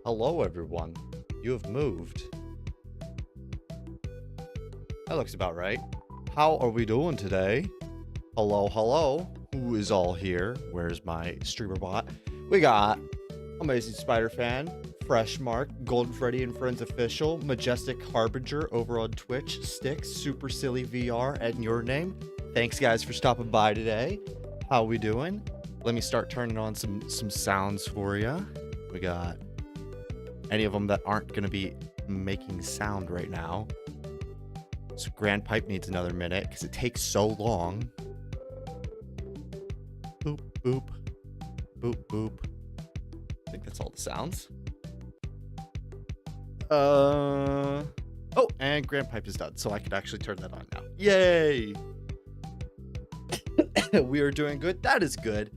Hello, everyone. You have moved. That looks about right. How are we doing today? Hello, hello. Who is all here? Where's my streamer bot? We got Amazing Spider Fan, Fresh Mark, Golden Freddy and Friends Official, Majestic Harbinger over on Twitch, Sticks, Super Silly VR, and your name. Thanks, guys, for stopping by today. How we doing? Let me start turning on some sounds for you. We got any of them that aren't going to be making sound right now. So grandpipe needs another minute because it takes so long. Boop, boop, boop, boop. I think that's all the sounds. Oh, and grandpipe is done, so I can actually turn that on now. Yay! We are doing good. That is good.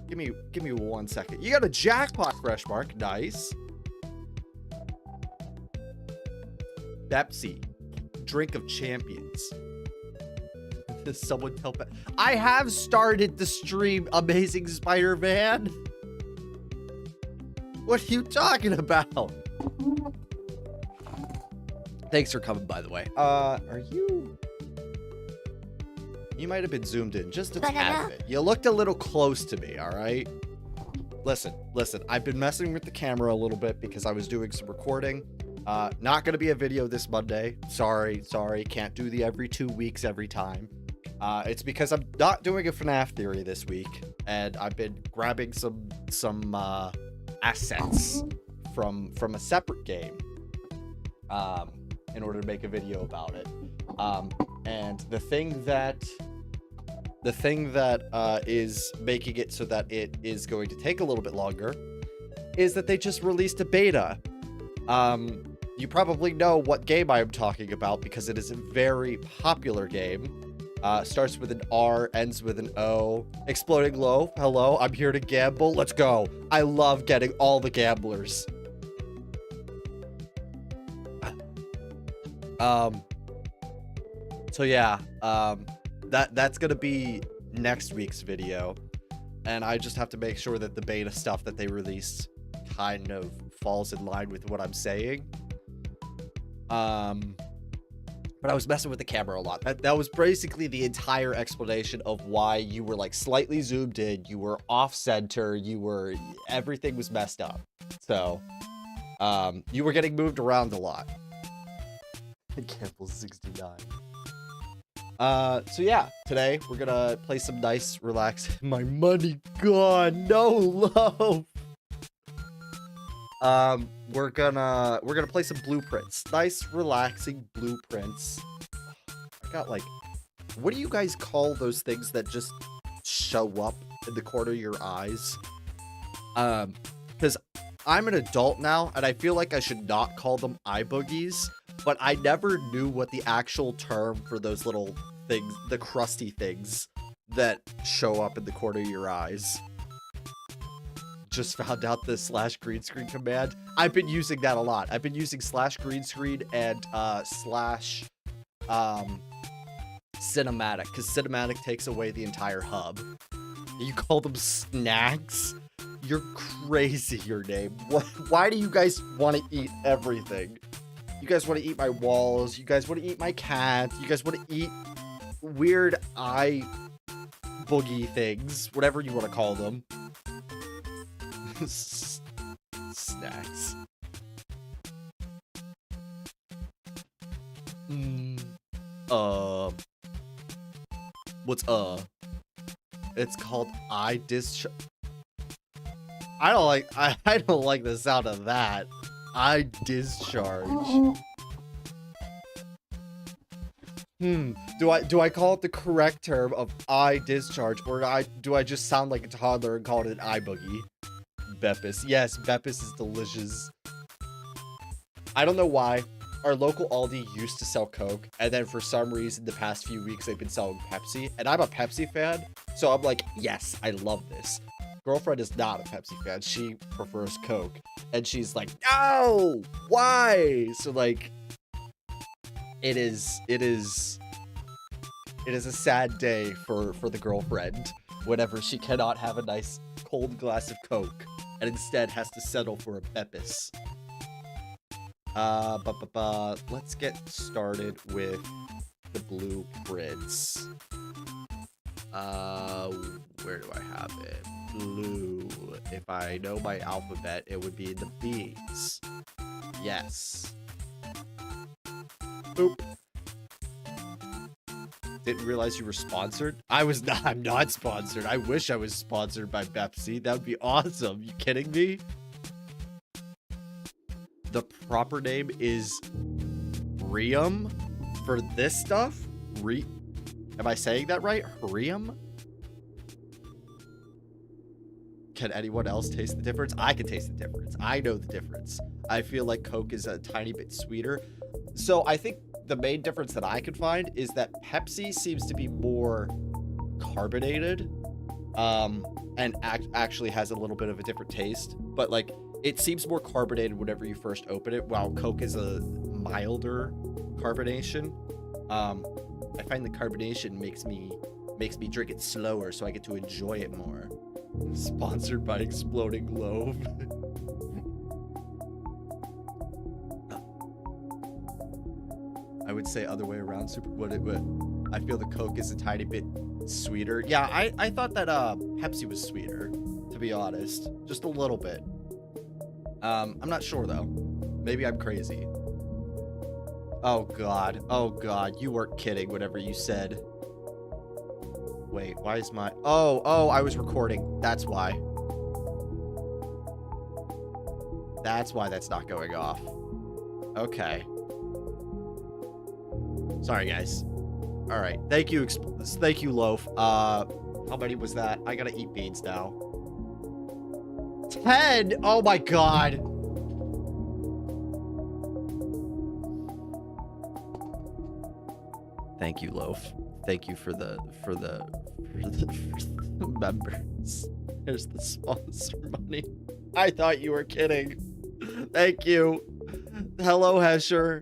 Give me 1 second. You got a jackpot, Fresh Mark. Nice. Pepsi, drink of champions. Does someone tell me? I have started the stream, Amazing Spider-Man. What are you talking about? Thanks for coming, by the way. Are you? You might have been zoomed in just a tad bit. You looked a little close to me, all right? Listen. I've been messing with the camera a little bit because I was doing some recording. Not going to be a video this Monday. Sorry. Can't do the every 2 weeks every time. It's because I'm not doing a FNAF theory this week, and I've been grabbing some assets from a separate game in order to make a video about it. And the thing that is making it so that it is going to take a little bit longer is that they just released a beta. You probably know what game I am talking about because it is a very popular game. Starts with an R, ends with an O. Exploding Loaf, hello, I'm here to gamble. Let's go. I love getting all the gamblers. So yeah, that's gonna be next week's video, and I just have to make sure that the beta stuff that they released kind of falls in line with what I'm saying. But I was messing with the camera a lot. That was basically the entire explanation of why you were like slightly zoomed in, you were off center, everything was messed up. So, you were getting moved around a lot. Gamble 69. So yeah, today we're gonna play some nice, relaxed. My money gone, no loaf. We're gonna play some blueprints. Nice, relaxing blueprints. I got like, what do you guys call those things that just show up in the corner of your eyes? Because I'm an adult now, and I feel like I should not call them eye boogies, but I never knew what the actual term for those little things, the crusty things that show up in the corner of your eyes. Just found out the / green screen command. I've been using that a lot. I've been using / green screen and / cinematic, because cinematic takes away the entire hub. You call them snacks? You're crazy, your name. Why do you guys want to eat everything? You guys want to eat my walls. You guys want to eat my cat. You guys want to eat weird eye boogie things, whatever you want to call them. Snacks. What's It's called eye discharge. I don't like the sound of that. Eye discharge. Do I call it the correct term of eye discharge, or do I just sound like a toddler and call it an eye boogie? Beppis. Yes, Beppis is delicious. I don't know why. Our local Aldi used to sell Coke, and then for some reason the past few weeks they've been selling Pepsi, and I'm a Pepsi fan, so I'm like, yes, I love this. Girlfriend is not a Pepsi fan. She prefers Coke, and she's like, no, why? So like, it is a sad day for the girlfriend whenever she cannot have a nice cold glass of Coke and instead has to settle for a Beppis. Let's get started with the blueprints. Where do I have it? Blue. If I know my alphabet, it would be the B's. Yes. Boop. Didn't realize you were sponsored. I'm not sponsored. I wish I was sponsored by Pepsi. That would be awesome. You kidding me? The proper name is Hurium for this stuff? Am I saying that right? Hurium? Can anyone else taste the difference? I can taste the difference. I know the difference. I feel like Coke is a tiny bit sweeter. So I think the main difference that I could find is that Pepsi seems to be more carbonated, and actually has a little bit of a different taste. But like, it seems more carbonated whenever you first open it, while Coke is a milder carbonation. I find the carbonation makes me drink it slower, so I get to enjoy it more. Sponsored by Exploding Loaf. I would say other way around. I feel the Coke is a tiny bit sweeter. Yeah, I thought that Pepsi was sweeter, to be honest, just a little bit. I'm not sure though. Maybe I'm crazy. Oh god, you weren't kidding whenever you said. Wait, why is my... Oh, I was recording. That's why. That's why that's not going off. Okay. Sorry, guys. All right. Thank you, Loaf. How many was that? I gotta eat beans now. 10! Oh my god. Thank you, Loaf. Thank you for the members. Here's the sponsor money. I thought you were kidding. Thank you. Hello, Hesher.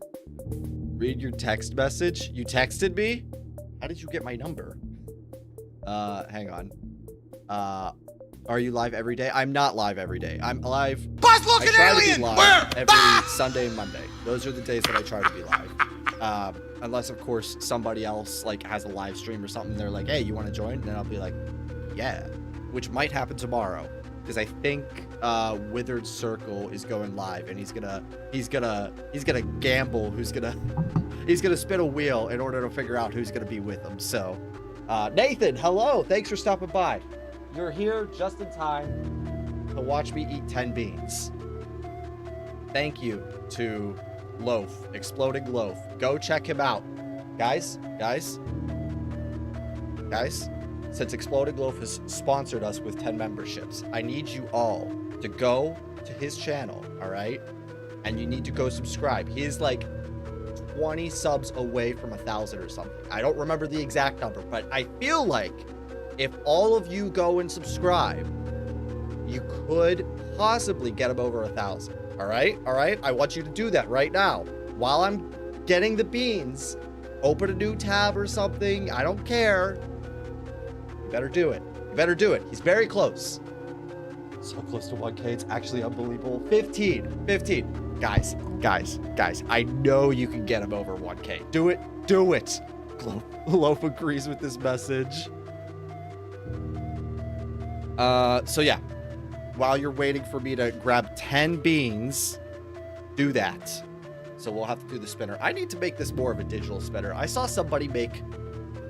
Read your text message. You texted me? How did you get my number? Hang on. Are you live every day? I'm not live every day. I'm live. Buzz looking alien! Where? Every Sunday and Monday. Those are the days that I try to be live. Unless of course somebody else like has a live stream or something. They're like, hey, you want to join? And then I'll be like, yeah, which might happen tomorrow. Because I think Withered Circle is going live, and he's gonna gamble he's gonna spin a wheel in order to figure out who's gonna be with him. So Nathan, hello, thanks for stopping by. You're here just in time to watch me eat 10 beans. Thank you to Loaf, Exploding Loaf. Go check him out, guys. Since Exploding Loaf has sponsored us with 10 memberships, I need you all to go to his channel, all right? And you need to go subscribe. He is like 20 subs away from 1,000 or something. I don't remember the exact number, but I feel like if all of you go and subscribe, you could possibly get him over 1,000. All right? I want you to do that right now. While I'm getting the beans, open a new tab or something. I don't care. Better do it. You better do it. He's very close. So close to 1K. It's actually unbelievable. 15. Guys. I know you can get him over 1K. Do it. Loaf agrees with this message. So yeah. While you're waiting for me to grab 10 beans, do that. So we'll have to do the spinner. I need to make this more of a digital spinner. I saw somebody make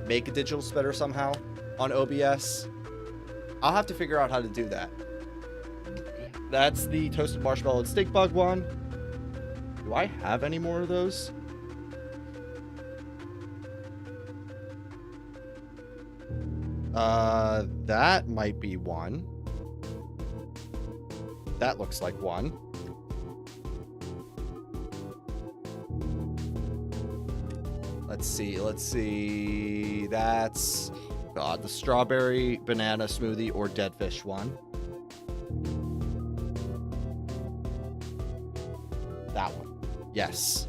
a digital spinner somehow on OBS. I'll have to figure out how to do that. That's the toasted marshmallow and stink bug one. Do I have any more of those? That might be one. That looks like one. Let's see. That's... God, the strawberry banana smoothie or dead fish one. That one. Yes.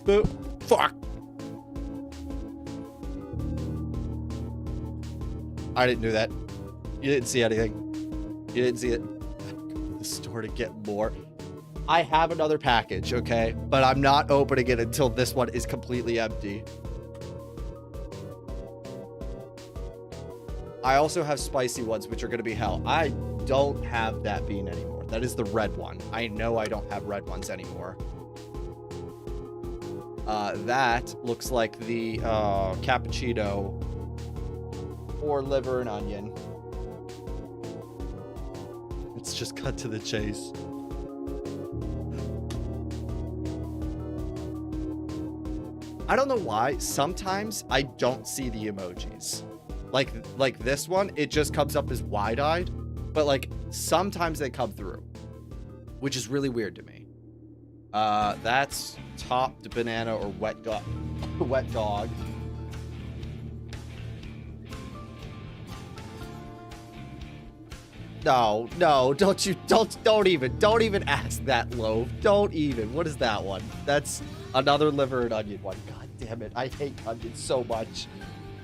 Boop. Fuck. I didn't do that. You didn't see anything. You didn't see it. Go to the store to get more. I have another package, okay? But I'm not opening it until this one is completely empty. I also have spicy ones, which are going to be hell. I don't have that bean anymore. That is the red one. I know I don't have red ones anymore. That looks like the cappuccino or liver and onion. Let's just cut to the chase. I don't know why. Sometimes I don't see the emojis. Like this one, it just comes up as wide-eyed. But like sometimes they come through, which is really weird to me. That's topped banana or wet dog. Wet dog. No, don't even ask that loaf. Don't even. What is that one? That's another liver and onion one. God damn it. I hate onions so much.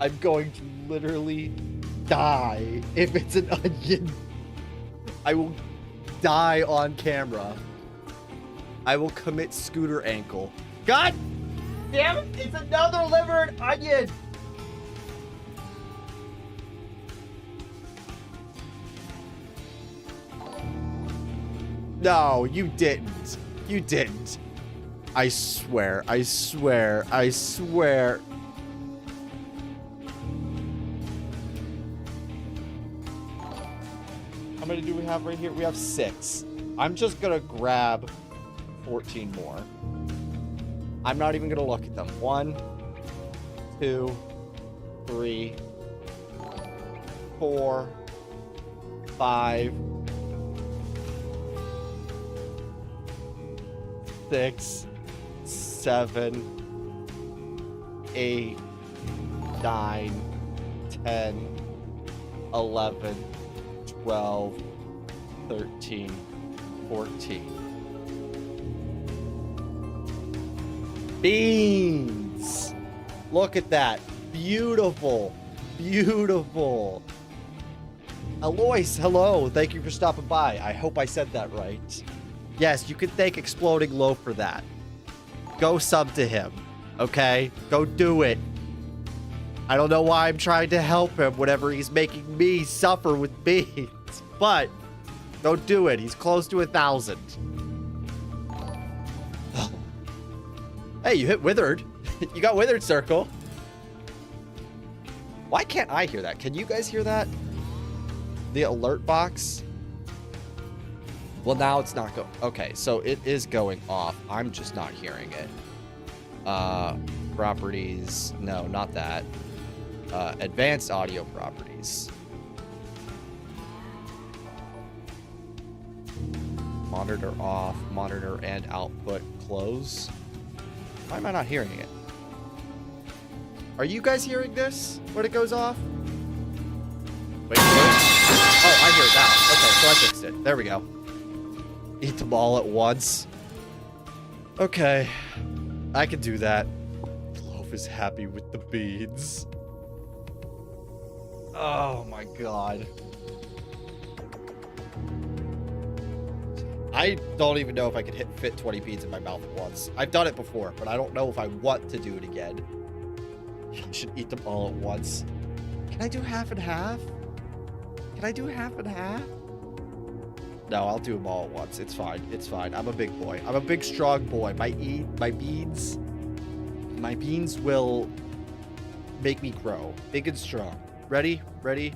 I'm going to literally die if it's an onion. I will die on camera. I will commit scooter ankle. God damn it. It's another liver and onion. No, you didn't. You didn't. I swear. How many do we have right here? We have 6. I'm just gonna grab 14 more. I'm not even gonna look at them. 1, 2, 3, 4, 5, 6, 7, 8, 9, 10, 11, 12, 13, 14. Beans! Look at that. Beautiful. Beautiful. Alois, hello. Thank you for stopping by. I hope I said that right. Yes, you can thank Exploding Loaf for that. Go sub to him, okay? Go do it. I don't know why I'm trying to help him whenever he's making me suffer with beans. But, go do it. He's close to 1,000. Hey, you hit Withered. You got Withered Circle. Why can't I hear that? Can you guys hear that? The alert box? Well, now it's not going. Okay, so it is going off. I'm just not hearing it. Properties. No, not that. Advanced audio properties. Monitor off. Monitor and output close. Why am I not hearing it? Are you guys hearing this when it goes off? Wait, what? Oh, I hear it now. Okay, so I fixed it. There we go. Eat them all at once. Okay. I can do that. Loaf is happy with the beans. Oh my god. I don't even know if I can fit 20 beans in my mouth at once. I've done it before, but I don't know if I want to do it again. I should eat them all at once. Can I do half and half? Can I do half and half? No, I'll do them all at once. It's fine. It's fine. I'm a big boy. I'm a big, strong boy. My beans will make me grow. Big and strong. Ready? Ready?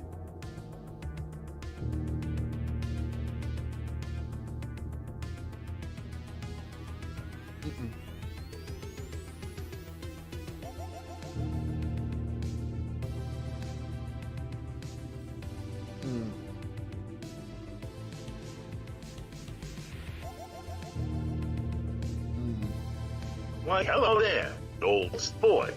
Why, hello there, old sport.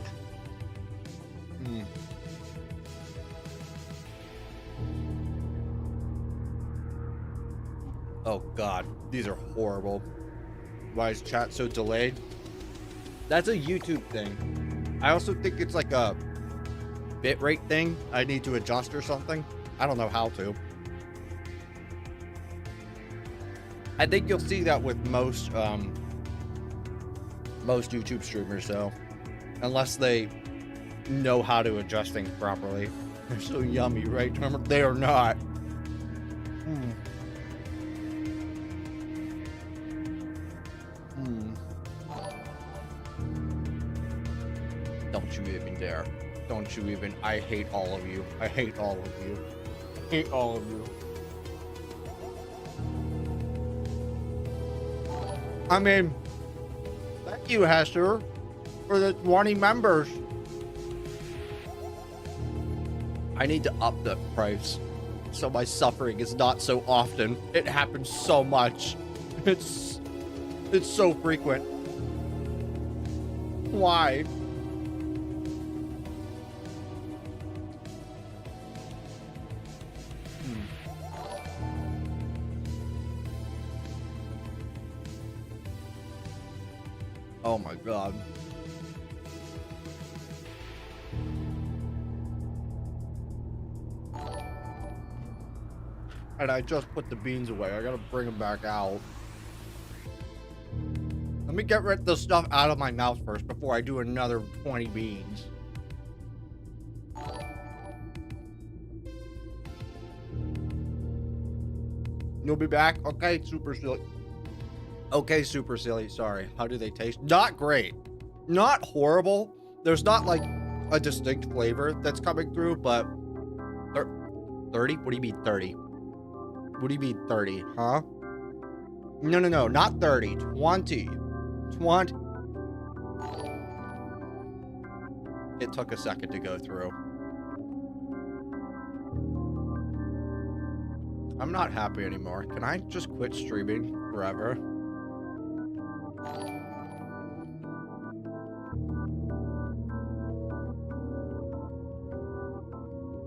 Oh god, these are horrible. Why is chat so delayed? That's a YouTube thing. I also think it's like a bitrate thing I need to adjust or something. I don't know how to. I think you'll see that with most YouTube streamers, though, unless they know how to adjust things properly. They're so yummy, right? They are not. Don't you even dare. Don't you even. I hate all of you. I hate all of you. I hate all of you. I mean, thank you, Hester, for the 20 members. I need to up the price so my suffering is not so often. It happens so much. It's so frequent. Why? Oh my god. And I just put the beans away. I gotta bring them back out. Let me get rid of the stuff out of my mouth first before I do another 20 beans. You'll be back? Okay, super silly. Okay, super silly. Sorry. How do they taste? Not great. Not horrible. There's not like a distinct flavor that's coming through, but 30? What do you mean 30? What do you mean 30? Huh? No, not 30. 20. 20. It took a second to go through. I'm not happy anymore. Can I just quit streaming forever?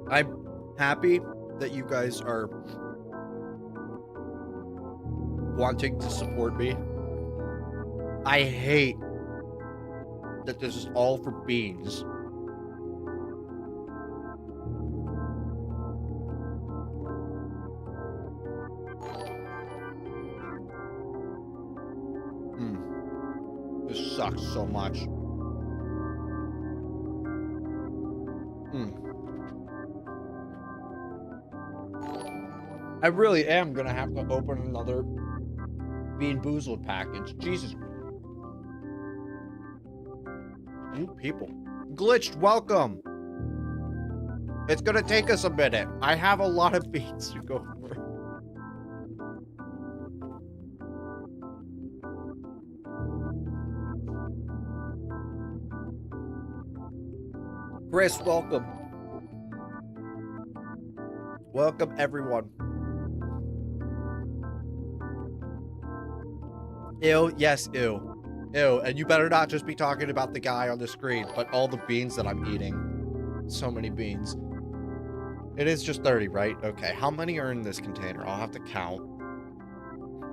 I'm happy that you guys are wanting to support me. I hate that this is all for beans. This sucks so much. I really am gonna have to open another Bean Boozled package. Jesus. New people. Glitched, welcome. It's gonna take us a minute. I have a lot of beans to go through. Chris, welcome. Welcome, everyone. Ew, yes, ew. Ew, and you better not just be talking about the guy on the screen, but all the beans that I'm eating. So many beans. It is just 30, right? Okay, how many are in this container? I'll have to count.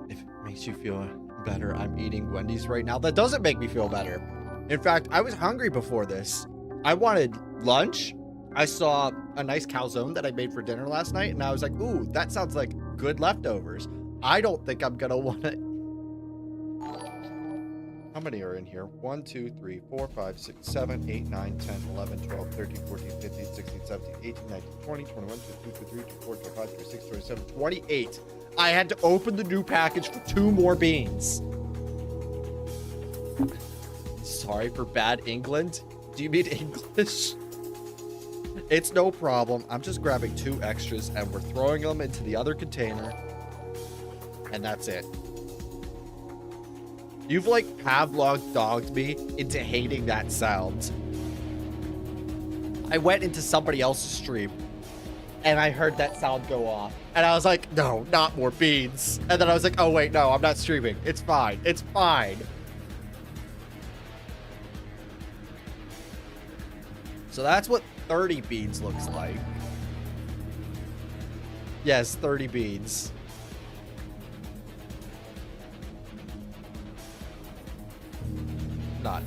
If it makes you feel better, I'm eating Wendy's right now. That doesn't make me feel better. In fact, I was hungry before this. I wanted lunch. I saw a nice calzone that I made for dinner last night, and I was like, ooh, that sounds like good leftovers. I don't think I'm gonna want to... How many are in here? 1, 2, 3, 4, 5, 6, 7, 8, 9, 10, 11, 12, 13, 14, 15, 16, 17, 18, 19, 20, 21, 22, 23, 24, 25, 26, 27, 28. I had to open the new package for 2 more beans. Sorry for bad England. Do you mean English? It's no problem. I'm just grabbing 2 extras and we're throwing them into the other container. And that's it. You've like Pavlov dogged me into hating that sound. I went into somebody else's stream and I heard that sound go off. And I was like, no, not more beans. And then I was like, oh wait, no, I'm not streaming. It's fine. It's fine. So that's what 30 beans looks like. Yes, 30 beans. None.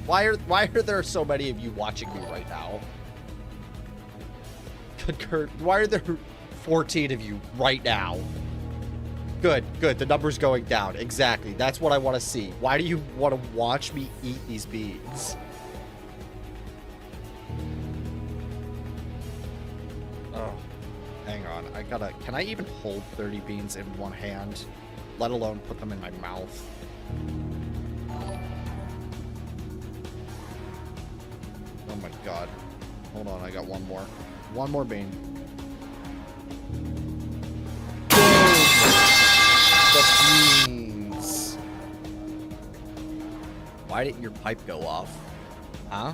Why are there so many of you watching me right now? Good Kurt, why are there 14 of you right now? Good, good. The number's going down. Exactly. That's what I want to see. Why do you want to watch me eat these beans? Oh, hang on. Can I even hold 30 beans in one hand? Let alone put them in my mouth. Oh my god. Hold on, I got one more. One more bean. The beans. Why didn't your pipe go off? Huh?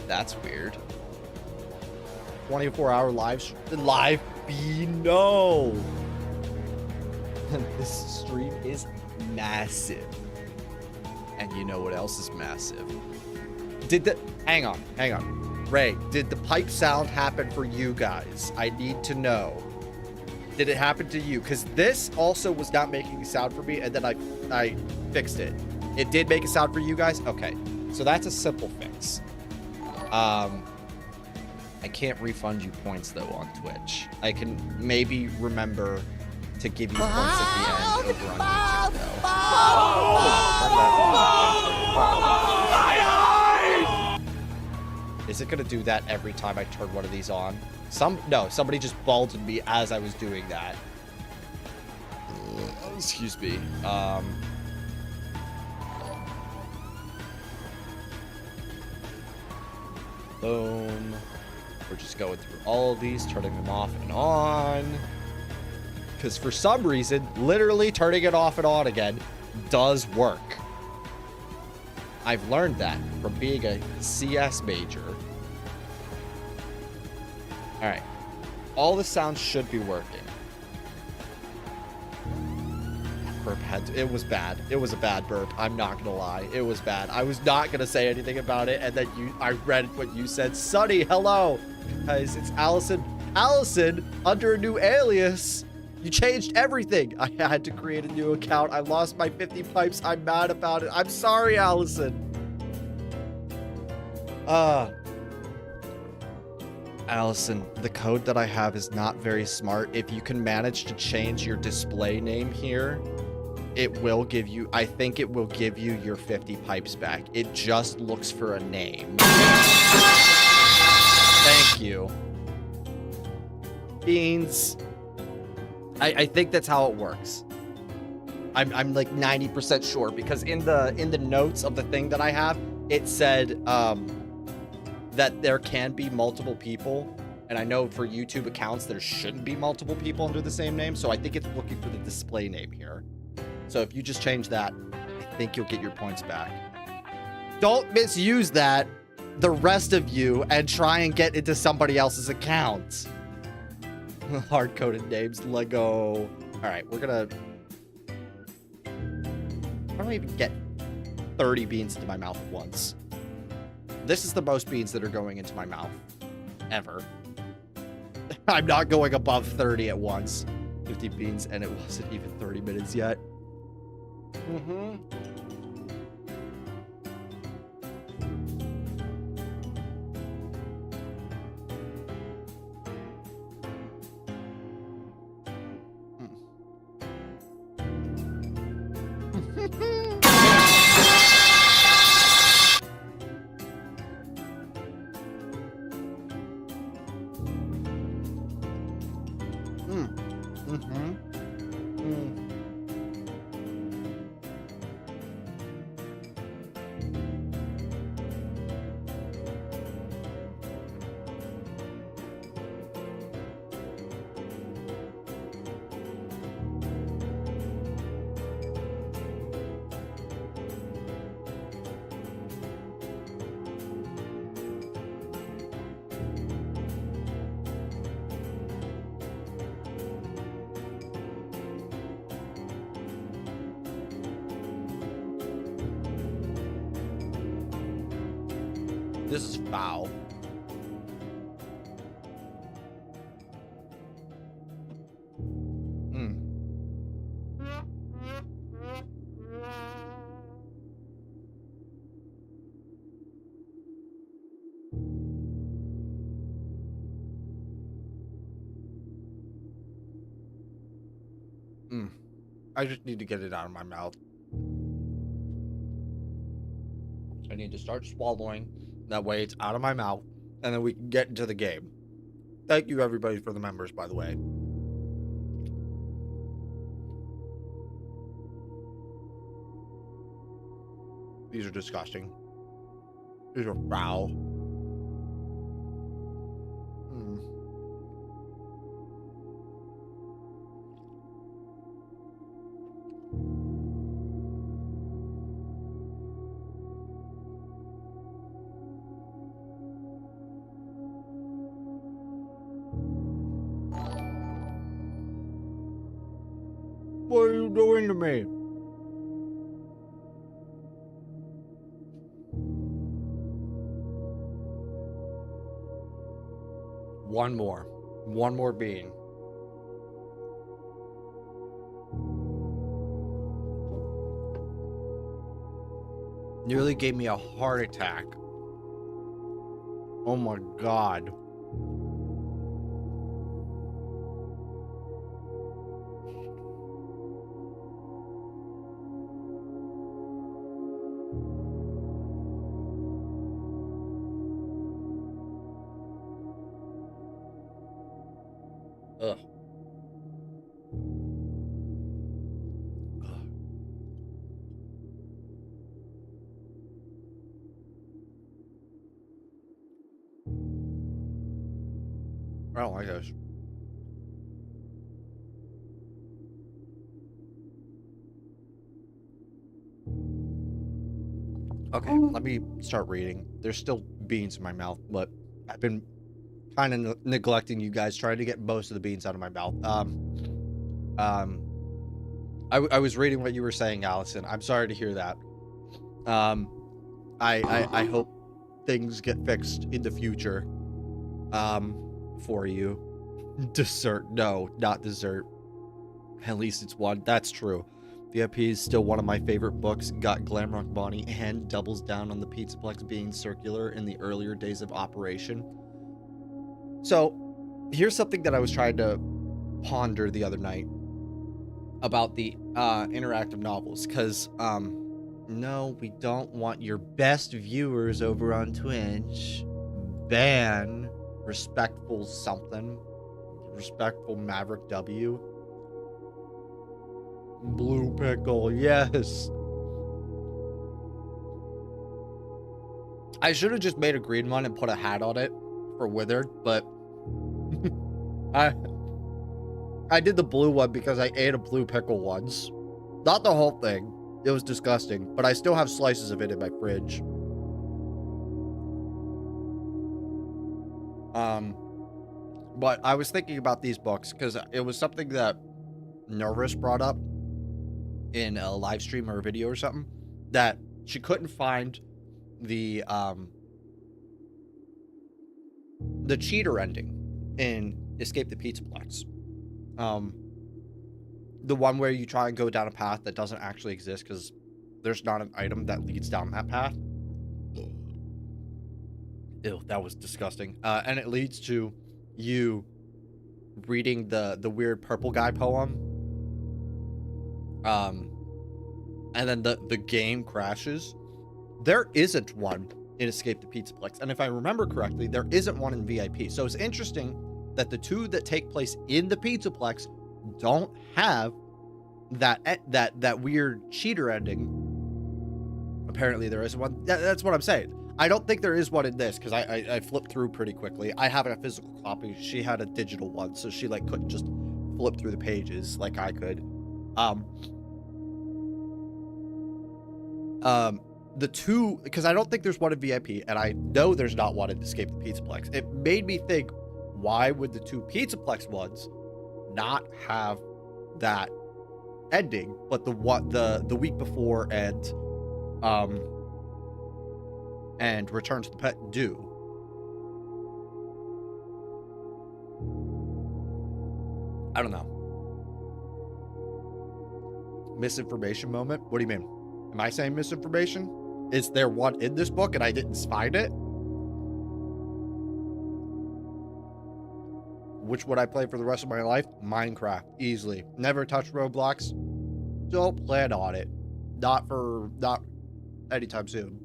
That's weird. 24-hour live bean. No. This stream is massive. And you know what else is massive? Hang on. Ray, did the pipe sound happen for you guys? I need to know. Did it happen to you? Because this also was not making a sound for me, and then I fixed it. It did make a sound for you guys? Okay. So that's a simple fix. I can't refund you points, though, on Twitch. I can maybe remember to give you points at the end over on YouTube, though. Is it going to do that every time I turn one of these on? No, somebody just balded me as I was doing that. Excuse me. Boom. We're just going through all of these, turning them off and on. Because for some reason, literally turning it off and on again does work. I've learned that from being a CS major. All right. All the sounds should be working. Burp it was bad. It was a bad burp. I'm not going to lie. It was bad. I was not going to say anything about it. And then I read what you said. Sunny, hello. Guys, it's Allison. Allison, under a new alias. You changed everything. I had to create a new account. I lost my 50 pipes. I'm mad about it. I'm sorry, Allison. Allison, the code that I have is not very smart. If you can manage to change your display name here, it will give you, I think it will give you your 50 pipes back. It just looks for a name. Thank you. Beans. I think that's how it works. I'm like 90% sure because in the notes of the thing that I have, it said that there can be multiple people, and I know for YouTube accounts there shouldn't be multiple people under the same name, so I think it's looking for the display name here. So if you just change that, I think you'll get your points back. Don't misuse that, the rest of you, and try and get into somebody else's account. Hard-coded names, Lego. All right, we're gonna... How do I even get 30 beans into my mouth at once? This is the most beans that are going into my mouth ever. I'm not going above 30 at once. 50 beans, and it wasn't even 30 minutes yet. This is foul. I just need to get it out of my mouth. I need to start swallowing. That way it's out of my mouth. And then we can get into the game. Thank you, everybody, for the members, by the way. These are disgusting. These are foul. What are you doing to me? One more bean. Nearly gave me a heart attack. Oh my God. Ugh. I don't like this. Okay, let me start reading. There's still beans in my mouth, but I've been kind of neglecting you guys, trying to get most of the beans out of my mouth. I was reading what you were saying, Allison. I'm sorry to hear that. I hope things get fixed in the future. For you. Dessert. No, not dessert. At least it's one. That's true. VIP is still one of my favorite books. Got Glamrock Bonnie and doubles down on the Pizzaplex being circular in the earlier days of operation. So, here's something that I was trying to ponder the other night about the interactive novels, because no, we don't want your best viewers over on Twitch. Ban respectful something. Respectful Maverick W. Blue pickle, yes. I should have just made a green one and put a hat on it for withered, but I did the blue one because I ate a blue pickle once. Not the whole thing. It was disgusting, but I still have slices of it in my fridge. But I was thinking about these books because it was something that Nervous brought up in a live stream or a video or something, that she couldn't find the cheater ending in Escape the Pizzaplex. The one where you try and go down a path that doesn't actually exist because there's not an item that leads down that path. Ew, that was disgusting. And it leads to you reading the weird purple guy poem. And then the game crashes. There isn't one in Escape the Pizzaplex. And if I remember correctly, there isn't one in VIP. So it's interesting that the two that take place in the Pizzaplex don't have that weird cheater ending. Apparently there is one. That's what I'm saying. I don't think there is one in this because I flipped through pretty quickly. I have a physical copy. She had a digital one, so she like couldn't just flip through the pages like I could. The two, because I don't think there's one in VIP, and I know there's not one in Escape the Pizzaplex. It made me think, why would the two Pizzaplex ones not have that ending, but the week before and Return to the Pet do? I don't know. Misinformation moment? What do you mean? Am I saying misinformation? Is there one in this book and I didn't find it? which would I play for the rest of my life? Minecraft, easily. Never touch Roblox. Don't plan on it. Not anytime soon.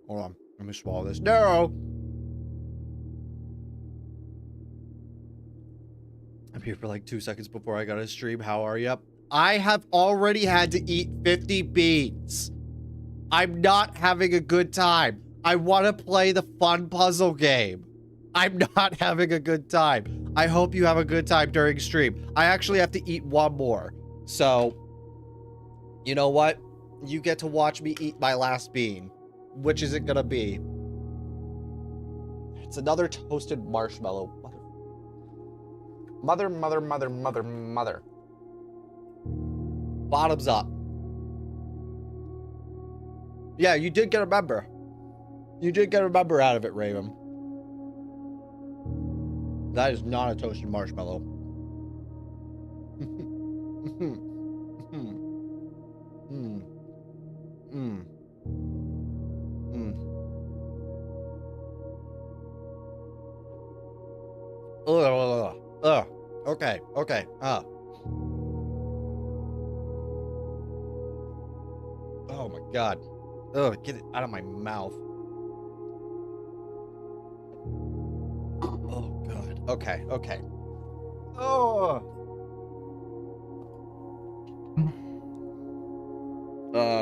Hold on. Let me swallow this. No! I'm here for like 2 seconds before I got to stream. How are you? I have already had to eat 50 beans. I'm not having a good time. I want to play the fun puzzle game. I'm not having a good time. I hope you have a good time during stream. I actually have to eat one more. So, you know what? You get to watch me eat my last bean. Which is it gonna be? It's another toasted marshmallow. Mother. Bottoms up. Yeah, you did get a member. You did get a member out of it, Raven. That is not a toasted marshmallow. Okay. Oh my god. Ugh, get it out of my mouth. Oh god. Okay. Oh.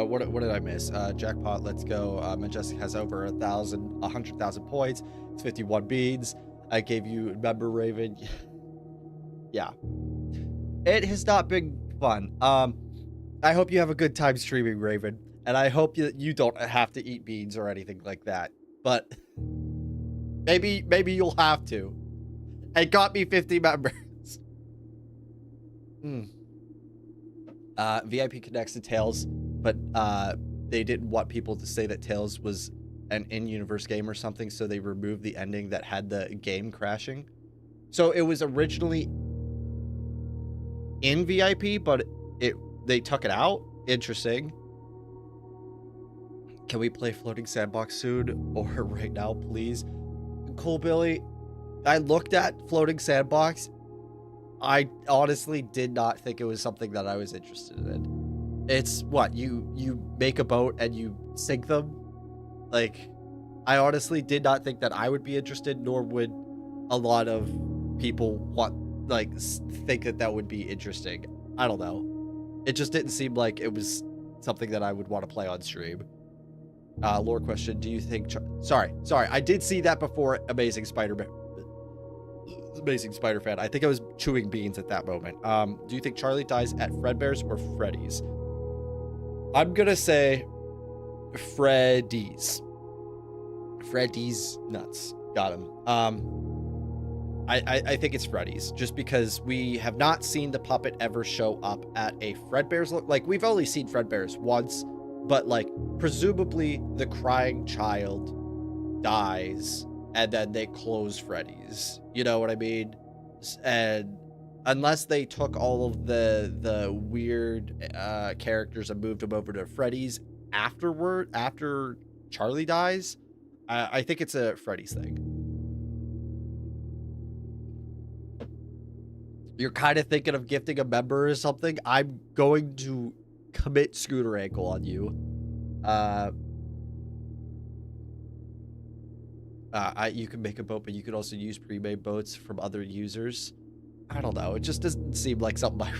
What did I miss? Jackpot, let's go. Majestic has over 100,000 points. It's 51 beans. I gave you member, Raven. Yeah. It has not been fun. I hope you have a good time streaming, Raven. And I hope you don't have to eat beans or anything like that. But maybe you'll have to. It got me 50 members. VIP connects to Tails, but they didn't want people to say that Tails was an in-universe game or something, so they removed the ending that had the game crashing. So it was originally in VIP, but they took it out. Interesting. Can we play Floating Sandbox soon or right now, please? Cool, Billy. I looked at Floating Sandbox. I honestly did not think it was something that I was interested in. It's what, you make a boat and you sink them? Like, I honestly did not think that I would be interested, nor would a lot of people think that would be interesting. I don't know. It just didn't seem like it was something that I would want to play on stream. Lore question, do you think... Sorry. I did see that before Amazing Spider-Fan. I think I was chewing beans at that moment. Do you think Charlie dies at Fredbear's or Freddy's? I'm gonna say Freddy's. Freddy's nuts. Got him. I think it's Freddy's, just because we have not seen the puppet ever show up at a Fredbear's. Like, we've only seen Fredbear's once, but like, presumably the crying child dies and then they close Freddy's. You know what I mean? And unless they took all of the weird characters and moved them over to Freddy's after Charlie dies, I think it's a Freddy's thing. You're kind of thinking of gifting a member or something? I'm going to commit scooter ankle on you. You can make a boat, but you could also use pre-made boats from other users. I don't know. It just doesn't seem like something I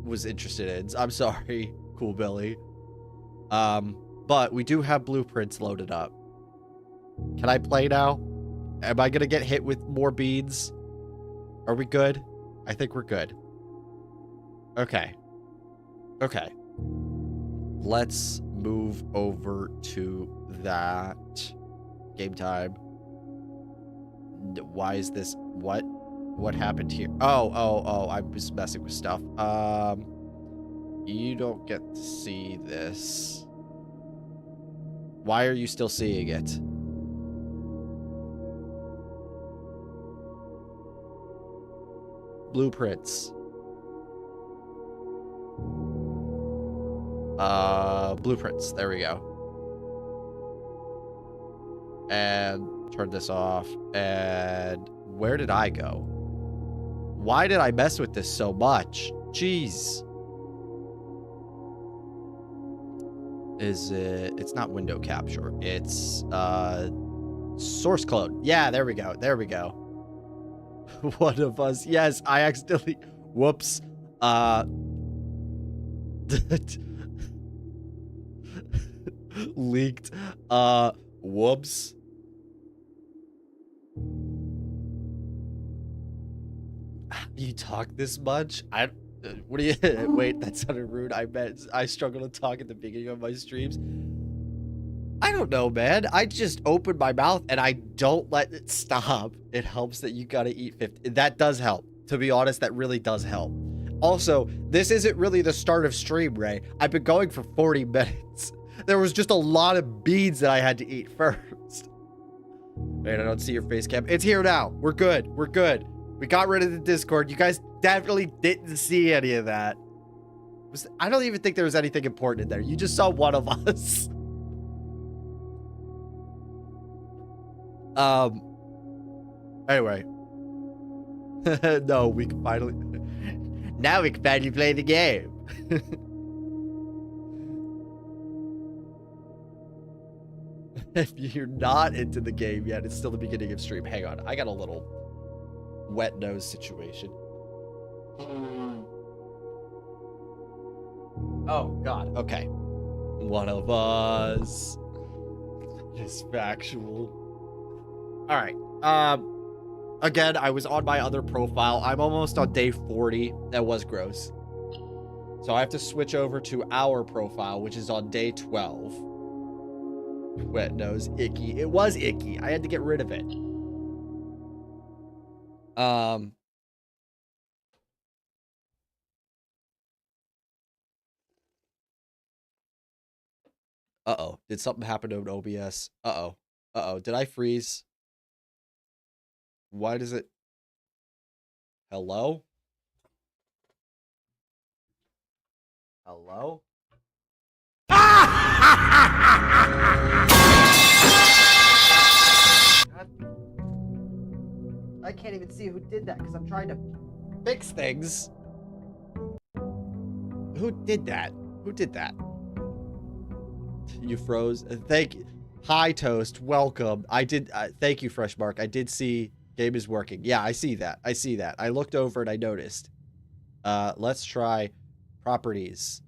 was interested in. I'm sorry, Cool Billy. But we do have blueprints loaded up. Can I play now? Am I gonna get hit with more beads? Are we good? I think we're good. Okay. Let's move over to that. Game time. Why is this? What happened here? Oh, I was messing with stuff. You don't get to see this. Why are you still seeing it? Blueprints. Blueprints. There we go. And turn this off. And where did I go? Why did I mess with this so much? Jeez. Is it? It's not window capture. It's source clone. Yeah, there we go. There we go. One of us. Yes, I accidentally. Whoops. Leaked. Whoops. You talk this much? What do you? Wait, that sounded rude. I struggle to talk at the beginning of my streams. I don't know, man. I just open my mouth and I don't let it stop. It helps that you gotta eat 50. That does help. To be honest, that really does help. Also, this isn't really the start of stream, Ray. I've been going for 40 minutes. There was just a lot of beans that I had to eat first. Wait, I don't see your face cam. It's here now. We're good. We're good. We got rid of the Discord. You guys definitely didn't see any of that. I don't even think there was anything important in there. You just saw one of us. Anyway. No, we can finally... Now we can finally play the game. If you're not into the game yet, it's still the beginning of stream. Hang on. I got a little wet nose situation. Oh, God. Okay. One of us is factual. All right. Again, I was on my other profile. I'm almost on day 40. That was gross. So I have to switch over to our profile, which is on day 12. Wet nose, icky. It was icky. I had to get rid of it. Uh-oh. Did something happen to an OBS? Uh-oh. Uh-oh. Did I freeze? Why does it... Hello? Hello? I can't even see who did that because I'm trying to fix things. Who did that? Who did that? You froze. Thank you. Hi, Toast. Welcome. I did. Thank you, Freshmark. I did see game is working. Yeah, I see that. I see that. I looked over and I noticed. Let's try properties.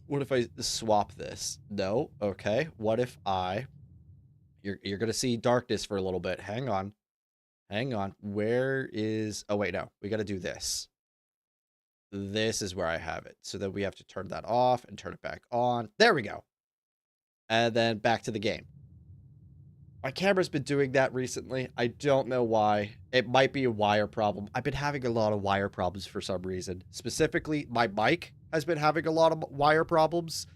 What if I swap this? No. Okay. What if I... You're going to see darkness for a little bit. Hang on. Hang on. Where is... Oh, wait, no. We got to do this. This is where I have it. So then we have to turn that off and turn it back on. There we go. And then back to the game. My camera's been doing that recently. I don't know why. It might be a wire problem. I've been having a lot of wire problems for some reason. Specifically, my mic has been having a lot of wire problems.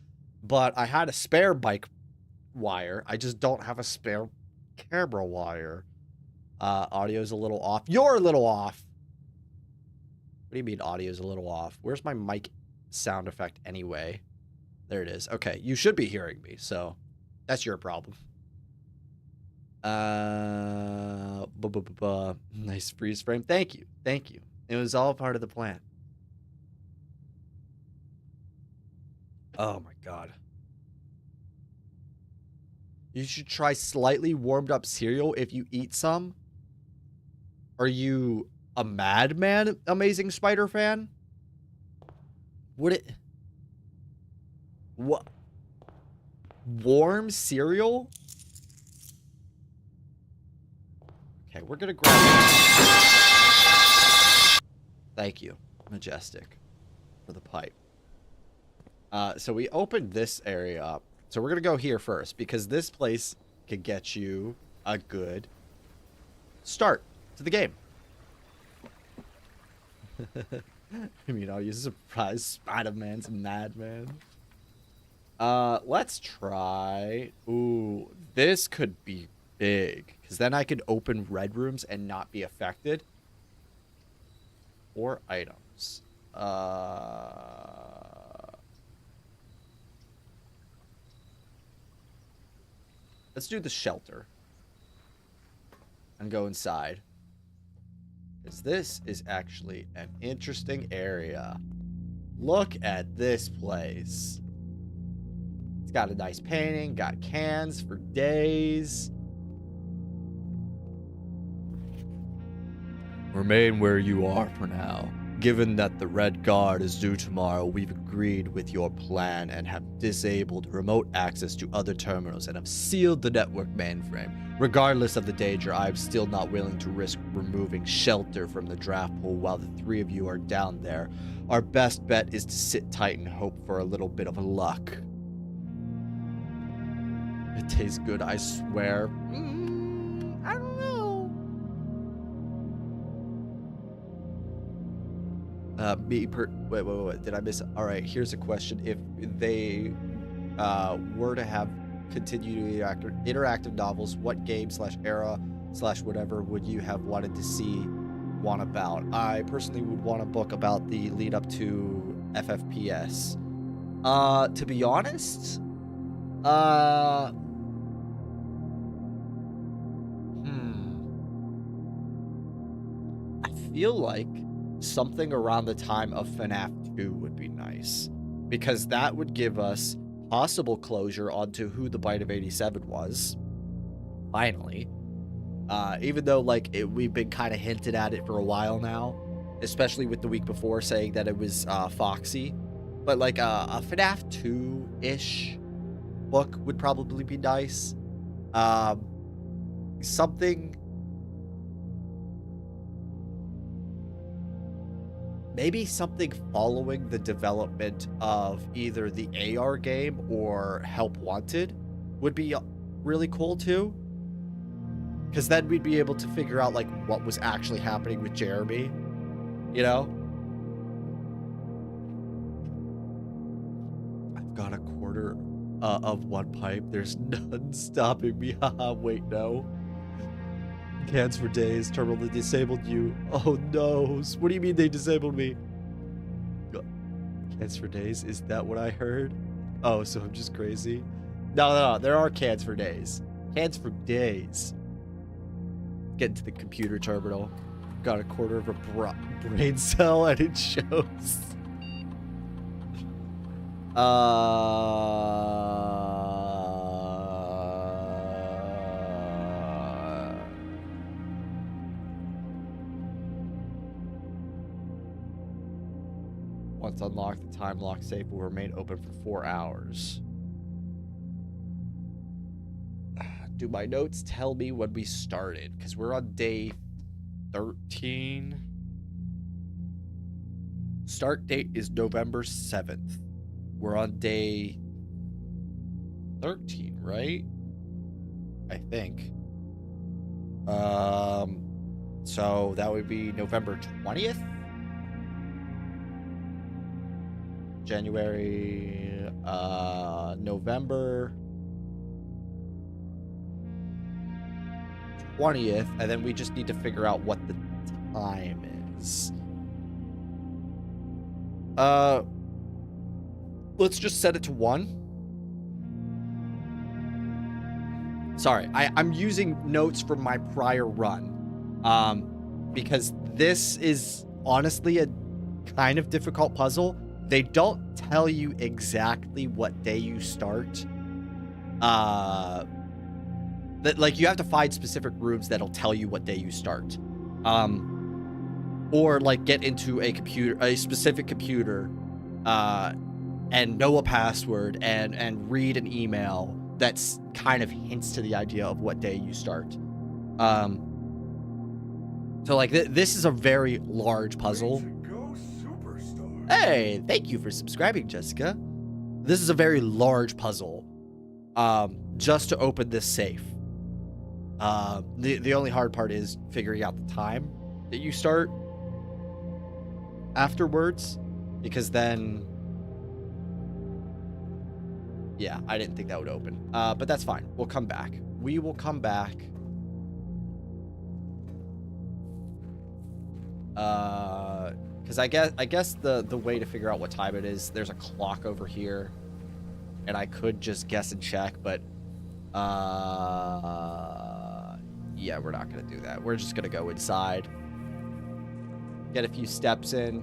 But I had a spare mic wire. I just don't have a spare camera wire. Audio's a little off. You're a little off. What do you mean audio's a little off? Where's my mic sound effect anyway? There it is. Okay, you should be hearing me, so that's your problem. Nice freeze frame. Thank you. Thank you. It was all part of the plan. Oh my God. You should try slightly warmed up cereal if you eat some. Are you a madman, Amazing Spider fan? Would it... What? Warm cereal? Okay, we're gonna grab it. Thank you, Majestic, for the pipe. So we opened this area up. So we're gonna go here first, because this place can get you a good start to the game. I mean, are you surprised Spider-Man's a madman? Let's try... Ooh, this could be big, because then I could open red rooms and not be affected. Or items. Let's do the shelter. And go inside. Because this is actually an interesting area. Look at this place. It's got a nice painting, got cans for days. Remain where you are for now. Given that the Red Guard is due tomorrow, we've agreed with your plan and have disabled remote access to other terminals and have sealed the network mainframe. Regardless of the danger, I'm still not willing to risk removing shelter from the draft pool while the three of you are down there. Our best bet is to sit tight and hope for a little bit of luck. It tastes good, I swear. I don't know. Wait, did I miss it? All right, here's a question. If they were to have continued interactive novels, what game / era / whatever would you have wanted to see one about? I personally would want a book about the lead up to FFPS. To be honest, I feel like something around the time of FNAF 2 would be nice, because that would give us possible closure onto who the Bite of 87 was. Finally. Even though, like, we've been kind of hinted at it for a while now, especially with the week before saying that it was Foxy. But, like, a FNAF 2-ish book would probably be nice. Something... Maybe something following the development of either the AR game or Help Wanted would be really cool too. Because then we'd be able to figure out like what was actually happening with Jeremy, you know? I've got a quarter of one pipe. There's none stopping me. Haha, wait, no. Cans for days. Terminal that disabled you. Oh no. What do you mean they disabled me? Cans for days? Is that what I heard? Oh, so I'm just crazy? No. There are cans for days. Cans for days. Get into the computer terminal. Got a quarter of a brain cell and it shows. Once unlocked, the time lock safe will remain open for 4 hours. Do my notes tell me when we started? Because we're on day 13. Start date is November 7th. We're on day 13, right? I think. So that would be November 20th? January, November 20th, and then we just need to figure out what the time is. Let's just set it to 1. Sorry, I'm using notes from my prior run, because this is honestly a kind of difficult puzzle. They don't tell you exactly what day you start. That like you have to find specific rooms that'll tell you what day you start. Or like get into a specific computer, and know a password and read an email that's kind of hints to the idea of what day you start. So like this is a very large puzzle. Hey, thank you for subscribing, Jessica. This is a very large puzzle, just to open this safe. The only hard part is figuring out the time that you start afterwards, because then, yeah, I didn't think that would open. But that's fine. We'll come back. We will come back. Because I guess the way to figure out what time it is, there's a clock over here, and I could just guess and check, but Yeah, we're not going to do that. We're just going to go inside. Get a few steps in.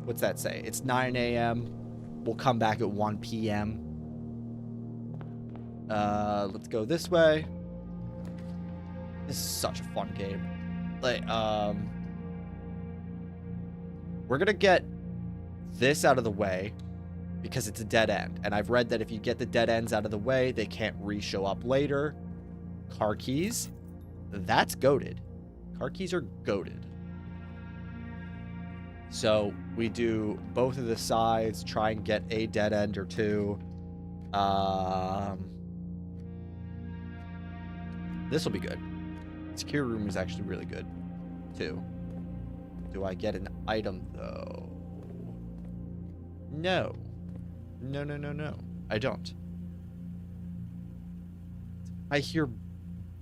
What's that say? It's 9 a.m. We'll come back at 1 p.m. Let's go this way. This is such a fun game. Like, we're going to get this out of the way because it's a dead end. And I've read that if you get the dead ends out of the way, they can't re-show up later. Car keys. That's goated. Car keys are goated. So we do both of the sides, try and get a dead end or two. This will be good. Secure room is actually really good, too. Do I get an item, though? No. No. I don't. I hear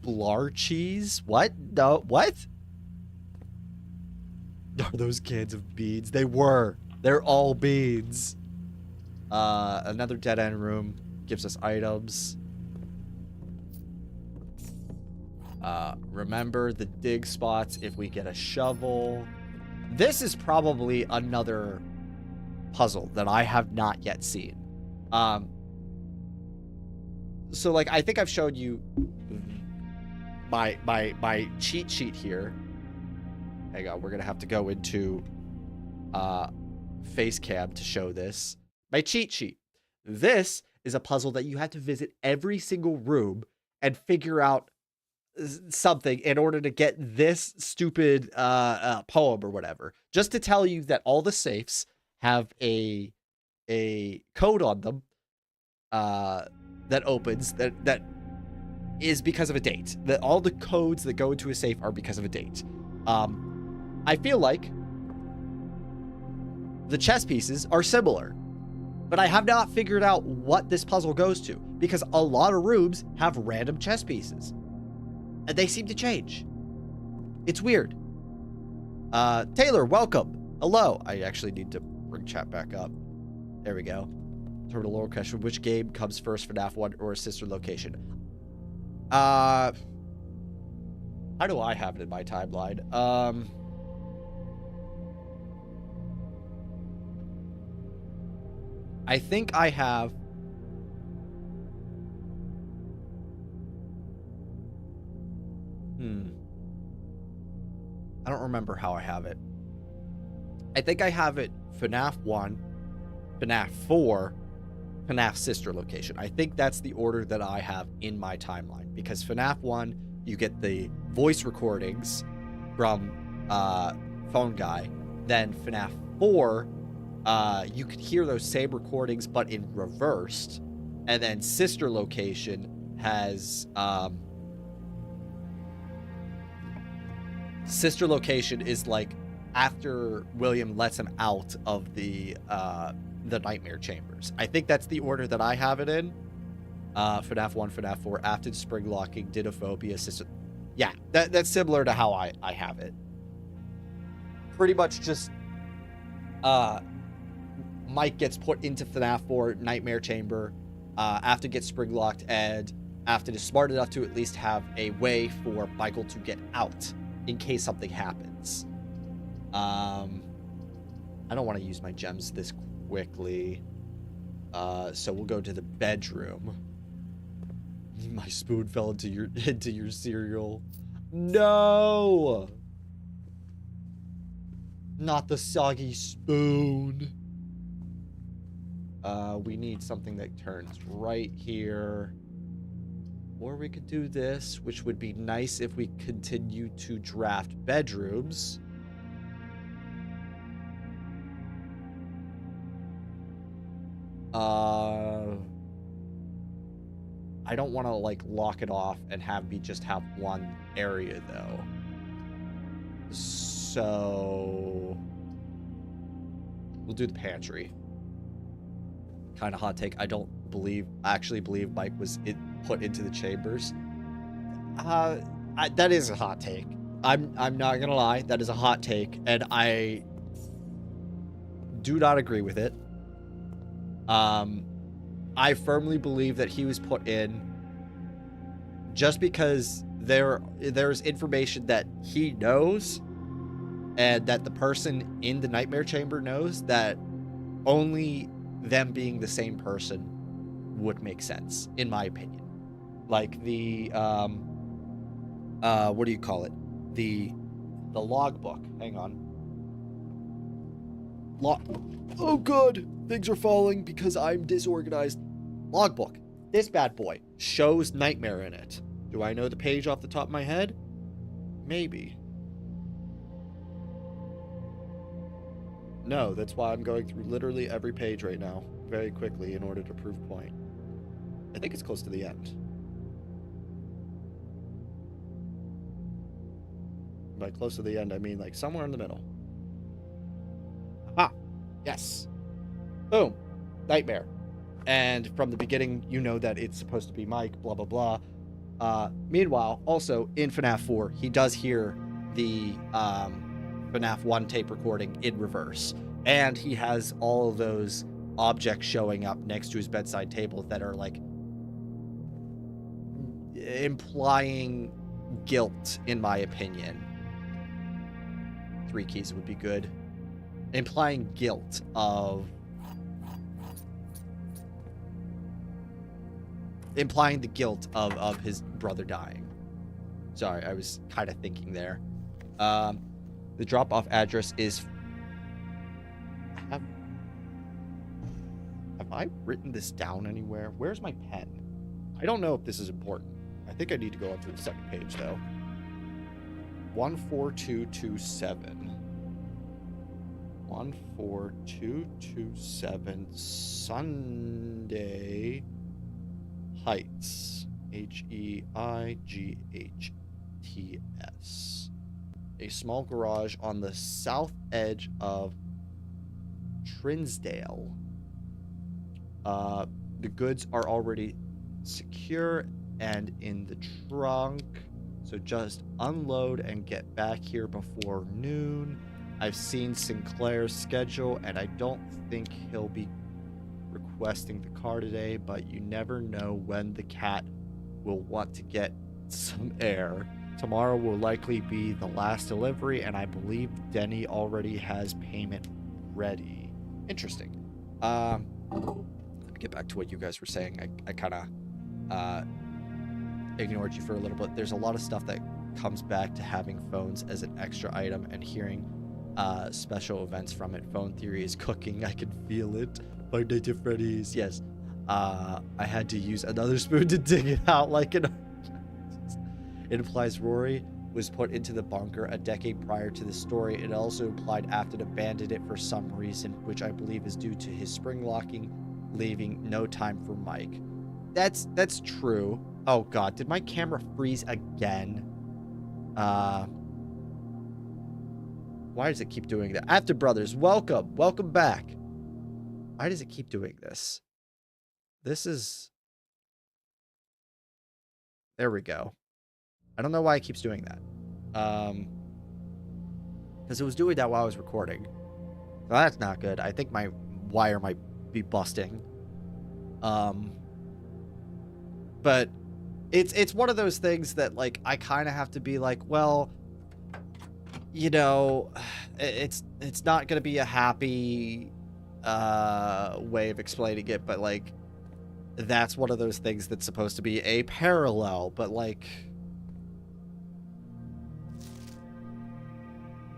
blar cheese? What? No. What? Are those cans of beads? They were. They're all beads. Another dead end room gives us items. Remember the dig spots if we get a shovel. This is probably another puzzle that I have not yet seen. So like I think I've showed you my cheat sheet here. Hang on, we're gonna have to go into face cam to show this. My cheat sheet. This is a puzzle that you have to visit every single room and figure out something in order to get this stupid poem or whatever. Just to tell you that all the safes have a code on them that opens that is because of a date. That all the codes that go into a safe are because of a date. I feel like the chess pieces are similar, but I have not figured out what this puzzle goes to because a lot of rooms have random chess pieces and they seem to change. It's weird. Taylor, welcome. Hello. I actually need to bring chat back up. There we go. Terminal lower question. Which game comes first, FNAF 1 or a sister location? How do I have it in my timeline? I think I have... I don't remember how I have it. I think I have it FNAF 1, FNAF 4, FNAF sister location. I think that's the order that I have in my timeline. Because FNAF 1, you get the voice recordings from Phone Guy. Then FNAF 4, you could hear those same recordings, but in reversed. And then sister location has... sister location is like after William lets him out of the nightmare chambers. I think that's the order that I have it in. FNAF 1, FNAF 4, after spring locking, Didophobia, sister. Yeah, that's similar to how I have it. Pretty much just Mike gets put into FNAF 4 nightmare chamber after gets spring locked, and after is smart enough to at least have a way for Michael to get out in case something happens. I don't want to use my gems this quickly. So we'll go to the bedroom. My spoon fell into your cereal. No! Not the soggy spoon. We need something that turns right here. Or we could do this, which would be nice if we continue to draft bedrooms. I don't want to like lock it off and have me just have one area though. So we'll do the pantry. Kind of hot take. I don't actually believe Mike was put into the chambers. That is a hot take. I'm not gonna lie. That is a hot take, and I do not agree with it. I firmly believe that he was put in just because there's information that he knows and that the person in the nightmare chamber knows, that only them being the same person would make sense, in my opinion. Like the what do you call it? The logbook. Hang on. Oh god, things are falling because I'm disorganized. Logbook. This bad boy shows nightmare in it. Do I know the page off the top of my head? Maybe. No, that's why I'm going through literally every page right now, very quickly, in order to prove point. I think it's close to the end. By close to the end, I mean like somewhere in the middle. Aha! Yes. Boom. Nightmare. And from the beginning, you know that it's supposed to be Mike, blah, blah, blah. Meanwhile, also in FNAF 4, he does hear the FNAF 1 tape recording in reverse. And he has all of those objects showing up next to his bedside table that are like implying guilt, in my opinion. 3 keys would be good. Implying guilt of... implying the guilt of his brother dying. Sorry, I was kind of thinking there. The drop-off address is... Have I written this down anywhere? Where's my pen? I don't know if this is important. I think I need to go up to the second page, though. 14227. 14227 Sunday Heights. Heights. A small garage on the south edge of Trinsdale. The goods are already secure and in the trunk, so just unload and get back here before noon. I've seen Sinclair's schedule, and I don't think he'll be requesting the car today, but you never know when the cat will want to get some air. Tomorrow will likely be the last delivery, and I believe Denny already has payment ready. Interesting. Let me get back to what you guys were saying. I kind of ignored you for a little bit. There's a lot of stuff that comes back to having phones as an extra item and hearing special events from it. Phone theory is cooking. I can feel it. Five Nights at Freddy's. Yes. I had to use another spoon to dig it out like an... It implies Rory was put into the bunker a decade prior to the story. It also implied Afton abandoned it for some reason, which I believe is due to his spring locking, leaving no time for Mike. That's true. Oh god, did my camera freeze again? Why does it keep doing that? After Brothers, welcome back. Why does it keep doing this? This is... There we go. I don't know why it keeps doing that. Because it was doing that while I was recording. So that's not good. I think my wire might be busting. But it's one of those things that, like, I kind of have to be like, well, you know, it's not going to be a happy way of explaining it, but, like, that's one of those things that's supposed to be a parallel, but, like...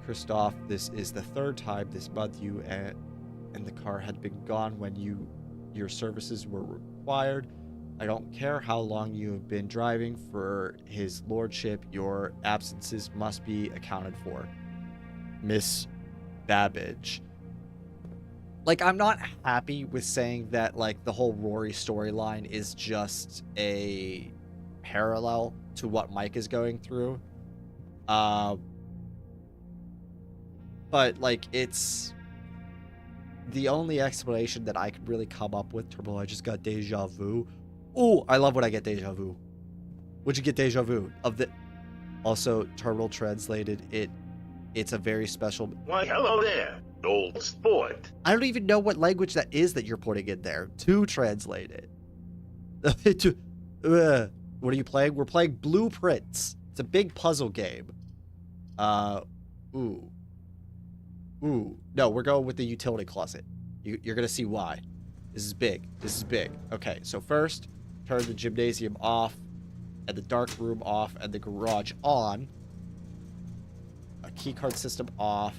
Christoph, this is the third time this month you and the car had been gone when your services were required. I don't care how long you have been driving for his lordship, your absences must be accounted for. Miss Babbage. Like, I'm not happy with saying that, like, the whole Rory storyline is just a parallel to what Mike is going through. But, like, it's the only explanation that I could really come up with. Turbo, I just got deja vu. Oh, I love when I get deja vu. What'd you get deja vu? Of the... Also, Turtle translated it. It's a very special... Why, hello there, old sport. I don't even know what language that is that you're putting in there to translate it. What are you playing? We're playing Blueprints. It's a big puzzle game. Ooh. No, we're going with the utility closet. You're going to see why. This is big. This is big. Okay, so first, turn the gymnasium off, and the dark room off, and the garage on. A keycard system off.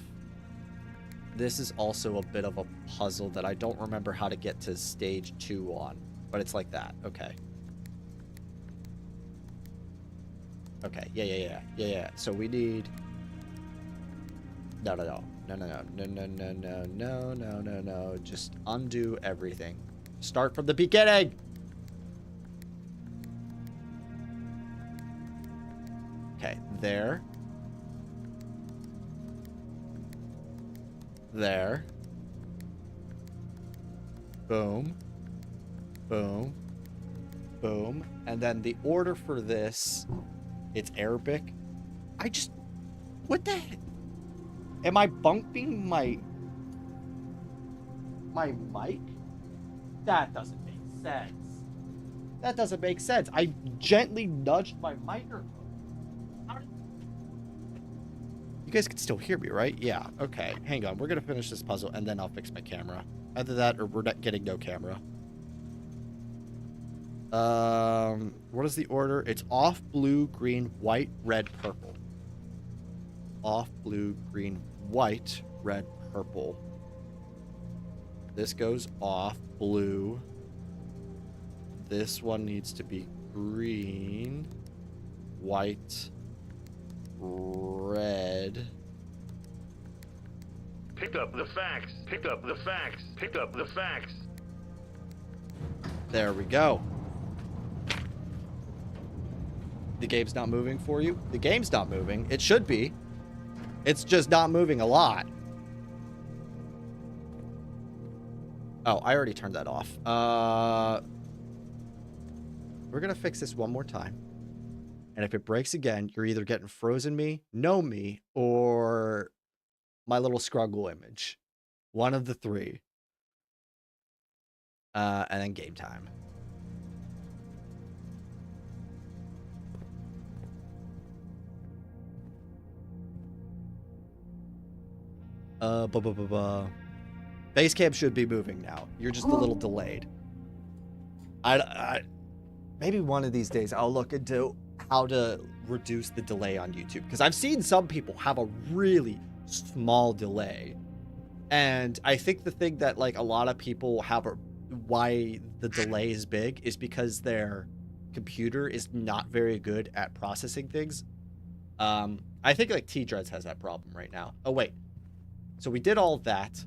This is also a bit of a puzzle that I don't remember how to get to stage 2 on. But it's like that. Okay. Okay, yeah. So we need... No. Just undo everything. Start from the beginning! Okay, there. There. Boom. Boom. Boom. And then the order for this, it's Arabic. What the heck? Am I bumping my mic? That doesn't make sense. That doesn't make sense. I gently nudged my microphone. You guys can still hear me, right? Yeah. Okay. Hang on. We're going to finish this puzzle, and then I'll fix my camera. Either that, or we're not getting no camera. What is the order? It's off, blue, green, white, red, purple. Off, blue, green, white, red, purple. This goes off, blue. This one needs to be green, white, red. Pick up the facts. Pick up the facts. Pick up the facts. There we go. The game's not moving for you? The game's not moving. It should be. It's just not moving a lot. Oh, I already turned that off. We're going to fix this one more time. And if it breaks again, you're either getting frozen me, no me, or my little scruggle image. One of the three. And then game time. Base camp should be moving now. You're just a little delayed. Maybe one of these days I'll look into how to reduce the delay on YouTube, because I've seen some people have a really small delay, and I think the thing that like a lot of people have why the delay is big is because their computer is not very good at processing things. I think like T-Dreads has that problem right now. Oh wait, so we did all of that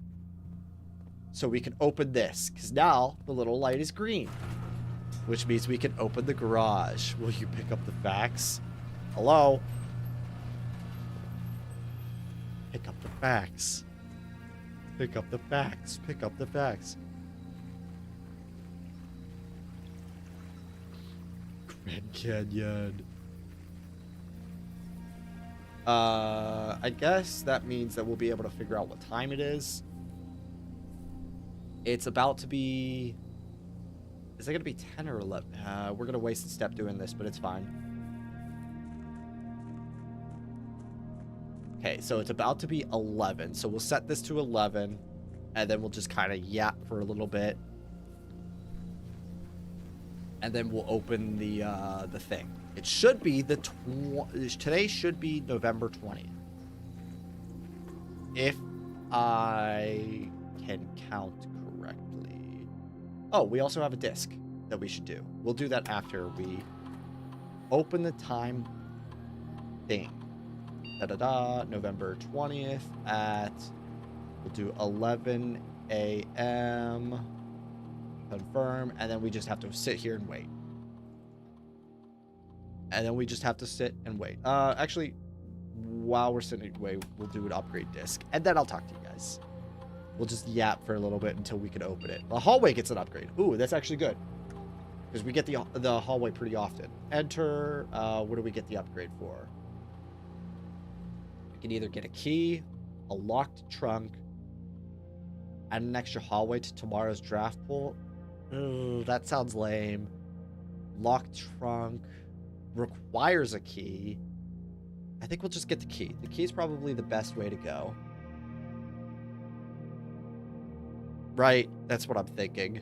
so we can open this, because now the little light is green, which means we can open the garage. Will you pick up the facts? Hello? Pick up the facts. Pick up the facts. Pick up the facts. Grand Canyon. I guess that means that we'll be able to figure out what time it is. It's about to be... Is it going to be 10 or 11? We're going to waste a step doing this, but it's fine. Okay, so it's about to be 11. So we'll set this to 11, and then we'll just kind of yap for a little bit. And then we'll open the thing. It should be today should be November 20th. If I can count correctly. Oh, we also have a disc that we should do. We'll do that after we open the time thing. November 20th at, we'll do 11 a.m. Confirm, and then we just have to sit here and wait. And then we just have to sit and wait. Actually, while we're sitting and wait, we'll do an upgrade disc, and then I'll talk to you guys. We'll just yap for a little bit until we can open it. The hallway gets an upgrade. Ooh, that's actually good, because we get the hallway pretty often. Enter. What do we get the upgrade for? We can either get a key, a locked trunk, and an extra hallway to tomorrow's draft pool. Ooh, that sounds lame. Locked trunk. requires a key. I think we'll just get the key. The key is probably the best way to go. Right? That's what I'm thinking.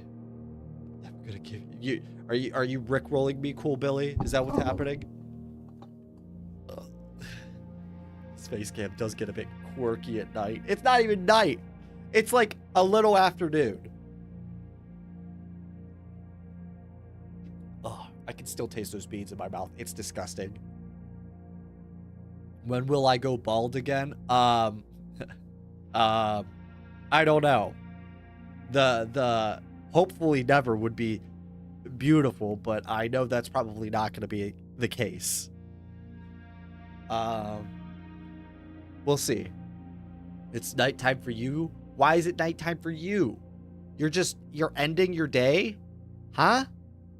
I'm gonna give you. Are you rickrolling me, Cool Billy? Is that what's happening? Space Camp does get a bit quirky at night. It's not even night. It's like a little afternoon. Oh, I can still taste those beans in my mouth. It's disgusting. When will I go bald again? I don't know. The hopefully never would be beautiful, but I know that's probably not going to be the case. We'll see. It's nighttime for you. Why is it nighttime for you? You're ending your day? Huh?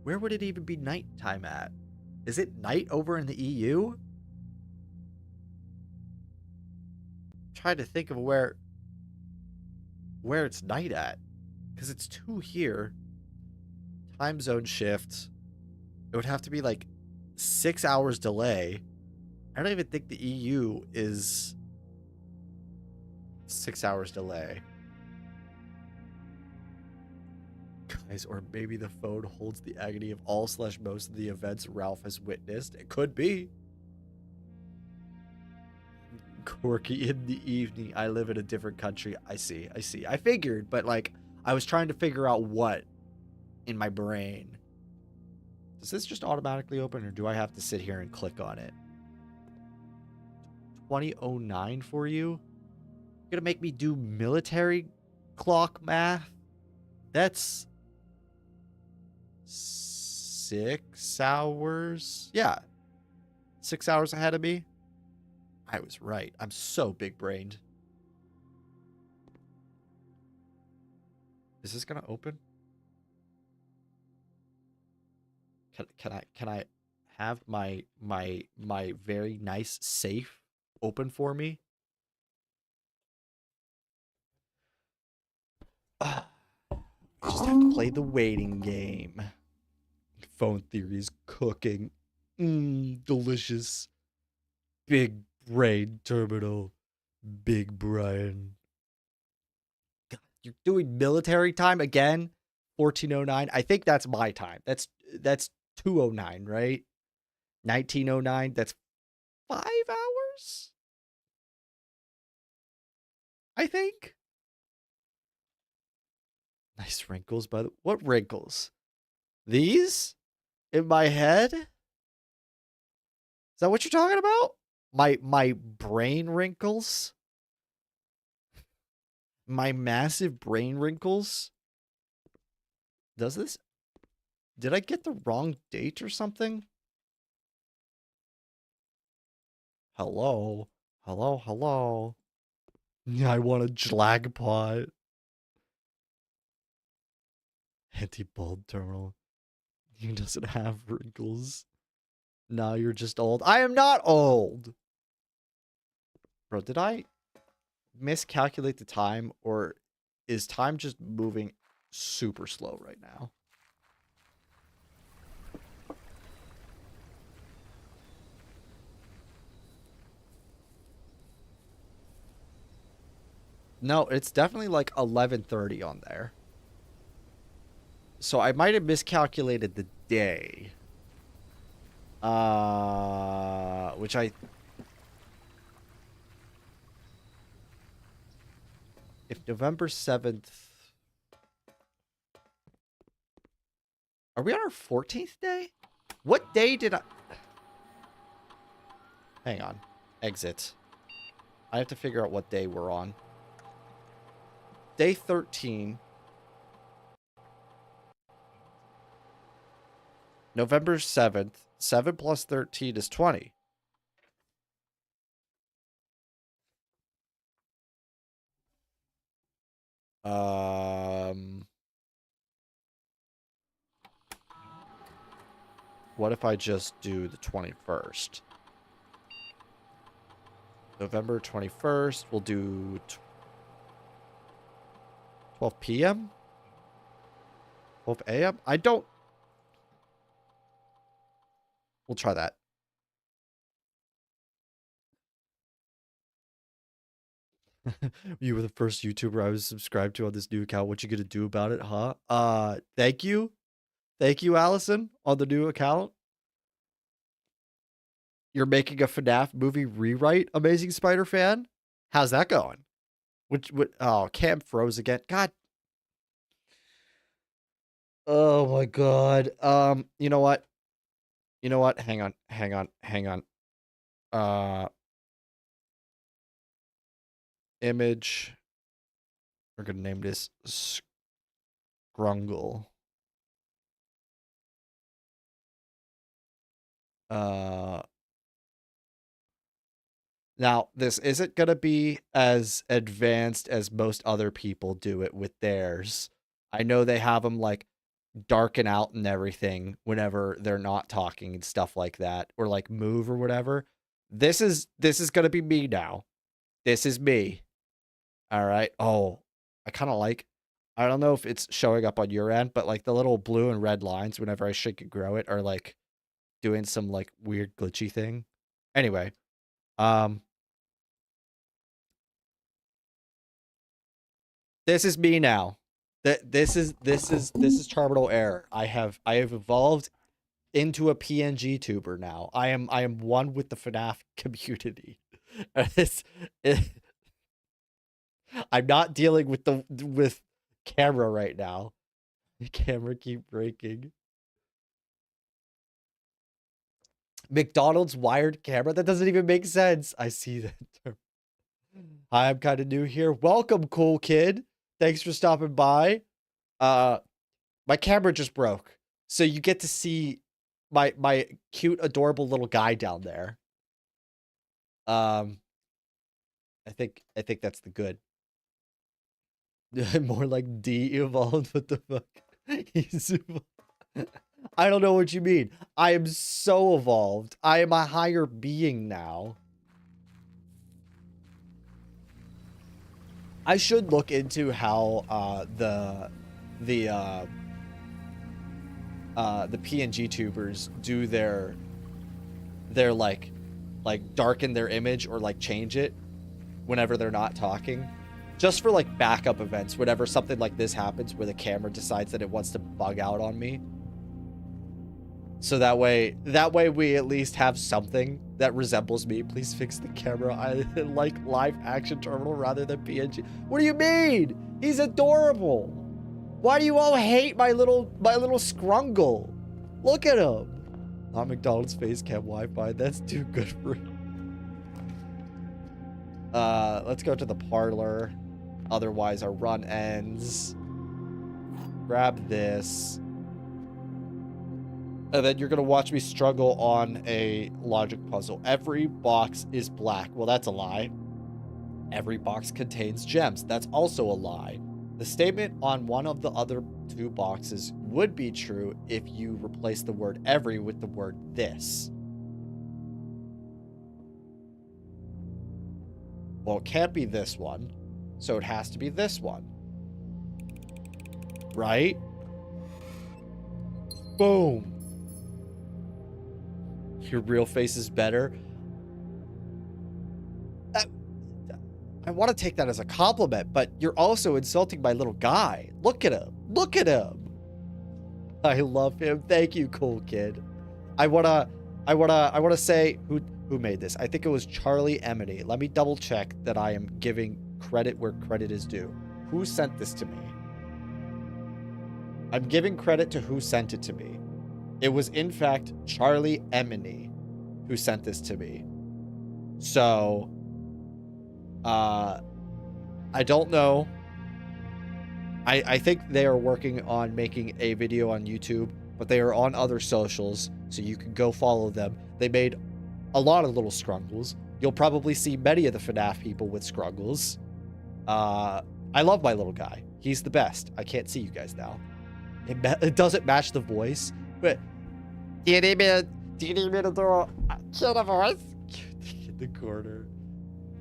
Where would it even be nighttime at? Is it night over in the EU? I'm trying to think of where it's night at. Because it's 2 here. Time zone shift. It would have to be like 6 hours delay. I don't even think the EU is 6 hours delay. Guys, or maybe the phone holds the agony of all/most of the events Ralph has witnessed. It could be. Quirky in the evening. I live in a different country. I see. I figured, but like, I was trying to figure out what in my brain. Does this just automatically open, or do I have to sit here and click on it? 2009 for you? You're gonna make me do military clock math? That's 6 hours? Yeah. 6 hours ahead of me? I was right. I'm so big-brained. Is this gonna open? Can I have my very nice safe open for me? Just have to play the waiting game. Phone theory is cooking. Delicious. Big brain terminal. Big Brian. God, you're doing military time again? 1409. I think that's my time. That's 209, right? 1909. That's 5 hours? I think. Nice wrinkles, by the... What wrinkles? These? In my head? Is that what you're talking about? My brain wrinkles? My massive brain wrinkles? Does this... Did I get the wrong date or something? Hello? Hello? Yeah, I want a jackpot. Anti-bulb terminal. He doesn't have wrinkles. No, you're just old. I am not old! Bro, did I miscalculate the time, or is time just moving super slow right now? No, it's definitely like 11:30 on there. So I might have miscalculated the day. Which if November 7th... Are we on our 14th day? What day did I... Hang on. Exit. I have to figure out what day we're on. Day 13. November 7th. 7 plus 13 is 20. What if I just do the 21st? November 21st, we'll do 12 p.m.? 12 a.m.? I don't... We'll try that. You were the first YouTuber I was subscribed to on this new account. What you gonna do about it, huh? Thank you. Thank you, Allison, on the new account. You're making a FNAF movie rewrite, Amazing Spider Fan? How's that going? Oh, Cam froze again. God. Oh my god. You know what? You know what? Hang on. Image. We're gonna name this Scrungle. Now, this isn't going to be as advanced as most other people do it with theirs. I know they have them, like, darken out and everything whenever they're not talking and stuff like that, or, like, move or whatever. This is going to be me now. This is me. All right. Oh, I kind of like, I don't know if it's showing up on your end, but, like, the little blue and red lines whenever I shrink and grow it are, like, doing some, like, weird glitchy thing. Anyway, this is me now. This is terminal error. I have evolved into a PNG tuber now. I am one with the FNAF community. I'm not dealing with camera right now. The camera keep breaking. McDonald's wired camera? That doesn't even make sense. I see that term. Hi, I'm kind of new here. Welcome, cool kid. Thanks for stopping by. My camera just broke, so you get to see my cute, adorable little guy down there. I think that's the good. More like de-evolved. What the fuck? He's evolved. I don't know what you mean. I am so evolved. I am a higher being now. I should look into how the PNG tubers do their like darken their image or like change it whenever they're not talking, just for like backup events whenever something like this happens where the camera decides that it wants to bug out on me. So that way we at least have something that resembles me. Please fix the camera. I like live action terminal rather than PNG. What do you mean? He's adorable. Why do you all hate my little scrungle? Look at him. Not McDonald's face cam Wi-Fi. That's too good for him. Let's go to the parlor. Otherwise our run ends. Grab this. And then you're going to watch me struggle on a logic puzzle. Every box is black. Well, that's a lie. Every box contains gems. That's also a lie. The statement on one of the other two boxes would be true if you replace the word every with the word this. Well, it can't be this one, so it has to be this one. Right? Boom. Your real face is better. I want to take that as a compliment, but you're also insulting my little guy. Look at him. Look at him. I love him. Thank you, cool kid. I wanna say who made this. I think it was Charlie Emily. Let me double check that I am giving credit where credit is due. Who sent this to me? I'm giving credit to who sent it to me. It was, in fact, Charlie Emily who sent this to me. So, I don't know. I think they are working on making a video on YouTube, but they are on other socials, so you can go follow them. They made a lot of little scrungles. You'll probably see many of the FNAF people with scrungles. I love my little guy. He's the best. I can't see you guys now. It doesn't match the voice. But do you need me to kill the voice? In the corner.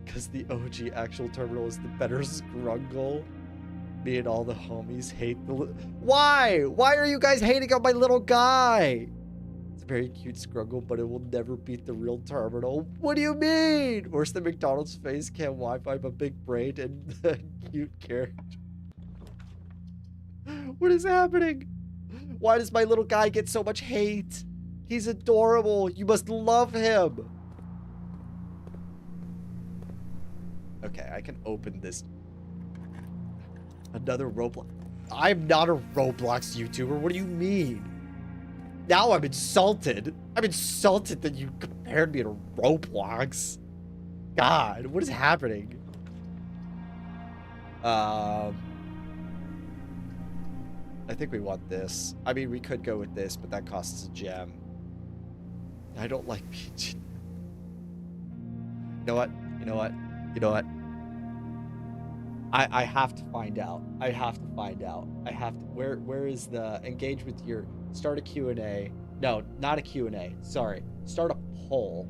Because the OG actual terminal is the better scrungle. Me and all the homies hate the... Why? Why are you guys hating on my little guy? It's very cute Scruggle, but it will never beat the real terminal. What do you mean? Worse than McDonald's face cam Wi-Fi, but big brain and the cute character. What is happening? Why does my little guy get so much hate? He's adorable. You must love him. Okay, I can open this. Another Roblox. I'm not a Roblox YouTuber. What do you mean? Now I'm insulted. I'm insulted that you compared me to Roblox. God, what is happening? I think we want this. I mean, we could go with this, but that costs a gem. I don't like peach. You know what? You know what? You know what? I have to find out. I have to find out. I have to. Where is the engage with your start a Q&A? No, not a Q&A. Sorry. Start a poll.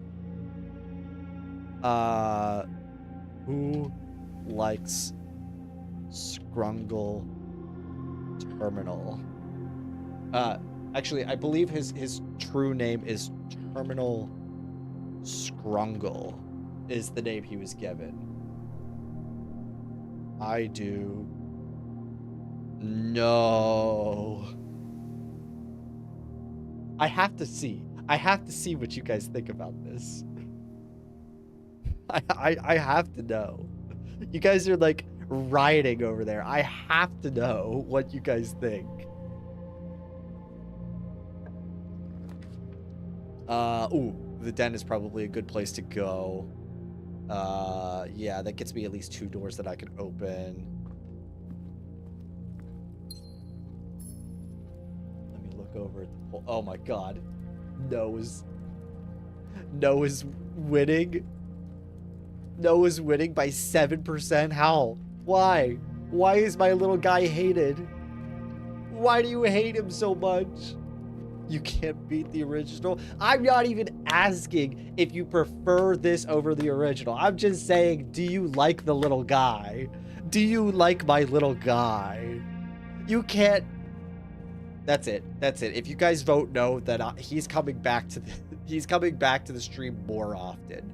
Who likes Scrungle Terminal? Actually, I believe his true name is Terminal Scrungle is the name he was given. I do. No. I have to see. I have to see what you guys think about this. I have to know. You guys are like rioting over there. I have to know what you guys think. Ooh, the den is probably a good place to go. Yeah, that gets me at least 2 doors that I can open. Let me look over at the poll. Oh my god. Noah's winning. Noah's winning by 7%. How? Why? Why is my little guy hated? Why do you hate him so much? You can't beat the original. I'm not even asking if you prefer this over the original. I'm just saying, do you like the little guy? Do you like my little guy? You can't. That's it. That's it. If you guys vote no, then he's coming back to the stream more often.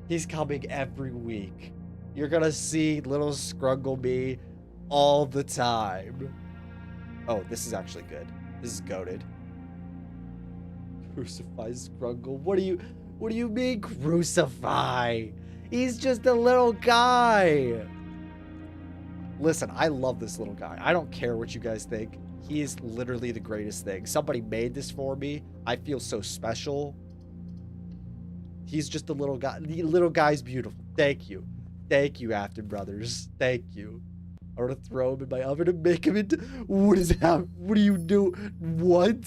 He's coming every week. You're gonna see little Scrungle me all the time. Oh, this is actually good. This is goated. Crucify Scrungle. What do you mean crucify? He's just a little guy. Listen, I love this little guy. I don't care what you guys think. He is literally the greatest thing. Somebody made this for me. I feel so special. He's just a little guy. The little guy's beautiful. Thank you. Thank you, Afton Brothers. Thank you. I'm gonna throw him in my oven and make him into. What is that? What do you do? What?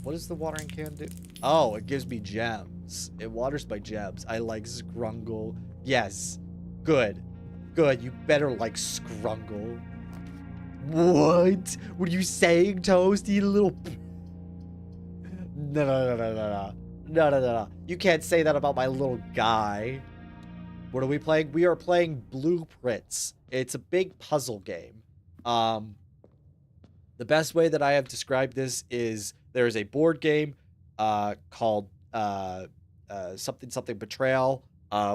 What does the watering can do? Oh, it gives me gems. It waters my gems. I like Scrungle. Yes. Good. Good. You better like Scrungle. What? What are you saying, Toasty, little? No. You can't say that about my little guy. What are we playing? We are playing Blueprints. It's a big puzzle game. The best way that I have described this is there is a board game called something Betrayal,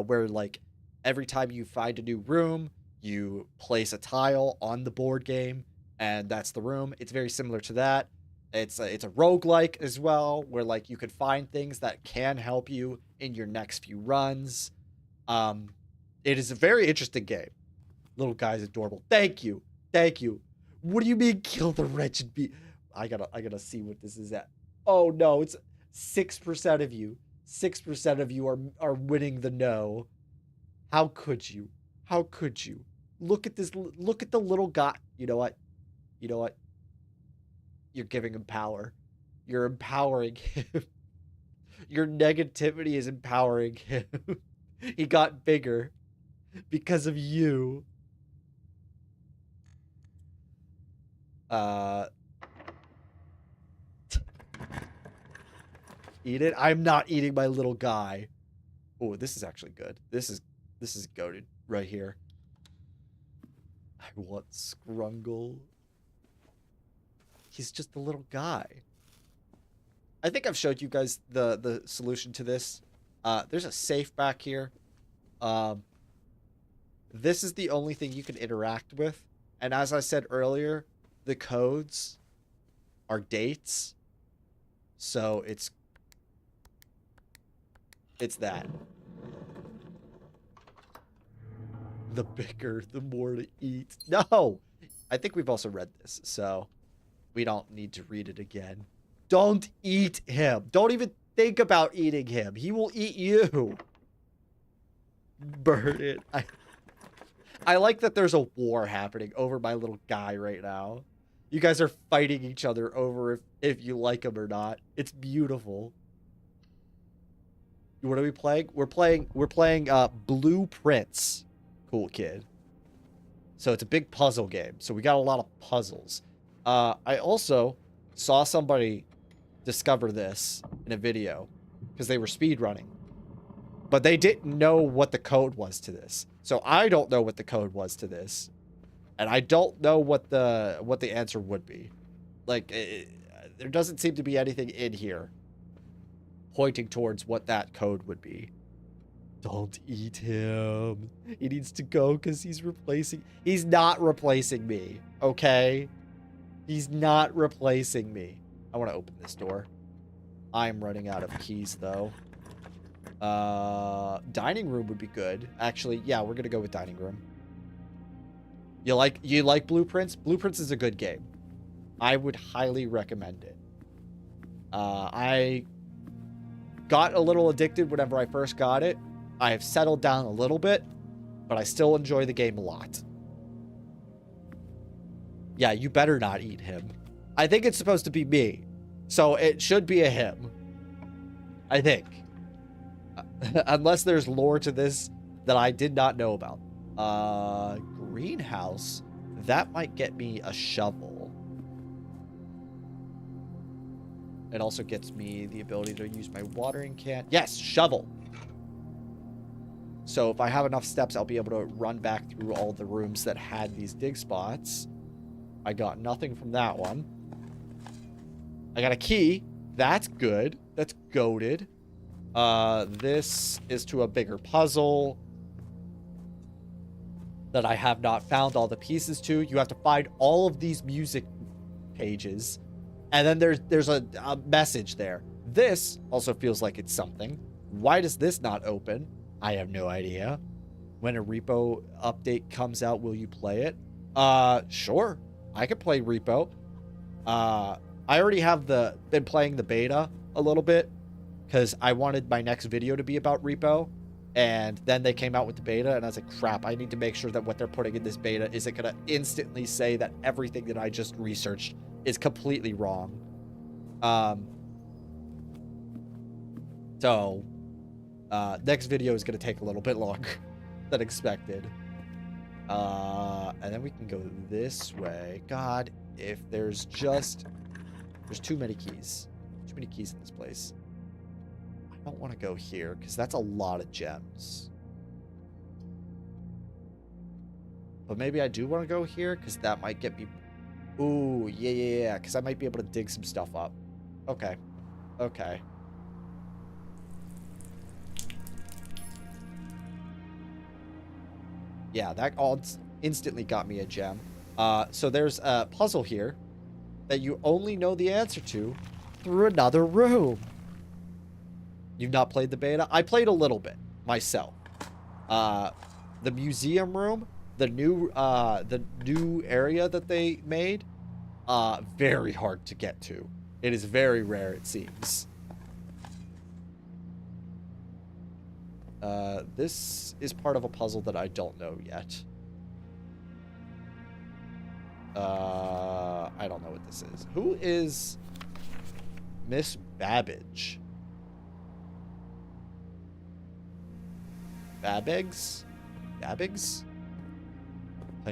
where like every time you find a new room, you place a tile on the board game, and that's the room. It's very similar to that. It's a roguelike as well, where like you could find things that can help you in your next few runs. It is a very interesting game. Little guy's adorable. Thank you. Thank you. What do you mean kill the wretched bee? I gotta see what this is at. Oh no, it's 6% of you. 6% of you are winning the no. How could you? How could you? Look at this. Look at the little guy. You know what? You know what? You're giving him power. You're empowering him. Your negativity is empowering him. He got bigger because of you. Eat it? I'm not eating my little guy. Oh, this is actually good. This is goated right here. I want Scrungle. He's just a little guy. I think I've showed you guys the solution to this. There's a safe back here. This is the only thing you can interact with. And as I said earlier, the codes are dates. So it's that. The bigger, the more to eat. No! I think we've also read this, so we don't need to read it again. Don't eat him. Don't even think about eating him. He will eat you. Burn it. I like that there's a war happening over my little guy right now. You guys are fighting each other over if you like him or not. It's beautiful. What are we playing? We're playing Blueprints. Cool kid. So it's a big puzzle game. So we got a lot of puzzles. I also saw somebody discover this in a video because they were speedrunning. But they didn't know what the code was to this. So I don't know what the code was to this. And I don't know what the answer would be. Like, there doesn't seem to be anything in here pointing towards what that code would be. Don't eat him. He needs to go because he's not replacing me, okay? He's not replacing me. I want to open this door. I'm running out of keys, though. Dining room would be good. Actually, yeah, we're gonna go with dining room. You like Blueprints? Blueprints is a good game. I would highly recommend it. I got a little addicted whenever I first got it. I have settled down a little bit, but I still enjoy the game a lot. Yeah, you better not eat him. I think it's supposed to be me, so it should be a him. I think. Unless there's lore to this that I did not know about. Greenhouse. That might get me a shovel. It also gets me the ability to use my watering can. Yes, shovel. So if I have enough steps, I'll be able to run back through all the rooms that had these dig spots. I got nothing from that one. I got a key. That's good. That's goated. This is to a bigger puzzle that I have not found all the pieces to. You have to find all of these music pages. And then there's a message there. This also feels like it's something. Why does this not open? I have no idea. When a repo update comes out, will you play it? Sure. I could play repo. I already have been playing the beta a little bit because I wanted my next video to be about repo. And then they came out with the beta, and I was like, crap, I need to make sure that what they're putting in this beta isn't going to instantly say that everything that I just researched is completely wrong. So, next video is going to take a little bit longer than expected. And then we can go this way. God, if there's too many keys. Too many keys in this place. I don't want to go here because that's a lot of gems. But maybe I do want to go here because that might get me... Ooh, yeah. Because I might be able to dig some stuff up. Okay. Okay. Yeah, that all instantly got me a gem. So there's a puzzle here that you only know the answer to through another room. You've not played the beta? I played a little bit myself. The museum room, the new area that they made, very hard to get to. It is very rare, it seems. This is part of a puzzle that I don't know yet. I don't know what this is. Who is Miss Babbage? Babbigs? Playing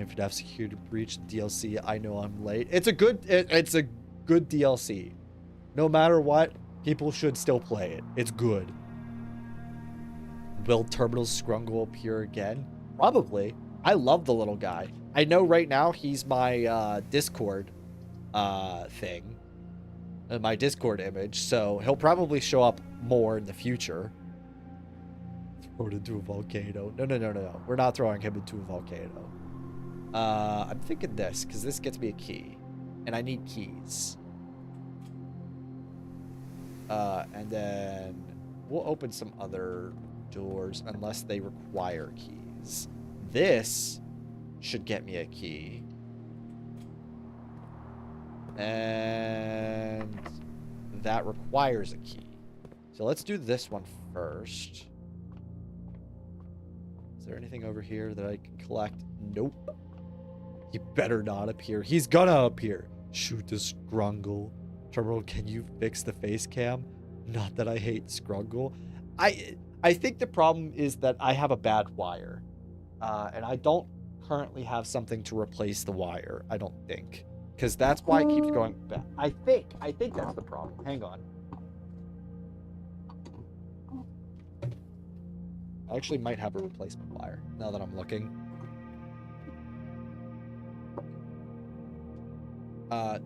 for FNAF Security Breach DLC. I know I'm late. It's a good DLC. No matter what, people should still play it. It's good. Will Terminal Scrungle appear again? Probably. I love the little guy. I know right now he's my Discord thing, my Discord image, so he'll probably show up more in the future. Throw it into a volcano. No. We're not throwing him into a volcano. I'm thinking this, because this gets me a key. And I need keys. And then we'll open some other doors unless they require keys. This should get me a key. And that requires a key. So let's do this one first. Is there anything over here that I can collect? Nope. He better not appear. He's gonna appear. Shoot the Scrungle. Terminal, can you fix the face cam? Not that I hate Scrungle. I think the problem is that I have a bad wire. And I don't currently have something to replace the wire, I don't think. Because that's why it keeps going back. I think that's the problem. Hang on. I actually might have a replacement wire, now that I'm looking.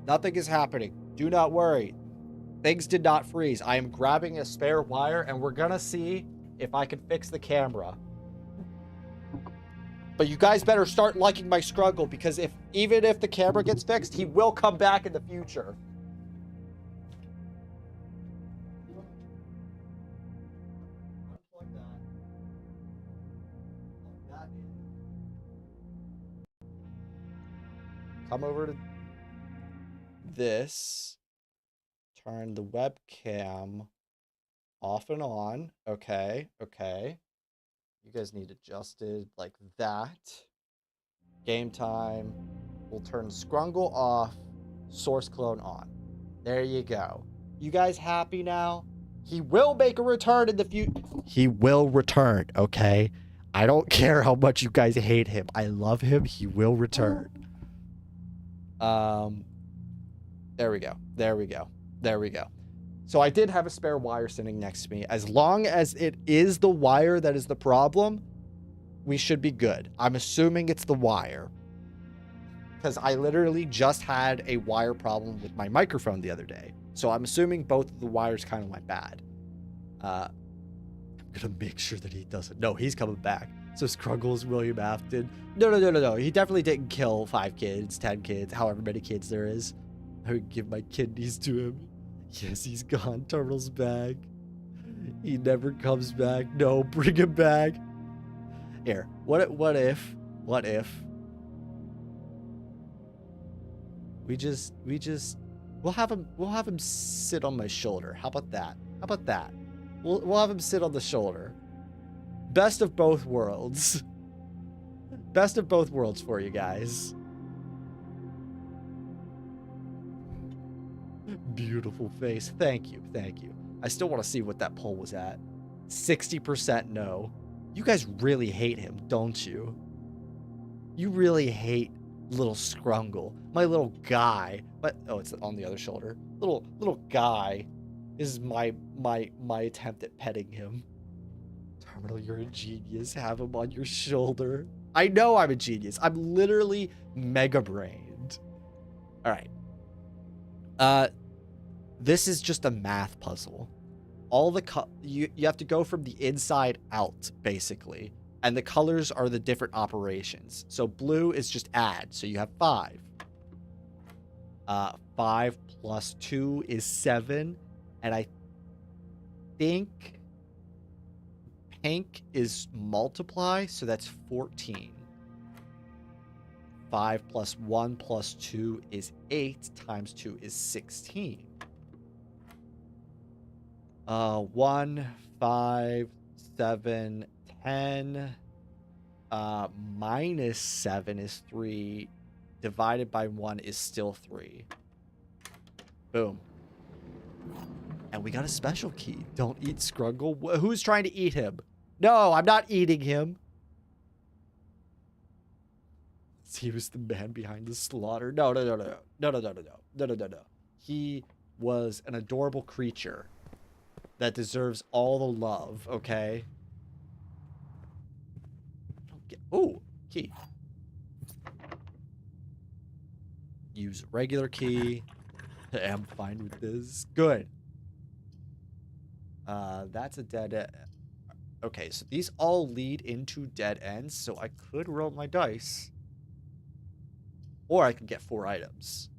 Nothing is happening. Do not worry. Things did not freeze. I am grabbing a spare wire, and we're gonna see if I can fix the camera. But you guys better start liking my Scruggle, because even if the camera gets fixed, he will come back in the future. Come over to this. Turn the webcam off and on. Okay. You guys need adjusted like that. Game time. We'll turn Scrungle off, source clone on. There you go. You guys happy now? He will make a return in the future. He will return, okay? I don't care how much you guys hate him. I love him. He will return. There we go. So I did have a spare wire sitting next to me. As long as it is the wire that is the problem, we should be good. I'm assuming it's the wire, because I literally just had a wire problem with my microphone the other day. So I'm assuming both of the wires kind of went bad. I'm gonna make sure that he doesn't. No, he's coming back. So Scruggles, William Afton. No. He definitely didn't kill 5 kids, 10 kids, however many kids there is. I would give my kidneys to him. Yes, he's gone. Turtle's back. He never comes back. No, bring him back. Here, what if we'll have him sit on my shoulder. How about that? We'll have him sit on the shoulder. Best of both worlds. Best of both worlds for you guys. Beautiful face. Thank you. I still want to see what that poll was at. 60% no. You guys really hate him, don't you? You really hate little Scrungle. My little guy. Oh, it's on the other shoulder. Little guy is my attempt at petting him. Terminal, you're a genius. Have him on your shoulder. I know I'm a genius. I'm literally mega brained. All right. This is just a math puzzle. All the you have to go from the inside out, basically. And the colors are the different operations. So blue is just add. So you have 5. 5 plus 2 is 7. And I think pink is multiply. So that's 14. 5 plus 1 plus 2 is 8 times 2 is 16. 1, 5, 7, 10. Minus 7 is 3. Divided by 1 is still 3. Boom. And we got a special key. Don't eat Scrungle. Who's trying to eat him? No, I'm not eating him. He was the man behind the slaughter. No. He was an adorable creature that deserves all the love, okay? Ooh, key. use regular key. I'm fine with this. Good. That's a dead end. Okay, so these all lead into dead ends, so I could roll my dice. Or I could get 4 items.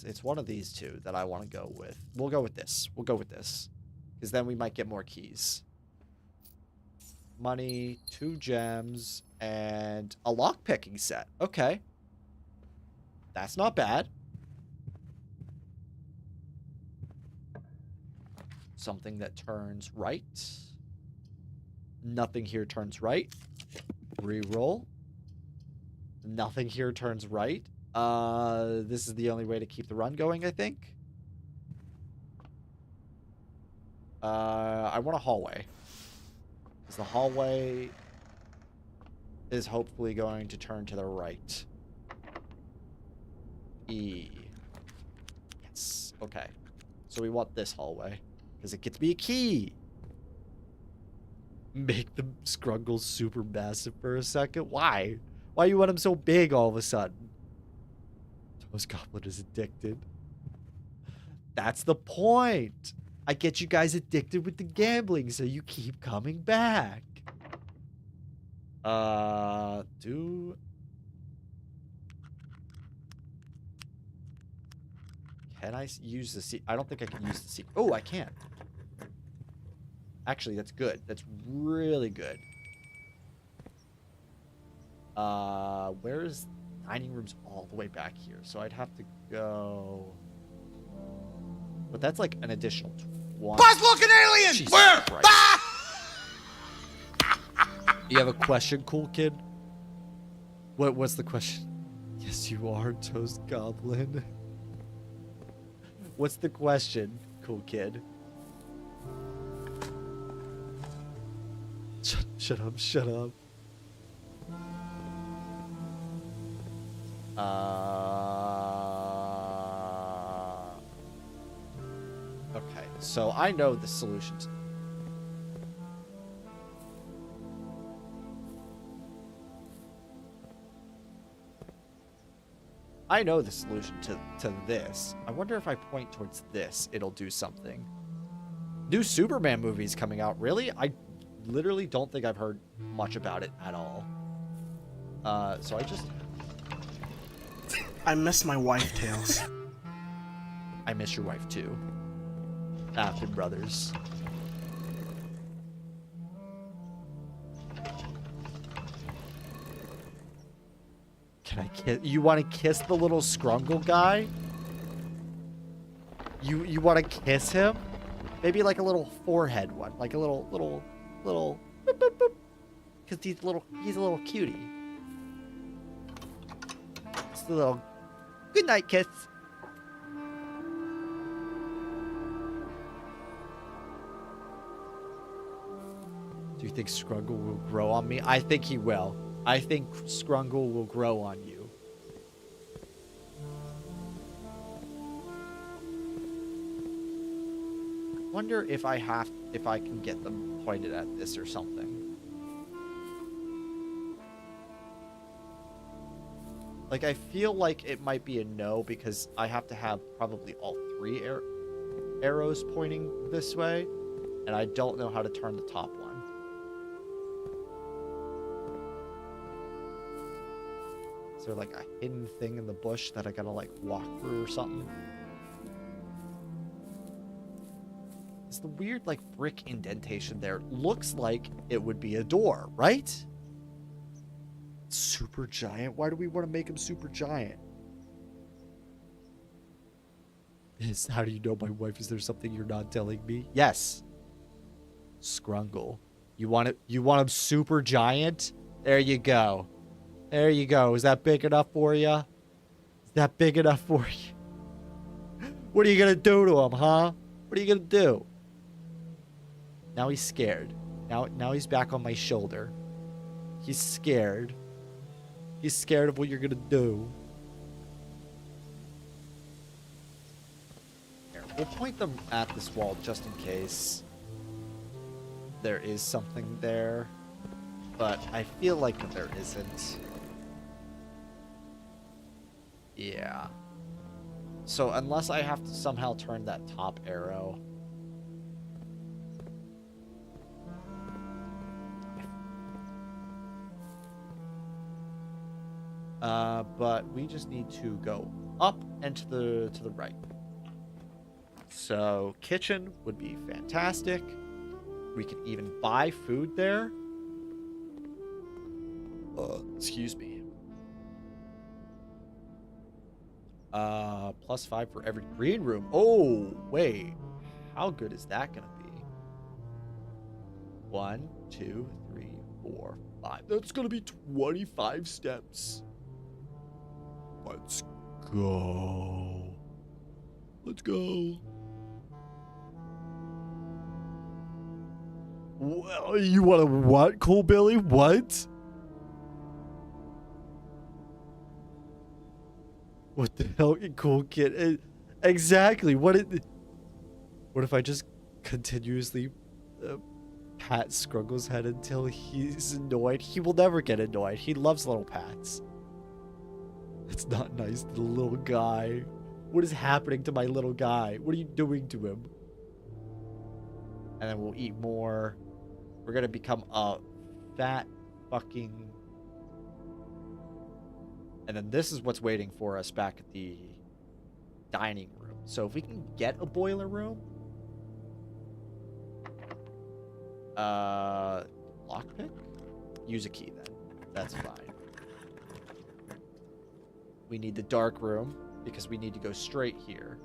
It's one of these two that I want to go with. We'll go with this. We'll go with this. Because then we might get more keys. Money, 2 gems, and a lockpicking set. Okay. That's not bad. Something that turns right. Nothing here turns right. Reroll. Nothing here turns right. This is the only way to keep the run going, I think. I want a hallway. Because the hallway is hopefully going to turn to the right. E. Yes. Okay. So we want this hallway. Because it gets me a key. Make the Scrungles super massive for a second. Why? Why you want him so big all of a sudden? Toast Goblin is addicted. That's the point. I get you guys addicted with the gambling so you keep coming back. Can I use the seat? I don't think I can use the seat. Oh, I can. Actually, that's good. That's really good. Where's dining room's all the way back here? So I'd have to go. But that's like an additional 20. Buzz-looking alien! Jesus Where? Christ. Ah! You have a question, cool kid? What's the question? Yes, you are, Toast Goblin. What's the question, cool kid? Shut up, shut up. Okay, so I know the solutions. I know the solution to this. I wonder if I point towards this, it'll do something. New Superman movie's coming out. Really? I literally don't think I've heard much about it at all. So I just... I miss my wife, Tails. I miss your wife too. After brothers. Can I kiss? You want to kiss the little Scrungle guy? You want to kiss him? Maybe like a little forehead one, like a little boop, boop, boop. Cause he's a little cutie. Just a little good night kiss. Do you think Scrungle will grow on me? I think he will. I think Scrungle will grow on you. Wonder if I can get them pointed at this or something. Like, I feel like it might be a no because I have to have probably all 3 arrows pointing this way, and I don't know how to turn the top one. Is there like a hidden thing in the bush that I gotta like walk through or something? It's the weird like brick indentation there. Looks like it would be a door, right? Super giant? Why do we want to make him super giant? How do you know my wife? Is there something you're not telling me? Yes. Scrungle. You want him super giant? There you go. There you go. Is that big enough for you? Is that big enough for you? What are you going to do to him, huh? What are you going to do? Now he's scared. Now he's back on my shoulder. He's scared. He's scared of what you're going to do. There we We'll point them at this wall just in case there is something there. But I feel like that there isn't. Yeah. So unless I have to somehow turn that top arrow. But we just need to go up and to the right. So kitchen would be fantastic. We can even buy food there. Excuse me. +5 for every green room. Oh, wait. How good is that gonna be? 1, 2, 3, 4, 5. That's gonna be 25 steps. Let's go. Let's go. Well, you want to what, Cool Billy? What? What the hell, cool kid? Exactly. What if I just continuously pat Scruggle's head until he's annoyed? He will never get annoyed. He loves little pats. It's not nice to the little guy. What is happening to my little guy? What are you doing to him? And then we'll eat more. We're gonna become a fat fucking... And then this is what's waiting for us back at the dining room. So if we can get a boiler room... lockpick? Use a key then. That's fine. We need the dark room because we need to go straight here.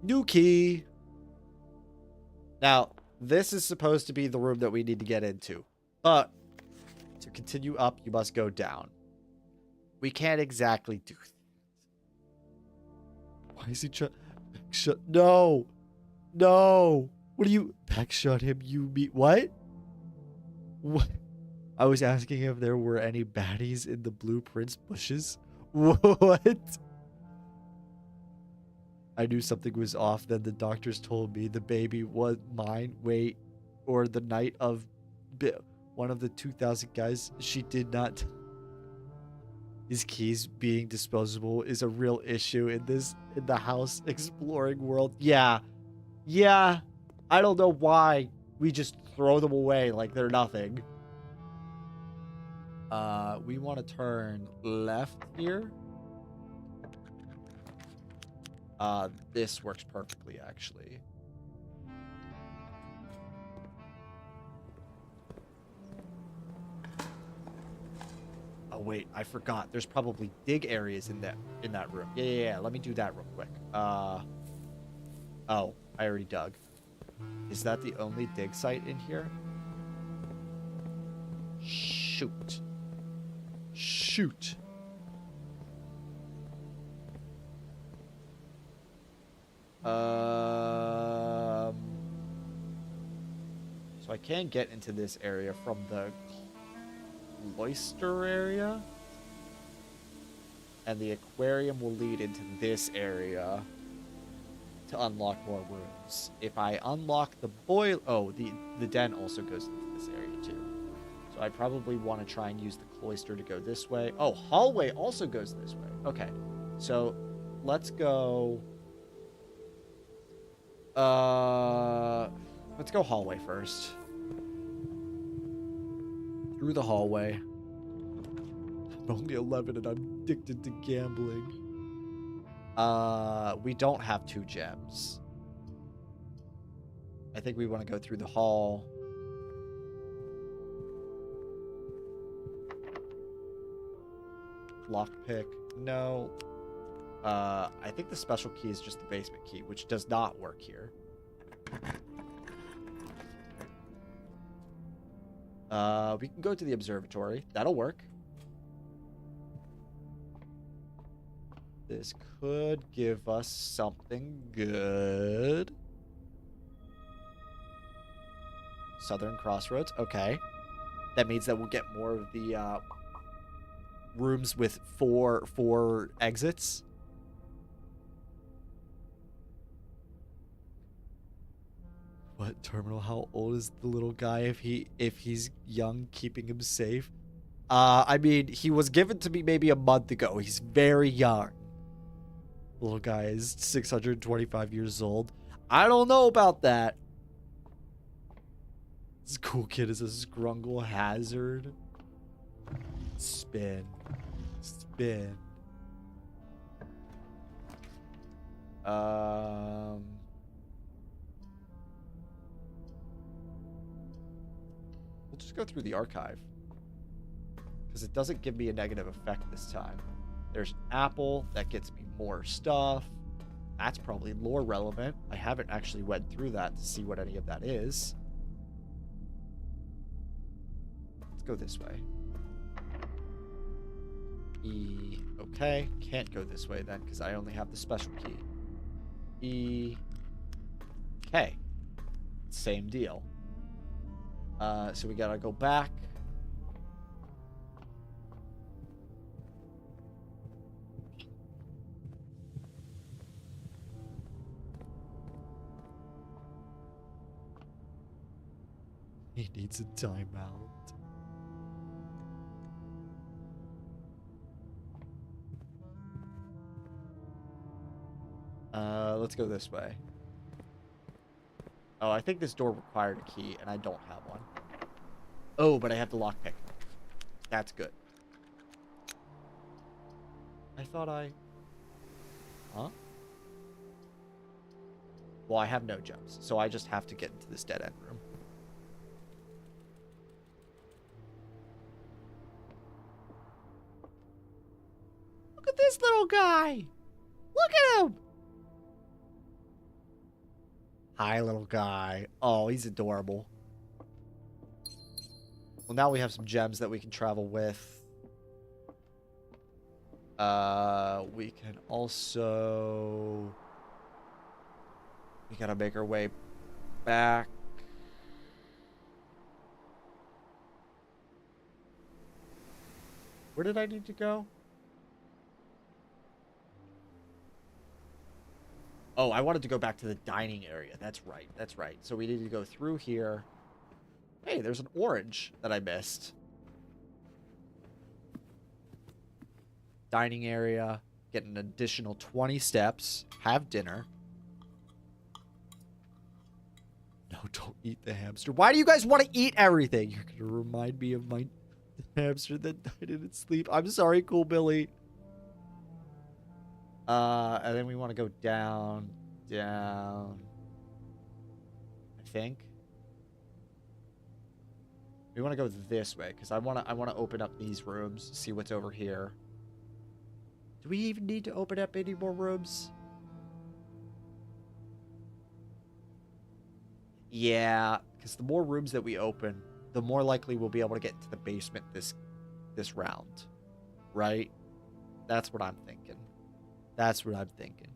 New key. Now, this is supposed to be the room that we need to get into. But to continue up, you must go down. We can't exactly do that. Why is he trying? Shut. No. No. What do you... Back shot him, you mean... What? What? I was asking if there were any baddies in the blueprints bushes. What? I knew something was off. Then the doctors told me the baby was mine. Wait. Or the night of... One of the 2,000 guys. She did not... His keys being disposable is a real issue in the house exploring world. Yeah. Yeah. I don't know why we just throw them away like they're nothing. We want to turn left here. This works perfectly, actually. Oh wait, I forgot. There's probably dig areas in that room. Yeah. Let me do that real quick. Oh, I already dug. Is that the only dig site in here? Shoot. Shoot. So I can get into this area from the cloister area, and the aquarium will lead into this area to unlock more rooms. If I unlock the boil... Oh, the den also goes into this area too. So I probably want to try and use the cloister to go this way. Oh, hallway also goes this way. Okay, so let's go... Let's go hallway first. Through the hallway. I'm only 11 and I'm addicted to gambling. We don't have 2 gems. I think we want to go through the hall. Lockpick. No. I think the special key is just the basement key, which does not work here. We can go to the observatory. That'll work. This could give us something good. Southern Crossroads. Okay. That means that we'll get more of the rooms with four exits. What terminal? How old is the little guy if he's young, keeping him safe? I mean, he was given to me maybe a month ago. He's very young. Little guy is 625 years old. I don't know about that. This cool kid is a Scrungle Hazard. Spin. Spin. We'll just go through the archive. Because it doesn't give me a negative effect this time. There's an apple. That gets me more stuff. That's probably lore relevant. I haven't actually went through that to see what any of that is. Let's go this way. E. Okay. Can't go this way then because I only have the special key. E. K. Same deal. So we gotta go back. He needs a timeout. Let's go this way. Oh, I think this door required a key, and I don't have one. Oh, but I have the lockpick. That's good. I thought I... Huh? Well, I have no gems, so I just have to get into this dead-end room. Look at this little guy! Look at him! Hi, little guy. Oh, he's adorable. Well, now we have some gems that we can travel with. We can also... We gotta make our way back. Where did I need to go? Oh, I wanted to go back to the dining area. That's right. That's right. So we need to go through here. Hey, there's an orange that I missed. Dining area. Get an additional 20 steps. Have dinner. No, don't eat the hamster. Why do you guys want to eat everything? You're going to remind me of my hamster that died in its sleep. I'm sorry, Cool Billy. And then we want to go down. I think. We want to go this way because I want to open up these rooms, see what's over here. Do we even need to open up any more rooms? Yeah, because the more rooms that we open, the more likely we'll be able to get into the basement this round. Right? That's what I'm thinking. That's what I'm thinking.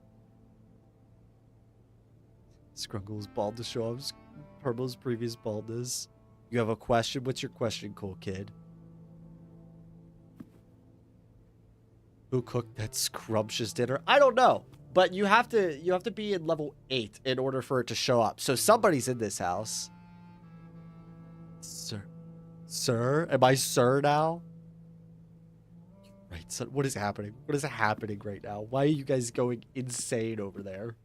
Scrunkle's bald to show off Purple's previous baldness. You have a question? What's your question, cool kid? Who cooked that scrumptious dinner? I don't know, but you have to be in level 8 in order for it to show up. So somebody's in this house. Sir, am I sir now? Right, so what is happening? What is happening right now? Why are you guys going insane over there?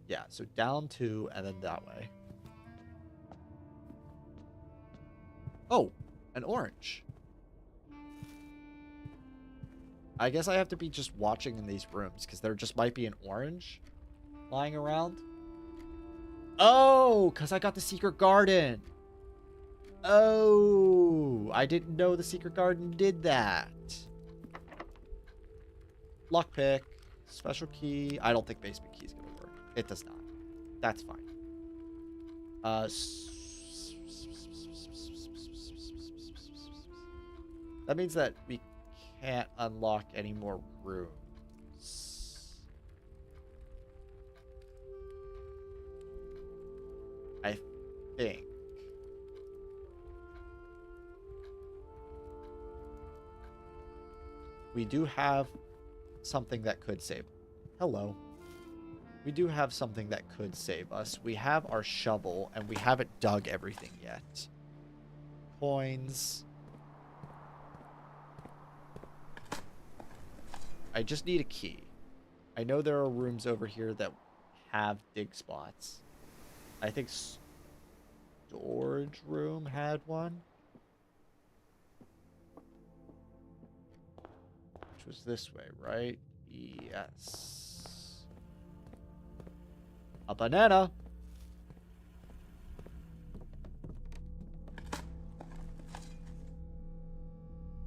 Yeah, so down 2 and then that way. Oh, an orange. I guess I have to be just watching in these rooms because there just might be an orange lying around. Oh, because I got the secret garden. Oh, I didn't know the secret garden did that. Lockpick. Special key. I don't think basement key is going to work. It does not. That's fine. That means that we can't unlock any more rooms. think. We do have something that could save. Hello. We do have something that could save us. We have our shovel, and we haven't dug everything yet. Coins. I just need a key. I know there are rooms over here that have dig spots. I think storage room had one. Which was this way, right? Yes. A banana.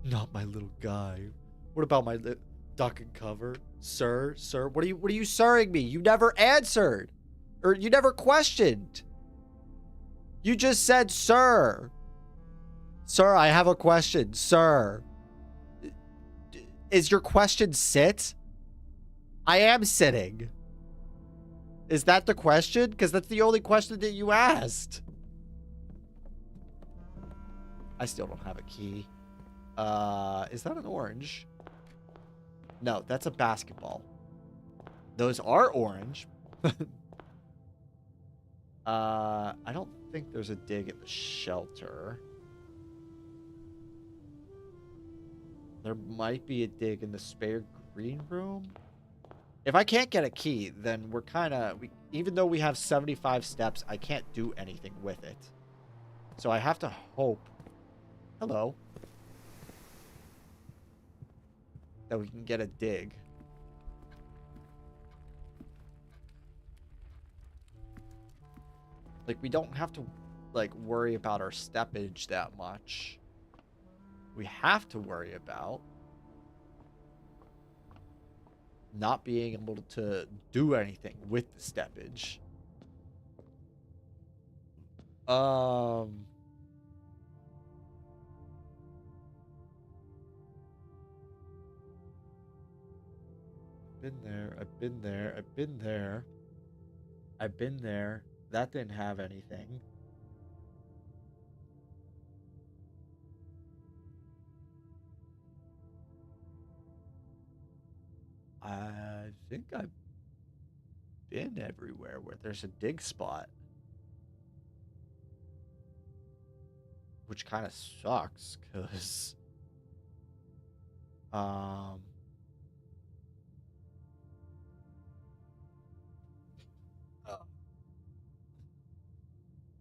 Not my little guy. What about my duck and cover? Sir, what are you sirring me? You never answered. Or you never questioned. You just said, sir. Sir, I have a question. Sir. Is your question sit? I am sitting. Is that the question? Because that's the only question that you asked. I still don't have a key. Is that an orange? No, that's a basketball. Those are orange. I don't think there's a dig at the shelter. There might be a dig in the spare green room. If I can't get a key, then we're kind of... Even though we have 75 steps, I can't do anything with it. So I have to hope... Hello. That we can get a dig. Like, we don't have to, like, worry about our steppage that much. We have to worry about not being able to do anything with the steppage. I've been there. That didn't have anything. I think I've been everywhere where there's a dig spot. Which kind of sucks, because...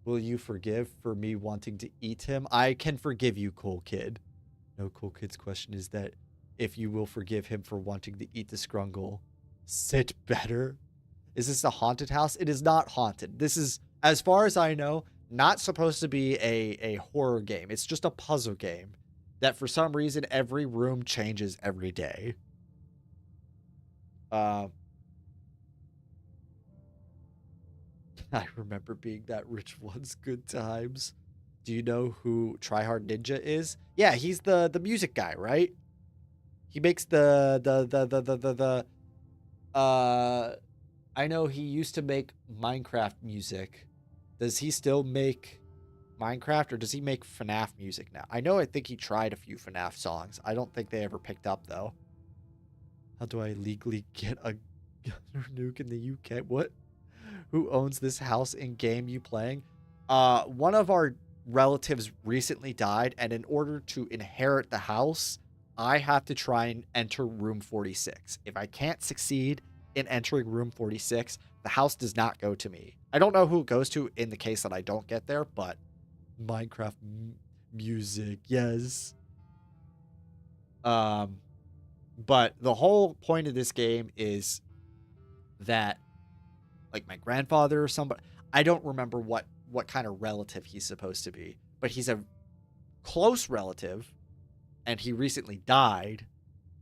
Will you forgive for me wanting to eat him? I can forgive you, Cool Kid. No, Cool Kid's question is that if you will forgive him for wanting to eat the scrungle. Sit better. Is this a haunted house? It is not haunted. This is, as far as I know, not supposed to be a horror game. It's just a puzzle game that for some reason every room changes every day. I remember being that rich once. Good times. Do you know who Tryhard Ninja is? Yeah, he's the music guy, right? He makes I know he used to make Minecraft music. Does he still make Minecraft, or does he make FNAF music now? I think he tried a few FNAF songs. I don't think they ever picked up, though. How do I legally get a gunner nuke in the UK? What? Who owns this house in game you playing? One of our relatives recently died, and in order to inherit the house, I have to try and enter room 46. If I can't succeed in entering room 46, the house does not go to me. I don't know who it goes to in the case that I don't get there, but Minecraft music, yes. But the whole point of this game is that, like, my grandfather or somebody, I don't remember what kind of relative he's supposed to be, but he's a close relative, and he recently died,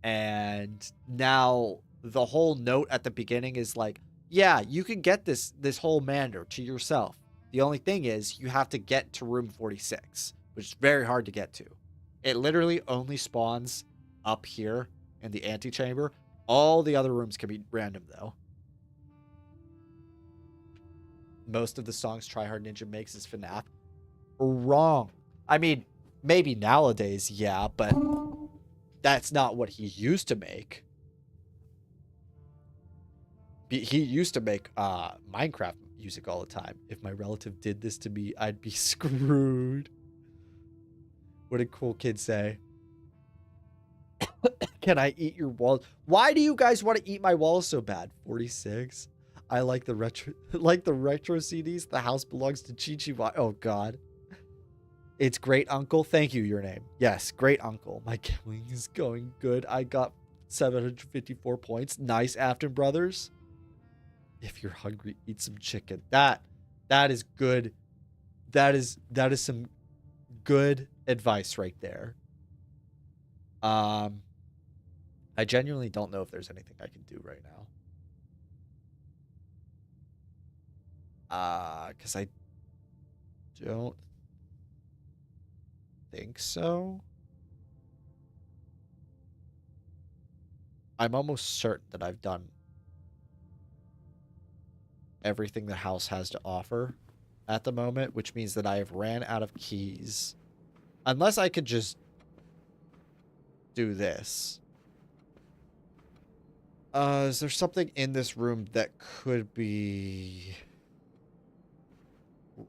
and now the whole note at the beginning is like, yeah, you can get this whole manor to yourself. The only thing is you have to get to room 46, which is very hard to get to. It literally only spawns up here in the antechamber. All the other rooms can be random, though. most of the songs Try Hard Ninja makes is FNAF. Wrong. I mean, maybe nowadays, yeah, but that's not what he used to make. He used to make Minecraft music all the time. If my relative did this to me, I'd be screwed. What did Cool Kid say? Can I eat your wall? Why do you guys want to eat my walls so bad? 46. I like the retro CDs. The house belongs to Chi. Oh God. It's Great Uncle. Thank you, your name. Yes, Great Uncle. My killing is going good. I got 754 points. Nice, Afton Brothers. If you're hungry, eat some chicken. That is good. That is some good advice right there. I genuinely don't know if there's anything I can do right now. Because I don't think so. I'm almost certain that I've done everything the house has to offer at the moment, which means that I have ran out of keys. Unless I could just do this. Is there something in this room that could be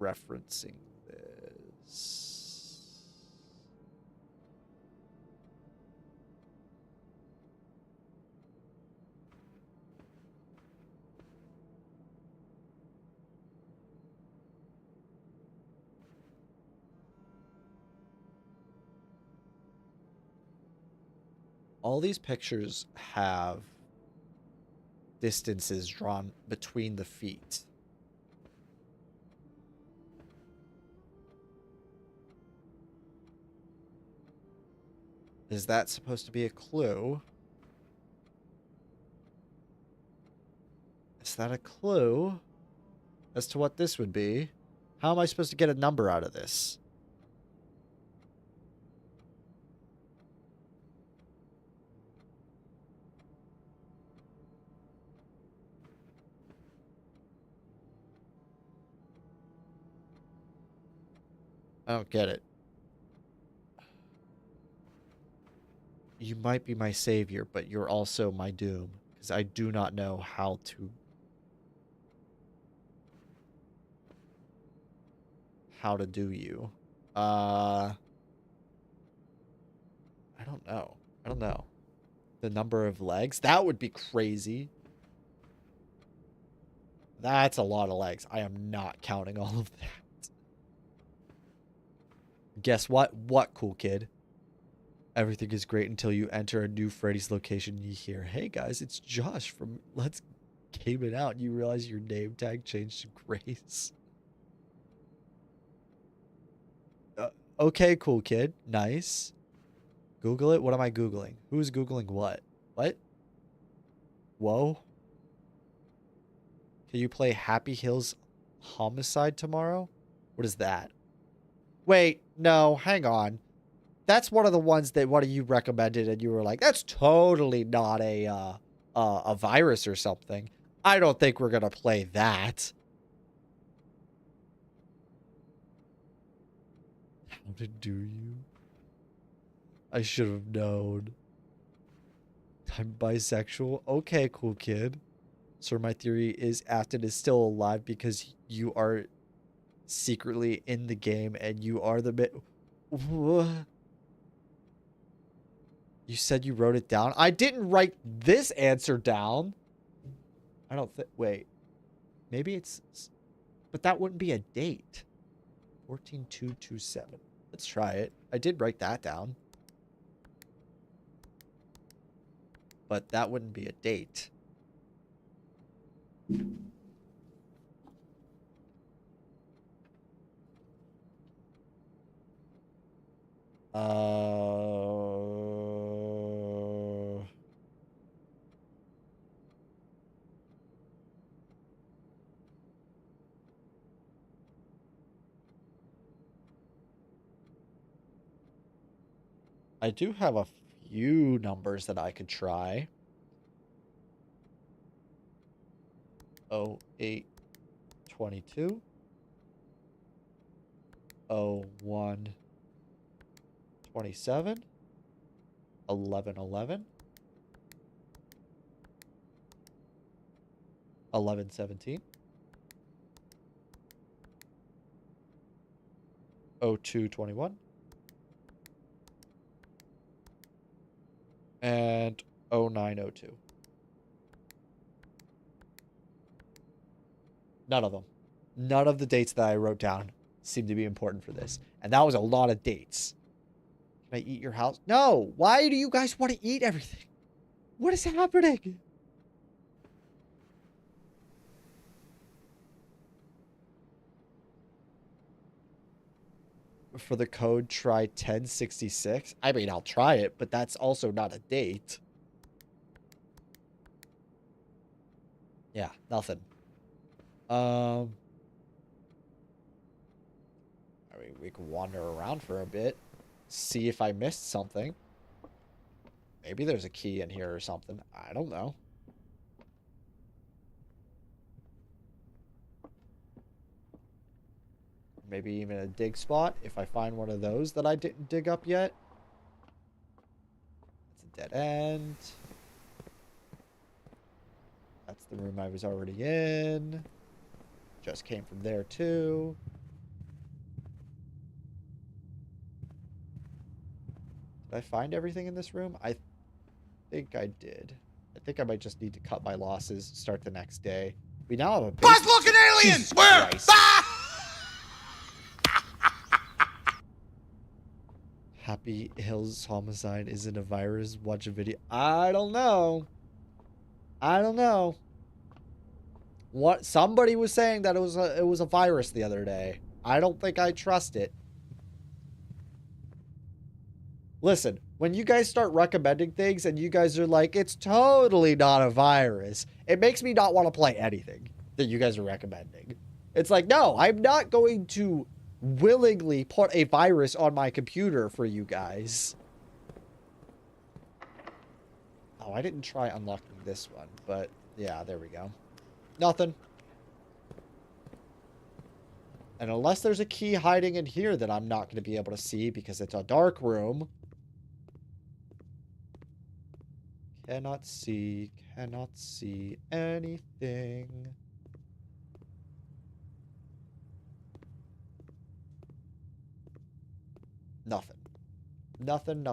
referencing this? All these pictures have distances drawn between the feet. Is that supposed to be a clue? Is that a clue as to what this would be? How am I supposed to get a number out of this? I don't get it. You might be my savior, but you're also my doom. Because I do not know how to do you. I don't know. I don't know. The number of legs? That would be crazy. That's a lot of legs. I am not counting all of that. Guess what? What, Cool Kid? Everything is great until you enter a new Freddy's location. You hear, hey guys, it's Josh from Let's Game It Out. And you realize your name tag changed to Grace. Okay, Cool Kid. Nice. Google it. What am I Googling? Who's Googling what? What? Whoa. Can you play Happy Hills Homicide tomorrow? What is that? Wait, no, hang on. That's one of the ones that one of you recommended and you were like, that's totally not a virus or something. I don't think we're going to play that. How to do you? I should have known. I'm bisexual. Okay, Cool Kid. So my theory is Afton is still alive because you are secretly in the game and you are the What? You said you wrote it down? I didn't write this answer down. I don't think... Wait. Maybe it's... But that wouldn't be a date. 14227. Let's try it. I did write that down. But that wouldn't be a date. I do have a few numbers that I could try. 08 22. 01 27. 11 11. 11 17. 02 21. And 0902. None of them. None of the dates that I wrote down seem to be important for this. And that was a lot of dates. Can I eat your house? No! Why do you guys want to eat everything? What is happening? For the code, try 1066. I mean, I'll try it, but that's also not a date. Yeah, nothing. I mean, we can wander around for a bit, see if I missed something. Maybe there's a key in here or something. I don't know. Maybe even a dig spot if I find one of those that I didn't dig up yet. It's a dead end. That's the room I was already in. Just came from there too. Did I find everything in this room? I think I did. I think I might just need to cut my losses, start the next day. We now have a basement. Buzz-looking alien! Jesus Where? Christ. Happy Hills Homicide isn't a virus. Watch a video. I don't know. I don't know. What somebody was saying that it was a virus the other day. I don't think I trust it. Listen, when you guys start recommending things and you guys are like, it's totally not a virus, it makes me not want to play anything that you guys are recommending. It's like, no, I'm not going to willingly put a virus on my computer for you guys. Oh, I didn't try unlocking this one, but yeah, there we go. Nothing. And unless there's a key hiding in here that I'm not going to be able to see because it's a dark room. Cannot see anything. Nothing. Nothing.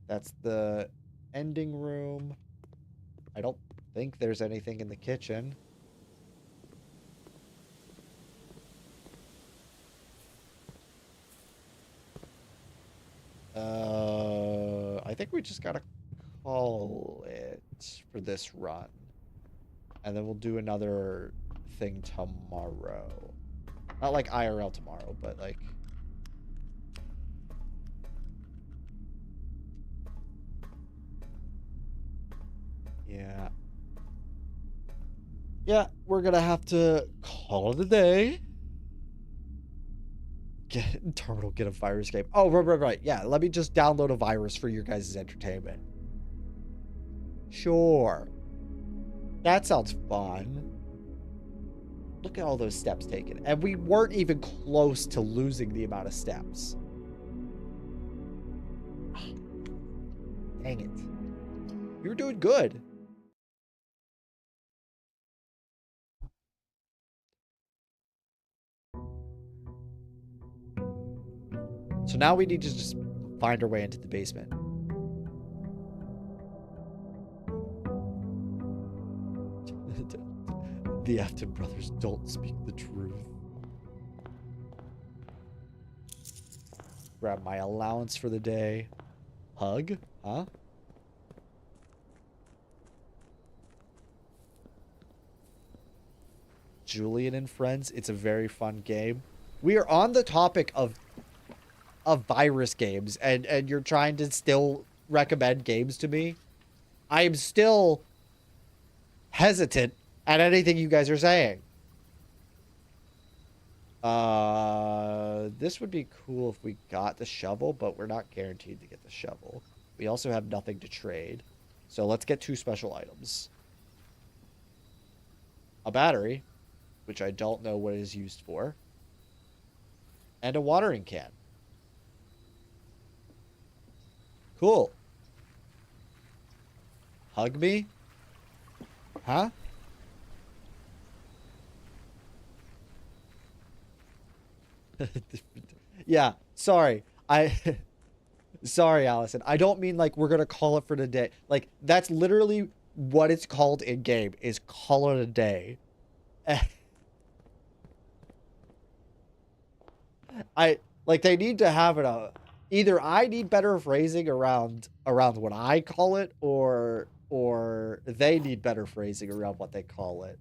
That's the ending room. I don't think there's anything in the kitchen. I think we just gotta call it for this run. And then we'll do another thing tomorrow. Not like IRL tomorrow, but like... Yeah. Yeah, we're gonna have to call it a day. Get a virus game. Oh, right. Yeah, let me just download a virus for your guys' entertainment. Sure. That sounds fun. Look at all those steps taken. And we weren't even close to losing the amount of steps. Dang it. You were doing good. So now we need to just find our way into the basement. The Afton brothers don't speak the truth. Grab my allowance for the day. Hug? Huh? Julian and Friends. It's a very fun game. We are on the topic of virus games, and you're trying to still recommend games to me. I am still hesitant at anything you guys are saying. This would be cool if we got the shovel, but we're not guaranteed to get the shovel. We also have nothing to trade. So let's get 2 special items. A battery. which I don't know what it is used for, and a watering can. Cool. Hug me? Huh? Yeah, sorry. Sorry, Allison. I don't mean like we're gonna call it for the day. Like, that's literally what it's called in game, is call it a day. They need to have it either I need better phrasing around what I call it, or they need better phrasing around what they call it.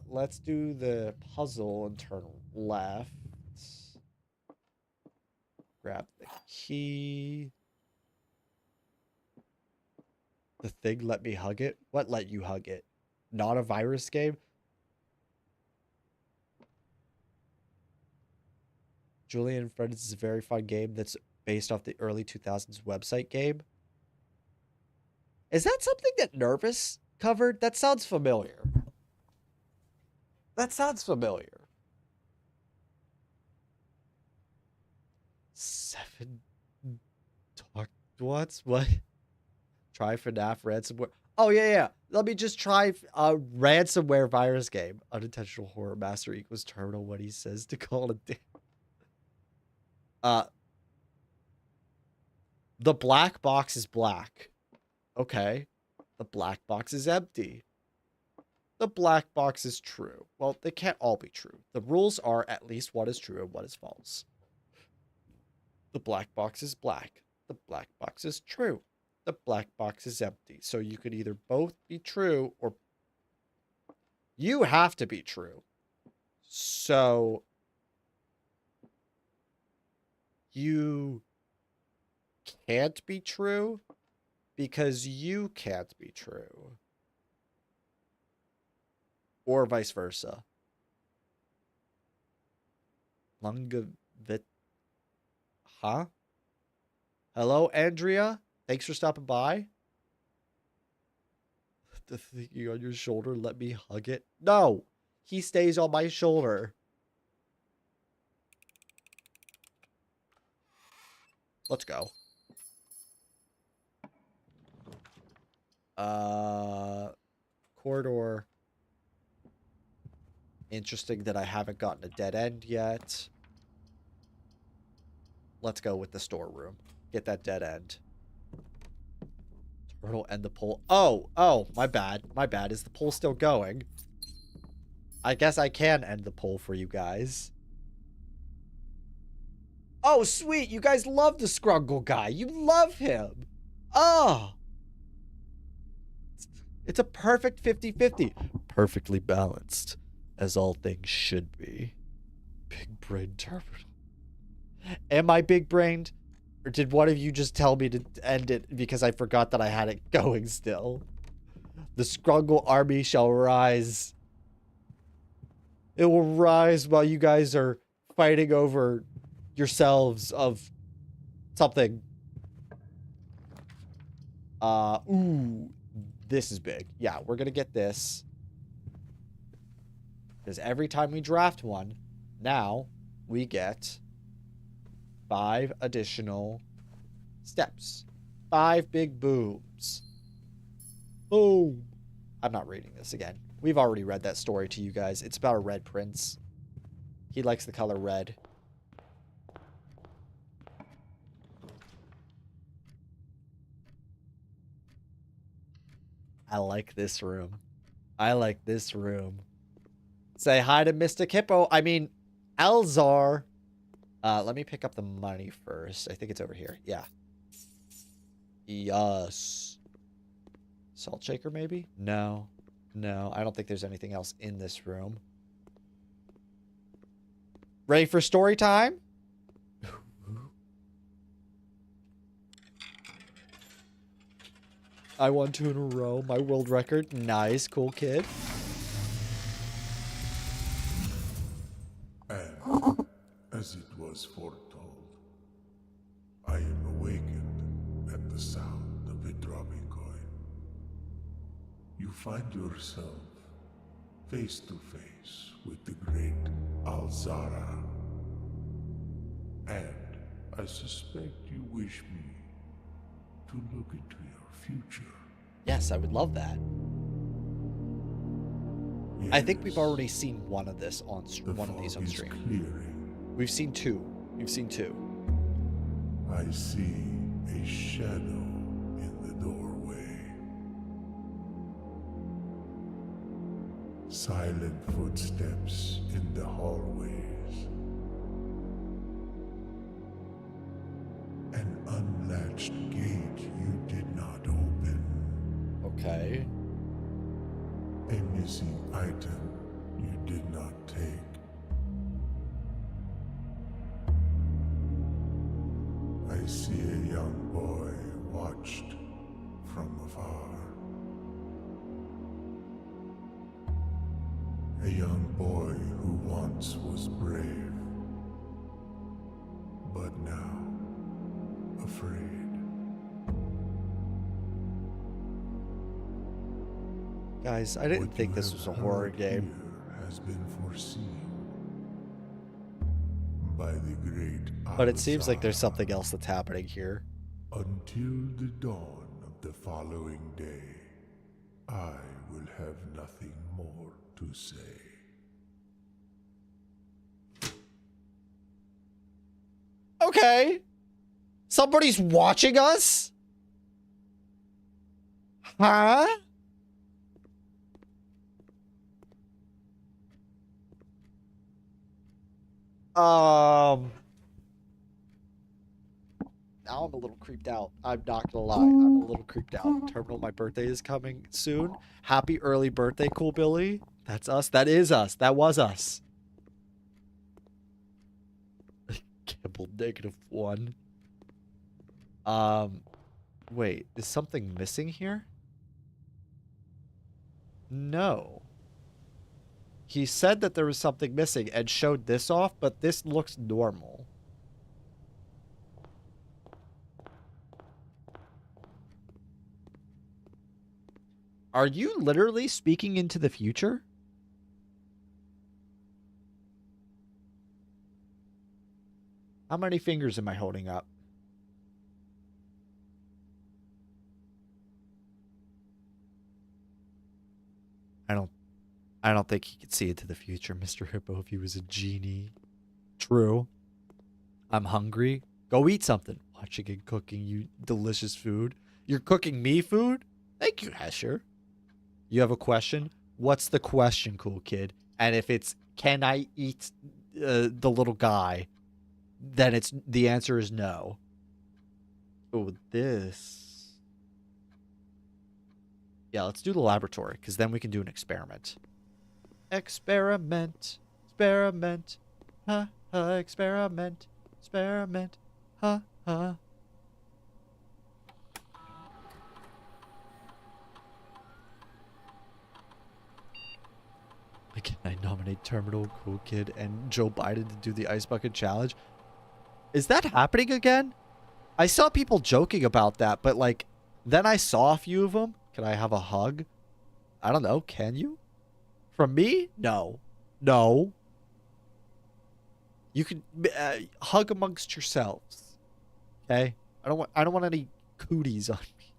Let's do the puzzle and turn left. Grab the key. The thing let me hug it? What let you hug it? Not a virus game? Julian and Friends is a very fun game that's based off the early 2000s website game. Is that something that Nervous covered? That sounds familiar. That sounds familiar. 7 Dark What? Try FNAF ransomware. Oh, yeah. Let me just try a ransomware virus game. Unintentional horror master equals terminal what he says to call it day. The black box is black. Okay. The black box is empty. The black box is true. Well, they can't all be true. The rules are at least what is true and what is false. The black box is black. The black box is true. The black box is empty. So you could either both be true or you have to be true. So you can't be true because you can't be true. Or vice versa. Huh? Hello, Andrea? Thanks for stopping by. The thinking on your shoulder, let me hug it. No! He stays on my shoulder. Let's go. Corridor. Interesting that I haven't gotten a dead end yet. Let's go with the storeroom. Get that dead end. Turtle and the pole. Oh, my bad. My bad. Is the pole still going? I guess I can end the poll for you guys. Oh, sweet. You guys love the Scrungle guy. You love him. Oh. It's a perfect 50-50. Perfectly balanced, as all things should be. Big brain terminal. Am I big brained? Or did one of you just tell me to end it because I forgot that I had it going still? The Scrungle army shall rise. It will rise while you guys are fighting over yourselves of something. Ooh, this is big. Yeah, we're gonna get this. Because every time we draft one, now we get 5 additional steps. 5 big booms. Boom. I'm not reading this again. We've already read that story to you guys. It's about a red prince. He likes the color red. I like this room. I like this room. Say hi to Mystic Hippo. I mean, Elzar. Let me pick up the money first. I think it's over here. Yeah. Yes. Salt shaker, maybe? No. No, I don't think there's anything else in this room. Ready for story time? I won 2 in a row. My world record. Nice. Cool kid. And, as it was foretold, I am awakened at the sound of a dropping coin. you find yourself face to face with the great Alzara. And I suspect you wish me to look into your future. Yes, I would love that. I think we've Yes, already seen one of this on the one of these fog on is stream. clearing. We've seen two. We've seen two. I see a shadow in the doorway. Silent footsteps in the hallways. An unlatched gate you did not open. Okay. A missing item you did not take. I see a young boy watched from afar. A young boy who once was brave, but now afraid. Guys, I didn't What think you this have was a horror heard game. here has been foreseen by the great But it seems like there's Alzara. something else that's happening here. Until the dawn of the following day, I will have nothing more to say. Okay. Somebody's watching us? Huh? Now I'm a little creeped out. I'm not gonna lie. I'm a little creeped out. Terminal, my birthday is coming soon. Happy early birthday, Cool Billy. That's us. That is us. That was us. Gamble -1. Wait, is something missing here? No. He said that there was something missing and showed this off, but this looks normal. Are you literally speaking into the future? How many fingers am I holding up? I don't think he could see into the future, Mr. Hippo, if he was a genie. True. I'm hungry. Go eat something. Watching and cooking you delicious food. You're cooking me food? Thank you, Hesher. You have a question? What's the question, cool kid? And if it's, can I eat the little guy? Then it's, the answer is no. Oh, this. Yeah, let's do the laboratory, because then we can do an experiment. Experiment. Experiment. Ha, ha, experiment. Experiment. Ha, ha. Again, I nominate Terminal, Cool Kid, and Joe Biden to do the Ice Bucket Challenge. Is that happening again? I saw people joking about that, but like, then I saw a few of them. Can I have a hug? I don't know. Can you? From me? No. No. You can hug amongst yourselves. Okay? I don't want any cooties on me.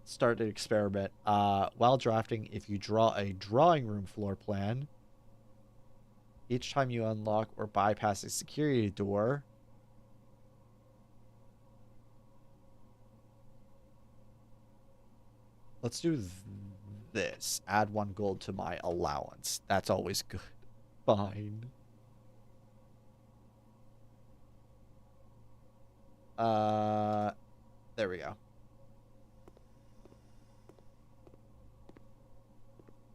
Start an experiment. While drafting, if you draw a drawing room floor plan, each time you unlock or bypass a security door, let's do this. Add 1 gold to my allowance. That's always good. Fine. There we go.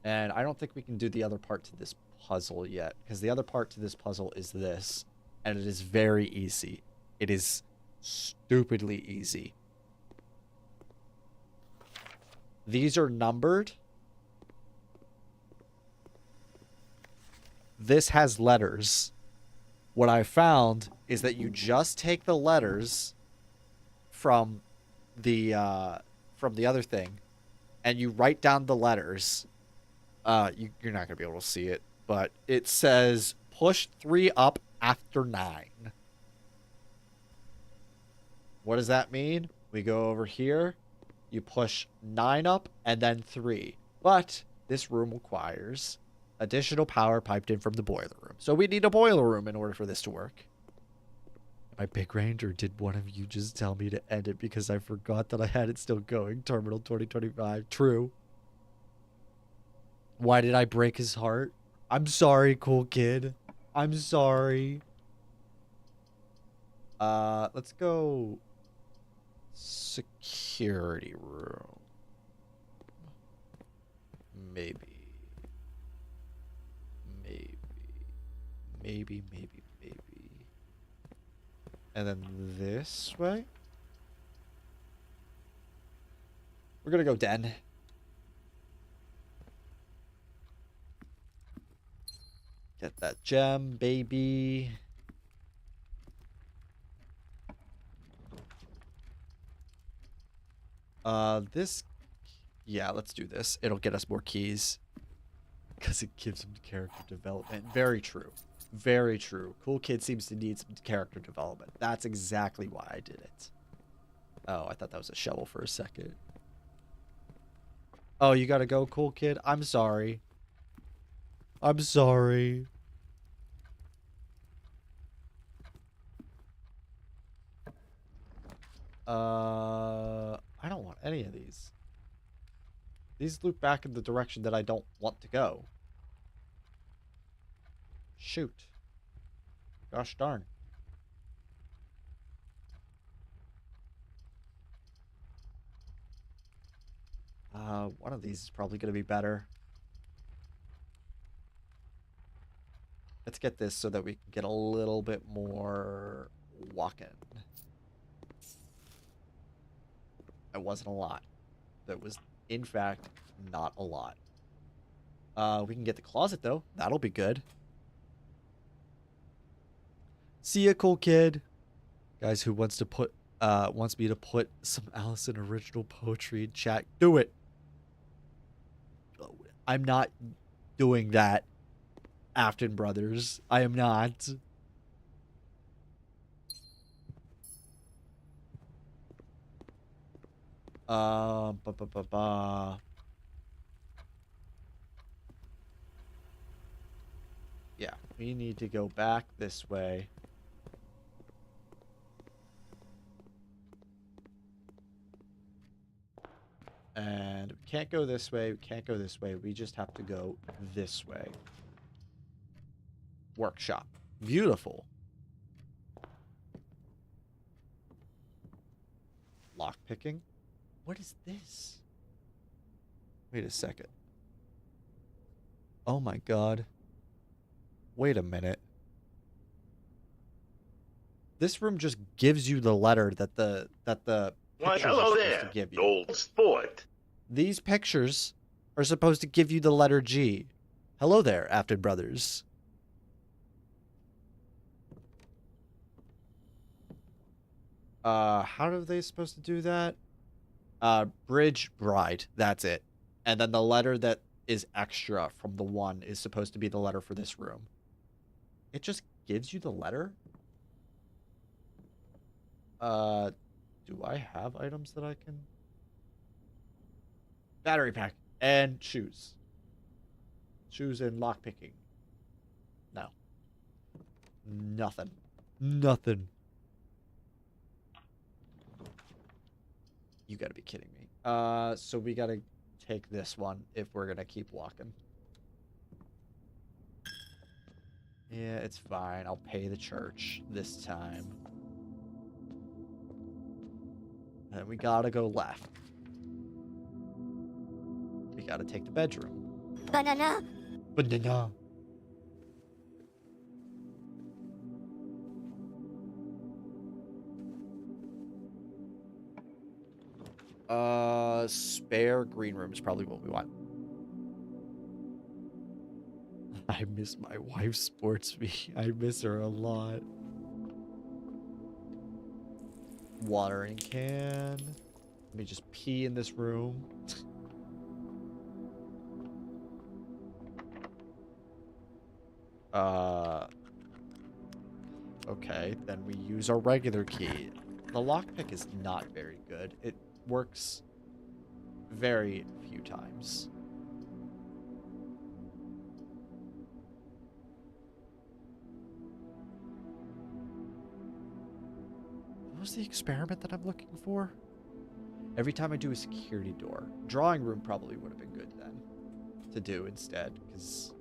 And I don't think we can do the other part to this puzzle yet, because the other part to this puzzle is this, and it is very easy. It is stupidly easy. These are numbered. This has letters. What I found is that you just take the letters from the other thing, and you write down the letters. You're not gonna be able to see it, but it says push 3 up after 9. What does that mean? We go over here, you push 9 up and then 3. But this room requires additional power piped in from the boiler room. So we need a boiler room in order for this to work. Am I big range, or did one of you just tell me to end it because I forgot that I had it still going? Terminal 2025. True. Why did I break his heart? I'm sorry, cool kid. I'm sorry. Let's go security room. Maybe. And then this way. We're gonna go den. Get that gem, baby. Yeah, let's do this. It'll get us more keys. Because it gives him character development. Very true. Very true. Cool kid seems to need some character development. That's exactly why I did it. Oh, I thought that was a shovel for a second. Oh, you gotta go, cool kid? I'm sorry. I'm sorry. I don't want any of these. These loop back in the direction that I don't want to go. Shoot. Gosh darn. One of these is probably going to be better. Let's get this so that we can get a little bit more walking. That wasn't a lot. That was, in fact, not a lot. We can get the closet, though. That'll be good. See ya, cool kid. Guys, who wants to put wants me to put some Allison original poetry in chat? Do it. I'm not doing that, Afton Brothers. I am not. Yeah, we need to go back this way. And we can't go this way. We can't go this way. We just have to go this way. Workshop. Beautiful. Lockpicking. What is this? Wait a second. Oh my god. Wait a minute. This room just gives you the letter that the Why, pictures are hello supposed there, to give you. old sport. These pictures are supposed to give you the letter G. Hello there, Afton Brothers. How are they supposed to do that? Bridge bride. That's it. And then the letter that is extra from the one is supposed to be the letter for this room. It just gives you the letter? Do I have items that I can... Battery pack and shoes. Shoes and lockpicking. No. Nothing. Nothing. You gotta be kidding me. So we gotta take this one if we're gonna keep walking. Yeah, it's fine. I'll pay the church this time. And we gotta go left. We gotta take the bedroom. Banana. Banana. Spare green room is probably what we want. I miss my wife, sportsy. I miss her a lot. Watering can. Let me just pee in this room. Okay, then we use our regular key. The lockpick is not very good. It works very few times. What was the experiment that I'm looking for? Every time I do a security door. Drawing room probably would have been good then to do instead, because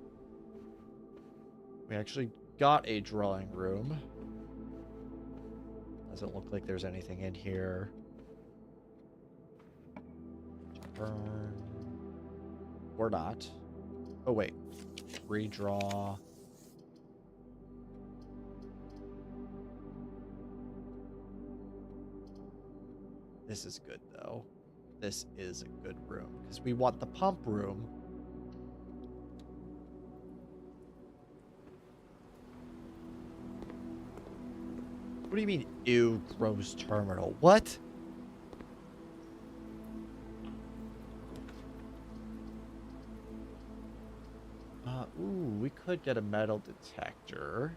we actually got a drawing room. Doesn't look like there's anything in here. Burn. Or not. Oh, wait. Redraw. This is good, though. This is a good room, because we want the pump room. What do you mean, ew, gross terminal? What? Ooh, we could get a metal detector.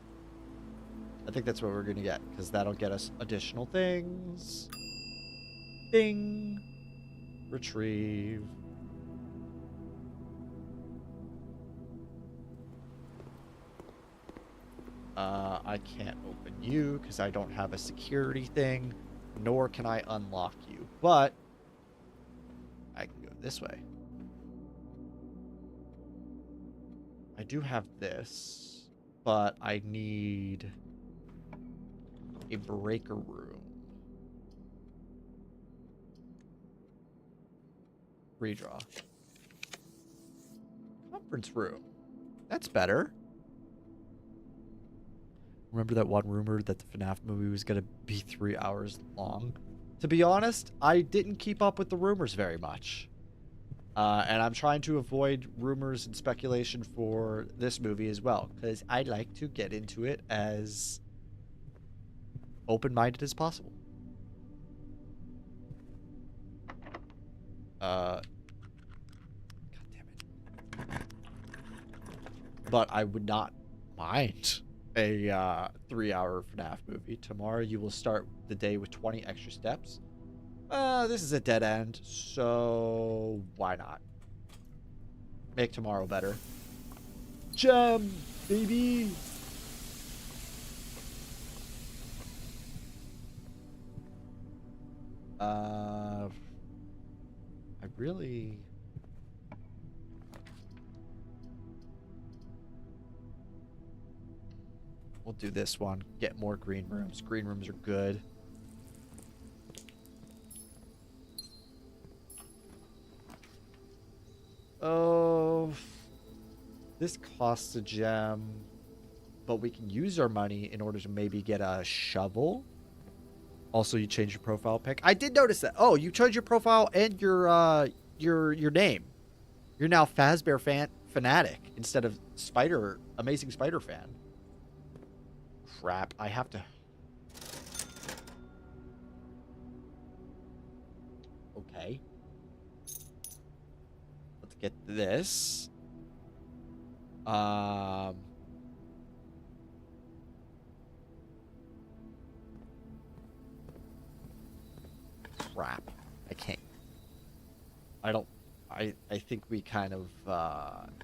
I think that's what we're gonna get, because that'll get us additional things. Ding. Retrieve. I can't open you because I don't have a security thing, nor can I unlock you, but I can go this way. I do have this, but I need a breaker room. Redraw. Conference room. That's better. Remember that one rumor that the FNAF movie was going to be 3 hours long? To be honest, I didn't keep up with the rumors very much. And I'm trying to avoid rumors and speculation for this movie as well, because I like to get into it as open-minded as possible. God damn it. But I would not mind a 3-hour FNAF movie. Tomorrow you will start the day with 20 extra steps. This is a dead end, so why not? Make tomorrow better. Gem, baby! I really... We'll do this one. Get more green rooms. Green rooms are good. Oh, this costs a gem, but we can use our money in order to maybe get a shovel. Also, you change your profile pic. I did notice that. Oh, you changed your profile and your name. You're now Fazbear Fanatic instead of Amazing Spider Fan. Crap, I have to... Okay. Let's get this. Crap. I can't. I think we kind of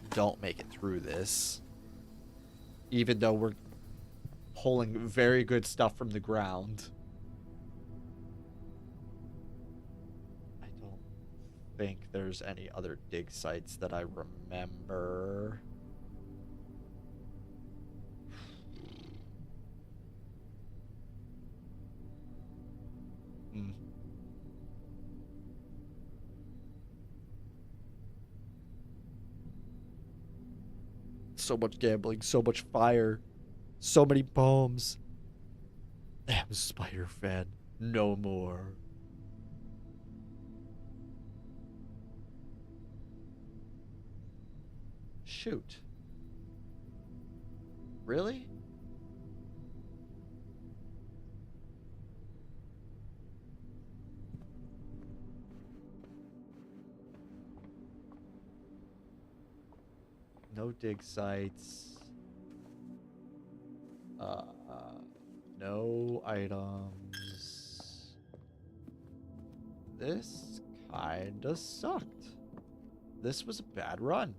don't make it through this. Even though we're pulling very good stuff from the ground. I don't think there's any other dig sites that I remember. So much gambling, so much fire. So many poems. I'm a Spider Fan. No more. Shoot. Really? No dig sites. items. This kinda sucked. This was a bad run.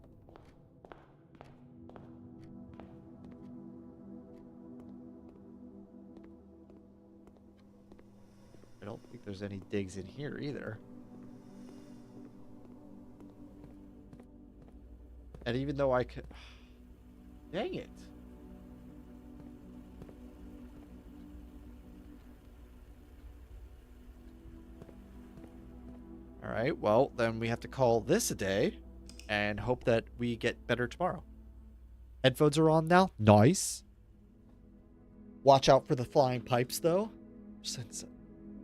I don't think there's any digs in here either. And even though I could... Dang it. Alright, well, then we have to call this a day and hope that we get better tomorrow. Headphones are on now. Nice. Watch out for the flying pipes, though. Since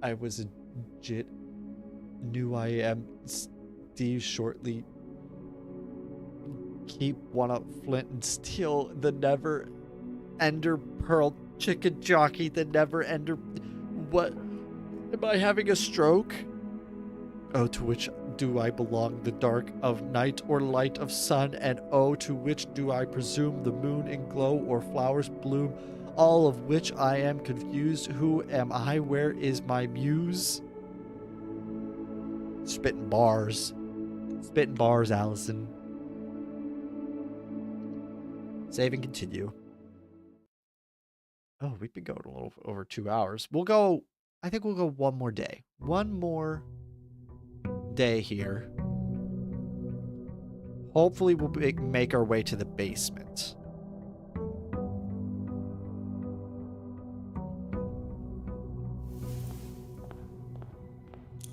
I was a jit, knew I am Steve shortly. Keep one up flint and steel, the never ender pearl chicken jockey, the never ender. What? Am I having a stroke? Oh, to which do I belong, the dark of night or light of sun? And oh, to which do I presume, the moon in glow or flowers bloom? All of which I am confused. Who am I? Where is my muse? Spitting bars. Spitting bars, Allison. Save and continue. Oh, we've been going a little over 2 hours. We'll go, I think we'll go one more day. One more day here. Hopefully we'll make our way to the basement.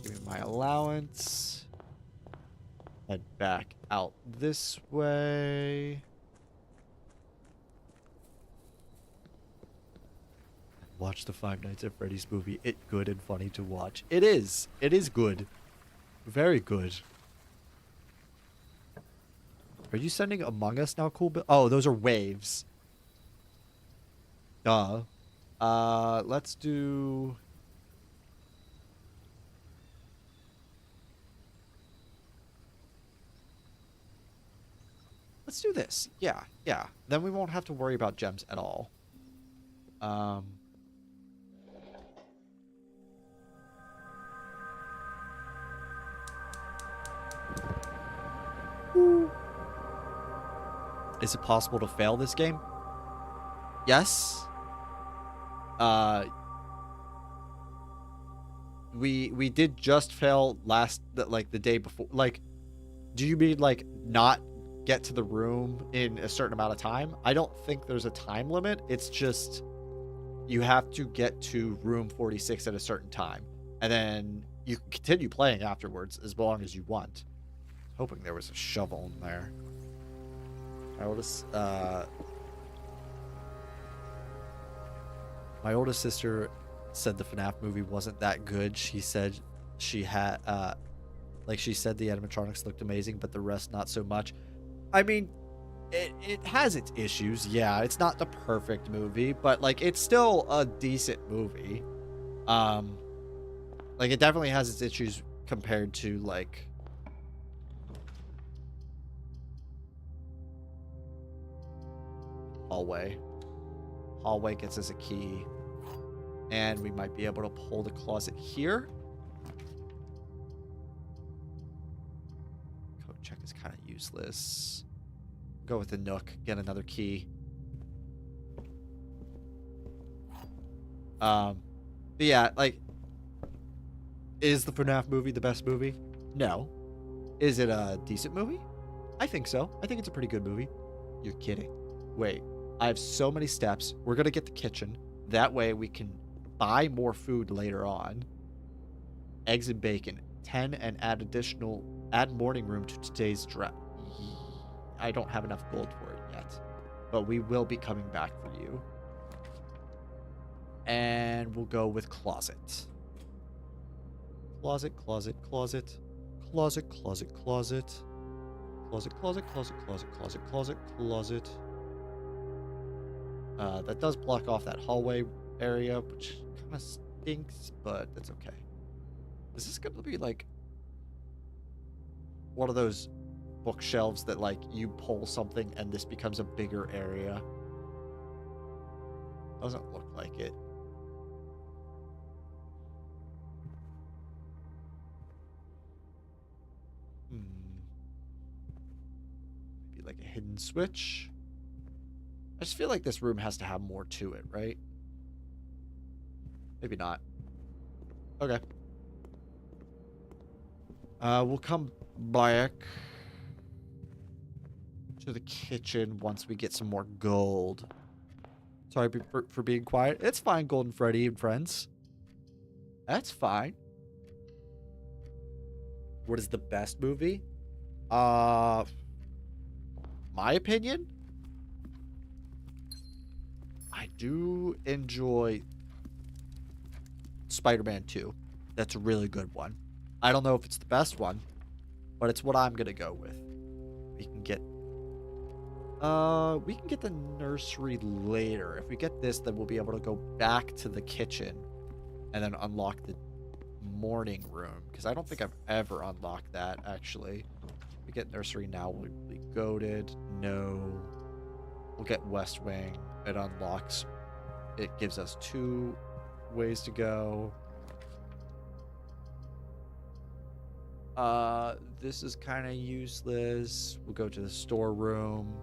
Give me my allowance. Head back out this way. Watch the Five Nights at Freddy's movie. It's good and funny to watch. It is. It is good. Very good. Are you sending Among Us now, cool? Oh, those are waves. Duh. Let's do... Let's do this. Yeah, yeah. Then we won't have to worry about gems at all. Is it possible to fail this game? Yes. We did just fail the day before. Like, do you mean like not get to the room in a certain amount of time? I don't think there's a time limit. It's just you have to get to room 46 at a certain time, and then you can continue playing afterwards as long as you want. Hoping there was a shovel in there. My oldest sister said the FNAF movie wasn't that good. She said she had, she said the animatronics looked amazing, but the rest not so much. I mean, it has its issues. Yeah, it's not the perfect movie, but like it's still a decent movie. Like it definitely has its issues compared to like. Hallway gets us a key, and we might be able to pull the closet here. Code check is kind of useless. Go with the nook, get another key. But yeah, like, is the FNAF movie the best movie? No. Is it a decent movie? I think so. I think it's a pretty good movie. You're kidding. Wait. I have so many steps. We're going to get the kitchen. That way we can buy more food later on. Eggs and bacon. 10 and add morning room to today's draft. I don't have enough gold for it yet. But we will be coming back for you. And we'll go with closet. Closet, closet, closet. Closet, closet, closet. Closet, closet, closet, closet, closet, closet, closet. That does block off that hallway area, which kind of stinks, but that's okay. Is this going to be like one of those bookshelves that like you pull something and this becomes a bigger area? Doesn't look like it. like a hidden switch. I just feel like this room has to have more to it, right? Maybe not. Okay. We'll come back to the kitchen once we get some more gold. Sorry for being quiet. It's fine, Golden Freddy and friends. That's fine. What is the best movie? My opinion? I do enjoy Spider-Man 2. That's a really good one. I don't know if it's the best one, but it's what I'm gonna go with. We can get the nursery later. If we get this, then we'll be able to go back to the kitchen and then unlock the morning room, because I don't think I've ever unlocked that, actually. If we get nursery now, we'll be goated. No. We'll get West Wing. It unlocks. It gives us 2 ways to go. This is kind of useless. We'll go to the storeroom.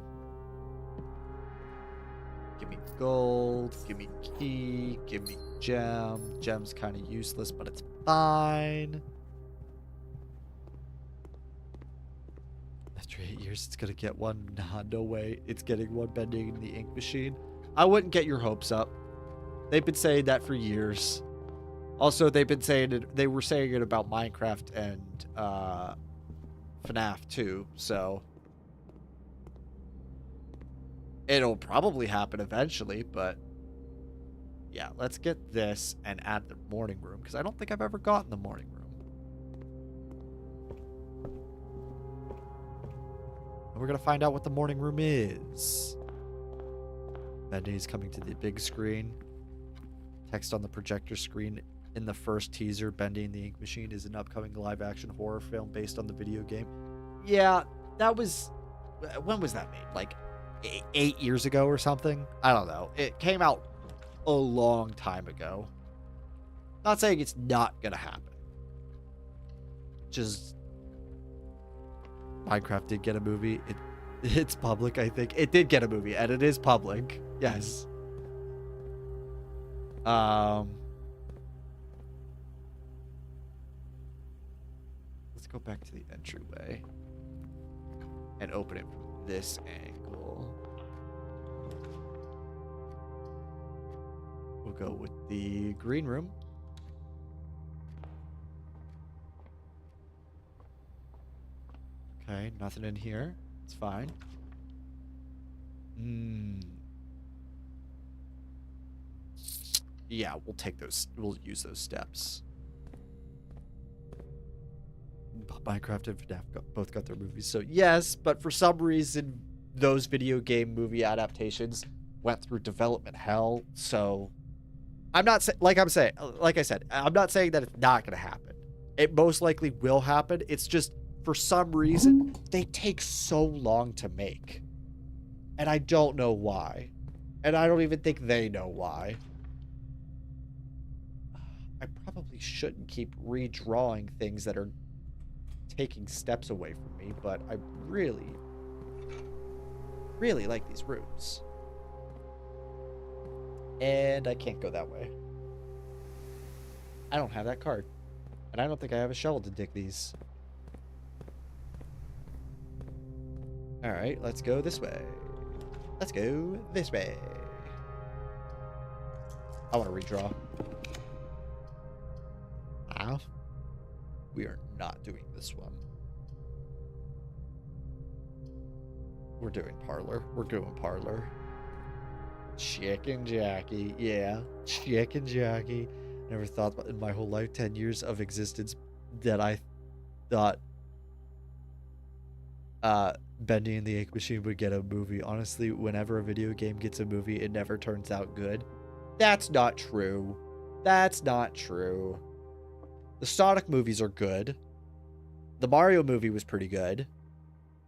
Give me gold. Give me key. Give me gem. Gem's kind of useless, but it's fine. After 8 years, it's gonna get one. Nah, no way. It's getting one bending in the ink machine. I wouldn't get your hopes up. They've been saying that for years. Also, they've been saying it. They were saying it about Minecraft and FNAF too. So it'll probably happen eventually. But yeah, let's get this and add the morning room, because I don't think I've ever gotten the morning room. And we're gonna find out what the morning room is. Bendy's coming to the big screen. Text on the projector screen. In the first teaser, Bendy and the Ink Machine is an upcoming live-action horror film based on the video game. Yeah, that was... When was that made? Like 8 years ago or something? I don't know. It came out a long time ago. Not saying it's not gonna happen. Just... Minecraft did get a movie. It's public, I think. It did get a movie, and it is public. Yes. Let's go back to the entryway and open it from this angle. We'll go with the green room. Okay, nothing in here. It's fine. Yeah, we'll take those. We'll use those steps. Minecraft and FNAF both got their movies, so yes, but for some reason, those video game movie adaptations went through development hell. So, I'm not like I said, I'm not saying that it's not going to happen. It most likely will happen. It's just for some reason they take so long to make, and I don't know why, and I don't even think they know why. I probably shouldn't keep redrawing things that are taking steps away from me, but I really, really like these rooms. And I can't go that way. I don't have that card. And I don't think I have a shovel to dig these. Alright, let's go this way. Let's go this way. I want to redraw. We are not doing this one. We're doing parlor. We're doing parlor. Chicken Jackie. Yeah. Chicken Jackie. Never thought in my whole life, 10 years of existence, that I thought Bendy and the Ink Machine would get a movie. Honestly, whenever a video game gets a movie, it never turns out good. That's not true. That's not true. The Sonic movies are good. The Mario movie was pretty good.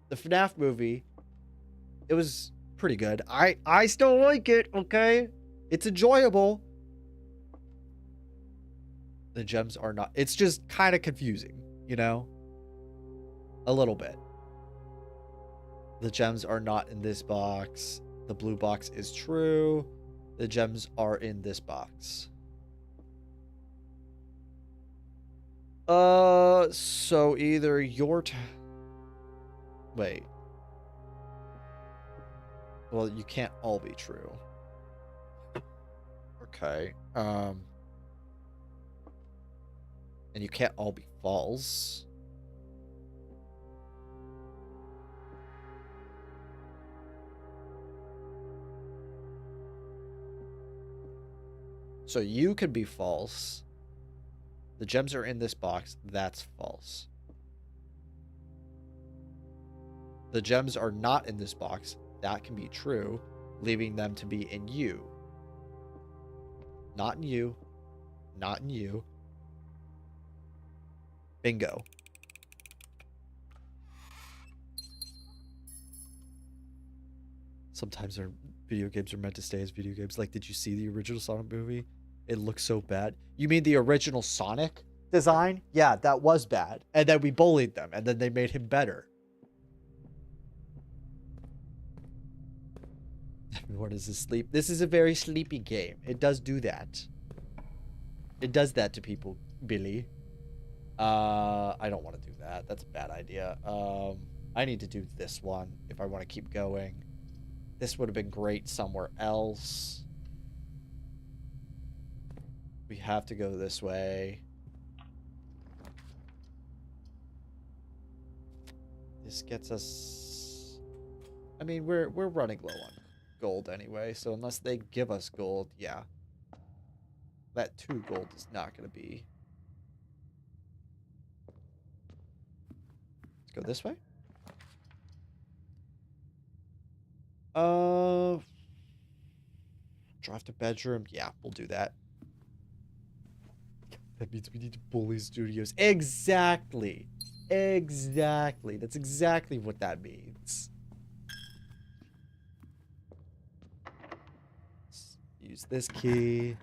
The FNAF movie, it was pretty good. I still like it, okay? It's enjoyable. The gems are not. It's just kind of confusing, you know? A little bit. The gems are not in this box. The blue box is true. The gems are in this box. So either your wait. Well, you can't all be true. Okay. And you can't all be false. So you could be false. The gems are in this box. That's false. The gems are not in this box. That can be true, leaving them to be in you. Not in you. Not in you. Bingo. Sometimes our video games are meant to stay as video games. Like, did you see the original Sonic movie? It looks so bad. You mean the original Sonic design? Yeah, that was bad. And then we bullied them, and then they made him better. Everyone is asleep. This is a very sleepy game. It does do that. It does that to people, Billy. I don't want to do that. That's a bad idea. I need to do this one if I want to keep going. This would have been great somewhere else. We have to go this way. This gets us... I mean, we're running low on gold anyway, so unless they give us gold, yeah. That 2 gold is not going to be... Let's go this way. Drive to bedroom. Yeah, we'll do that. That means we need to bully studios. Exactly. Exactly. That's exactly what that means. Let's use this key.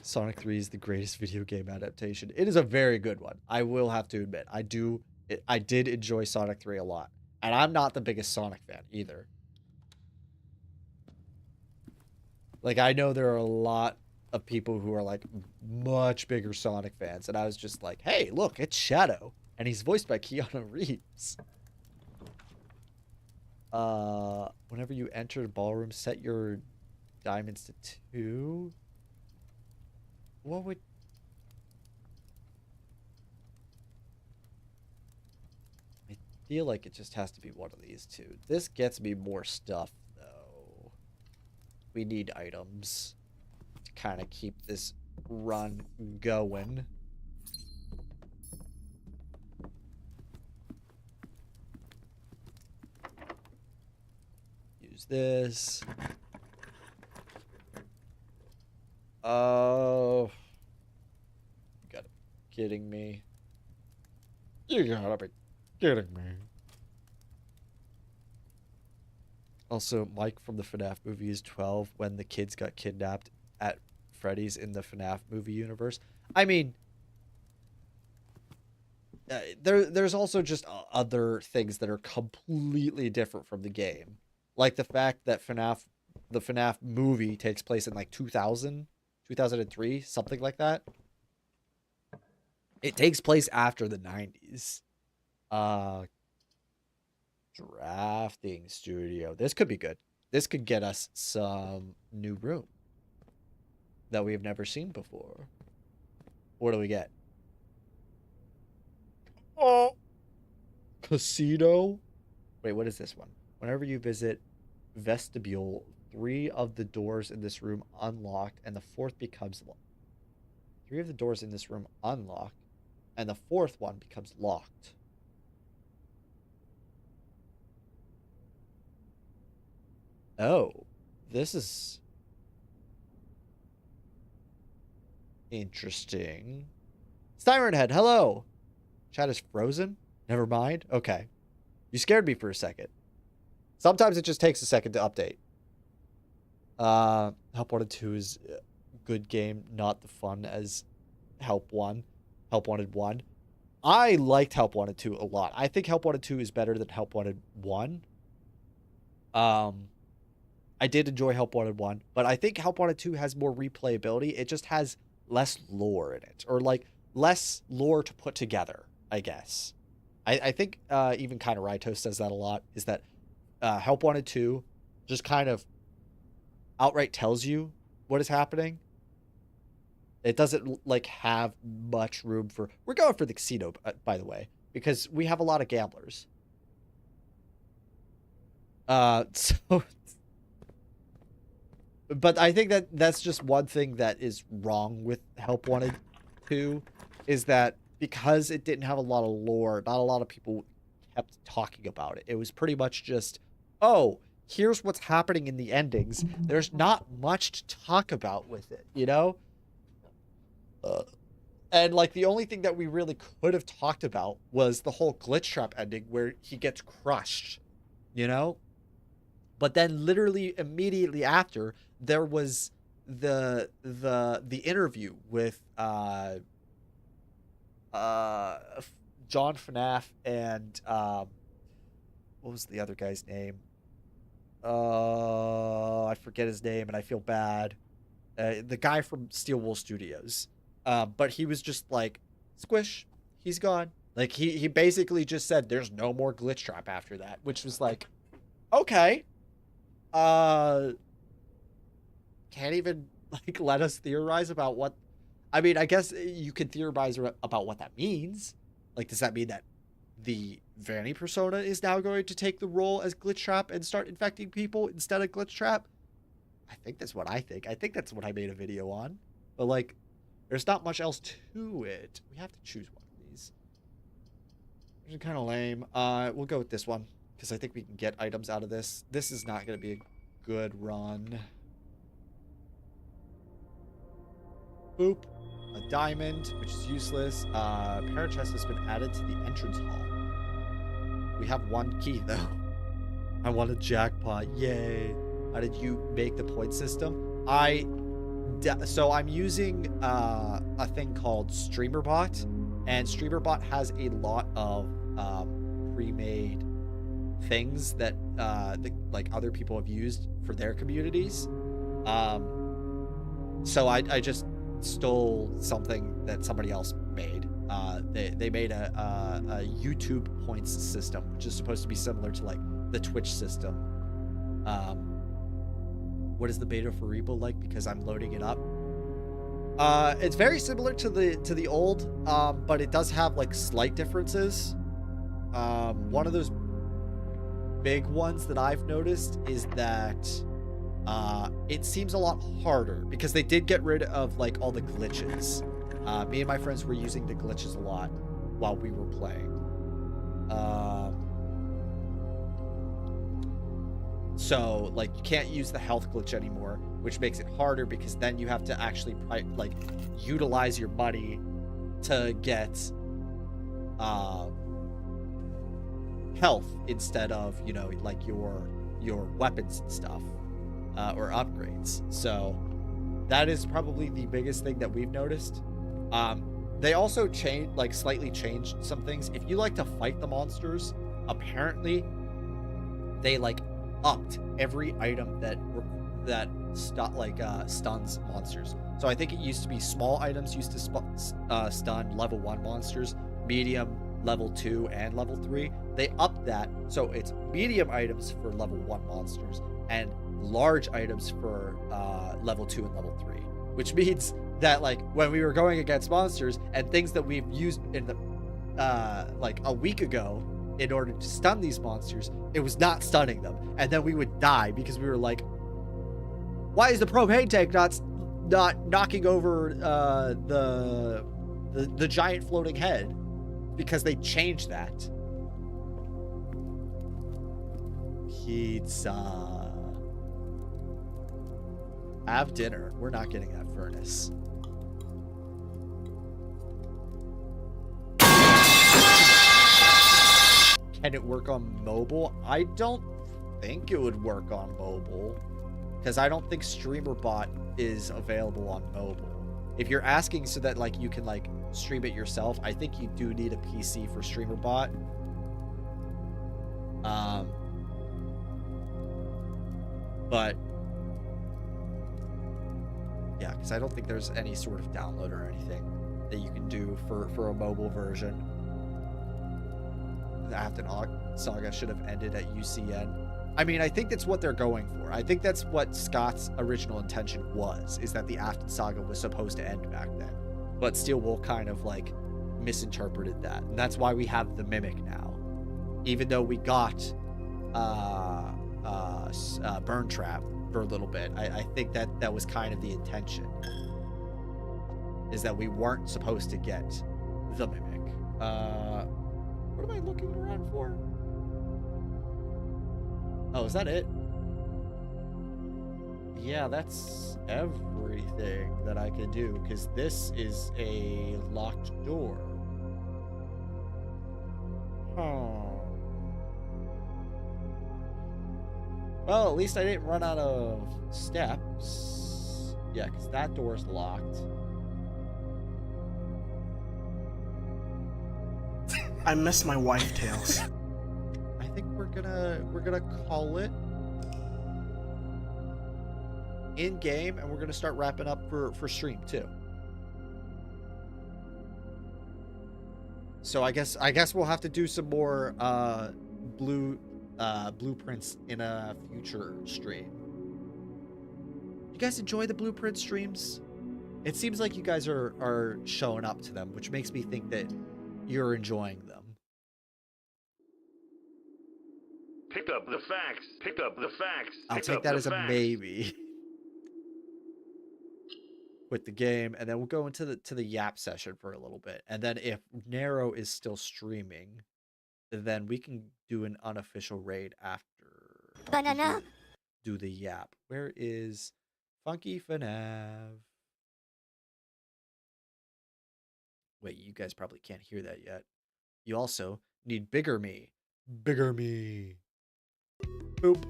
Sonic 3 is the greatest video game adaptation. It is a very good one. I will have to admit. I did enjoy Sonic 3 a lot. And I'm not the biggest Sonic fan either. Like, I know there are a lot of people who are, like, much bigger Sonic fans. And I was just like, hey, look, it's Shadow. And he's voiced by Keanu Reeves. Whenever you enter the ballroom, set your diamonds to 2. What would... I feel like it just has to be one of these two. This gets me more stuff, though. We need items to kind of keep this run going. Use this. Oh. You gotta be kidding me. You gotta be kidding me. Also, Mike from the FNAF movie is 12 when the kids got kidnapped at Freddy's in the FNAF movie universe. I mean, there's also just other things that are completely different from the game. Like the fact that the FNAF movie takes place in like 2000, 2003, something like that. It takes place after the 90s. Drafting studio. This could be good. This could get us some new room that we've never seen before. What do we get? Oh, casino. Wait, what is this one? Whenever you visit vestibule, 3 of the doors in this room unlocked and the 4th becomes locked. 3 of the doors in this room unlocked and the 4th one becomes locked. Oh, this is interesting. Siren Head, hello. Chat is frozen? Never mind. Okay. You scared me for a second. Sometimes it just takes a second to update. Help Wanted 2 is a good game, not the fun as Help Wanted 1. I liked Help Wanted 2 a lot. I think Help Wanted 2 is better than Help Wanted 1. I did enjoy Help Wanted 1, but I think Help Wanted 2 has more replayability. It just has less lore in it, or like less lore to put together, I guess. I think even kind of Raito says that a lot, is that Help Wanted 2 just kind of outright tells you what is happening. It doesn't like have much room for... We're going for the casino, by the way, because we have a lot of gamblers. So... But I think that that's just one thing that is wrong with Help Wanted 2, is that because it didn't have a lot of lore, not a lot of people kept talking about it. It was pretty much just, oh, here's what's happening in the endings. There's not much to talk about with it, you know? And like the only thing that we really could have talked about was the whole glitch trap ending where he gets crushed, you know? But then literally immediately after, there was the interview with John FNAF and what was the other guy's name? I forget his name and I feel bad. The guy from Steel Wool Studios. But he was just like, squish, he's gone. Like he basically just said there's no more glitch trap after that, which was like, okay. Can't even like let us theorize about what... I mean, I guess you could theorize about what that means. Like, does that mean that the Vanny persona is now going to take the role as glitch trap and start infecting people instead of glitch trap? I think that's what I think. I think that's what I made a video on. But like, there's not much else to it. We have to choose one of these. Which is kind of lame. We'll go with this one because I think we can get items out of this. This is not going to be a good run. Boop. A diamond, which is useless. Parachest has been added to the entrance hall. We have one key, though. I want a jackpot. Yay. How did you make the point system? So I'm using a thing called StreamerBot. And StreamerBot has a lot of pre-made things that like other people have used for their communities. So I just stole something that somebody else made. They made a YouTube points system, which is supposed to be similar to like the Twitch system. What is the beta for Repo like? Because I'm loading it up. It's very similar to the old, but it does have like slight differences. One of those big ones that I've noticed is that it seems a lot harder because they did get rid of like all the glitches. Me and my friends were using the glitches a lot while we were playing. So like you can't use the health glitch anymore, which makes it harder because then you have to actually like utilize your money to get health instead of, you know, like your weapons and stuff. Or upgrades. So that is probably the biggest thing that we've noticed. They also slightly changed some things. If you like to fight the monsters, apparently they like upped every item that stuns monsters. So I think it used to be small items used to stun level 1 monsters, medium, level 2, and level 3. They upped that so it's medium items for level 1 monsters and large items for level 2 and level 3, which means that like when we were going against monsters and things that we've used in the like a week ago in order to stun these monsters, it was not stunning them, and then we would die because we were like, why is the propane tank not knocking over the giant floating head? Because they changed that. Pizza. Have dinner. We're not getting that furnace. Can it work on mobile? I don't think it would work on mobile, because I don't think StreamerBot is available on mobile. If you're asking so that like you can like stream it yourself, I think you do need a PC for StreamerBot. But yeah, because I don't think there's any sort of download or anything that you can do for a mobile version. The Afton Saga should have ended at UCN. I mean, I think that's what they're going for. I think that's what Scott's original intention was, is that the Afton Saga was supposed to end back then. But Steel Wool kind of like misinterpreted that. And that's why we have the Mimic now. Even though we got Burn Trap for a little bit, I think that was kind of the intention, is that we weren't supposed to get the Mimic. What am I looking around for? Oh, is that it? Yeah, that's everything that I can do, because this is a locked door. Oh. Well, at least I didn't run out of steps. Yeah, because that door's locked. I miss my wife tails. I think we're gonna call it in game, and we're gonna start wrapping up for stream too. So I guess we'll have to do some more blueprints in a future stream. You guys enjoy the blueprint streams? It seems like you guys are showing up to them, which makes me think that you're enjoying them. Pick up the facts. Pick up the facts. I'll Pick take up that the as a facts. maybe. With the game, and then we'll go into the Yap session for a little bit, and then if Narrow is still streaming, then we can do an unofficial raid after. Banana. Do the Yap. Where is Funky FNAF? Wait, you guys probably can't hear that yet. You also need Bigger Me. Bigger Me. Boop.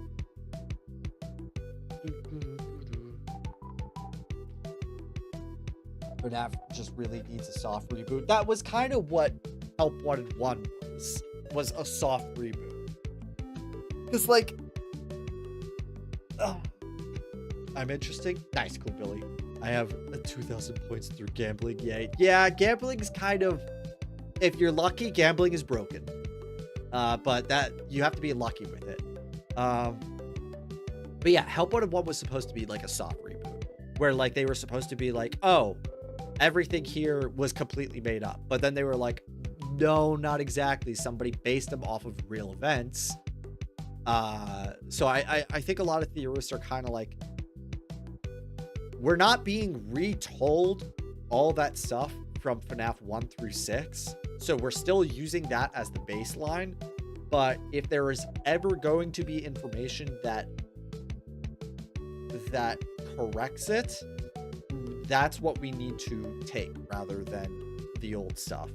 FNAF just really needs a soft reboot. That was kind of what Help Wanted 1 was a soft reboot. Because, like, I'm interesting. Nice, cool, Billy. I have 2,000 points through gambling. Yay. Yeah, gambling is kind of, if you're lucky, gambling is broken. But that, you have to be lucky with it. But yeah, Help Wanted 1 was supposed to be like a soft reboot, where like they were supposed to be like, oh, everything here was completely made up. But then they were like, no, not exactly. Somebody based them off of real events. So I think a lot of theorists are kind of like, we're not being retold all that stuff from FNAF 1 through 6. So we're still using that as the baseline. But if there is ever going to be information that corrects it, that's what we need to take rather than the old stuff.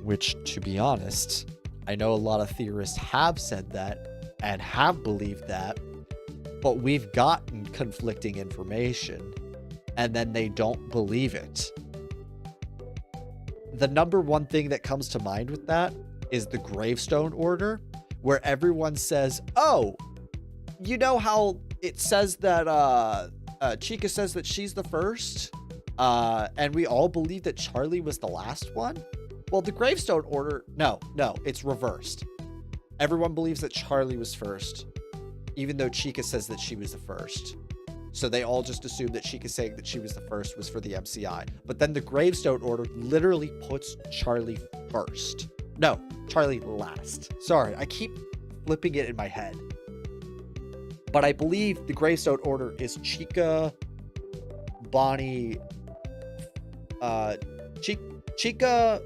Which, to be honest, I know a lot of theorists have said that and have believed that, but we've gotten conflicting information and then they don't believe it. The number one thing that comes to mind with that is the gravestone order, where everyone says, oh, you know how it says that Chica says that she's the first, and we all believe that Charlie was the last one? Well, the gravestone order, no, it's reversed. Everyone believes that Charlie was first, even though Chica says that she was the first. So they all just assume that Chica saying that she was the first was for the MCI. But then the gravestone order literally puts Charlie first. No, Charlie last. Sorry, I keep flipping it in my head. But I believe the gravestone order is Chica, Bonnie, Chica,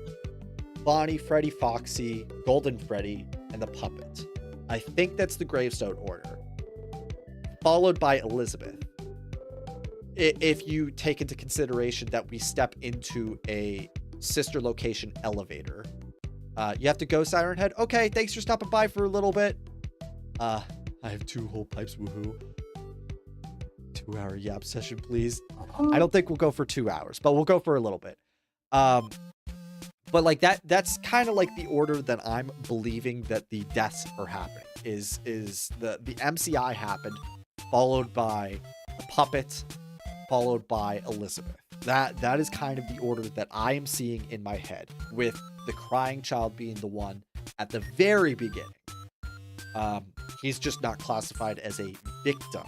Bonnie, Freddy, Foxy, Golden Freddy, and the Puppet. I think that's the gravestone order. Followed by Elizabeth. If you take into consideration that we step into a sister location elevator. You have to go, Siren Head? Okay, thanks for stopping by for a little bit. I have 2 whole pipes, woohoo. 2-hour Yap session, please. I don't think we'll go for 2 hours, but we'll go for a little bit. But But like that's kind of like the order that I'm believing that the deaths are happening. Is the MCI happened, followed by the puppet, followed by Elizabeth. That is kind of the order that I am seeing in my head, with the crying child being the one at the very beginning. He's just not classified as a victim.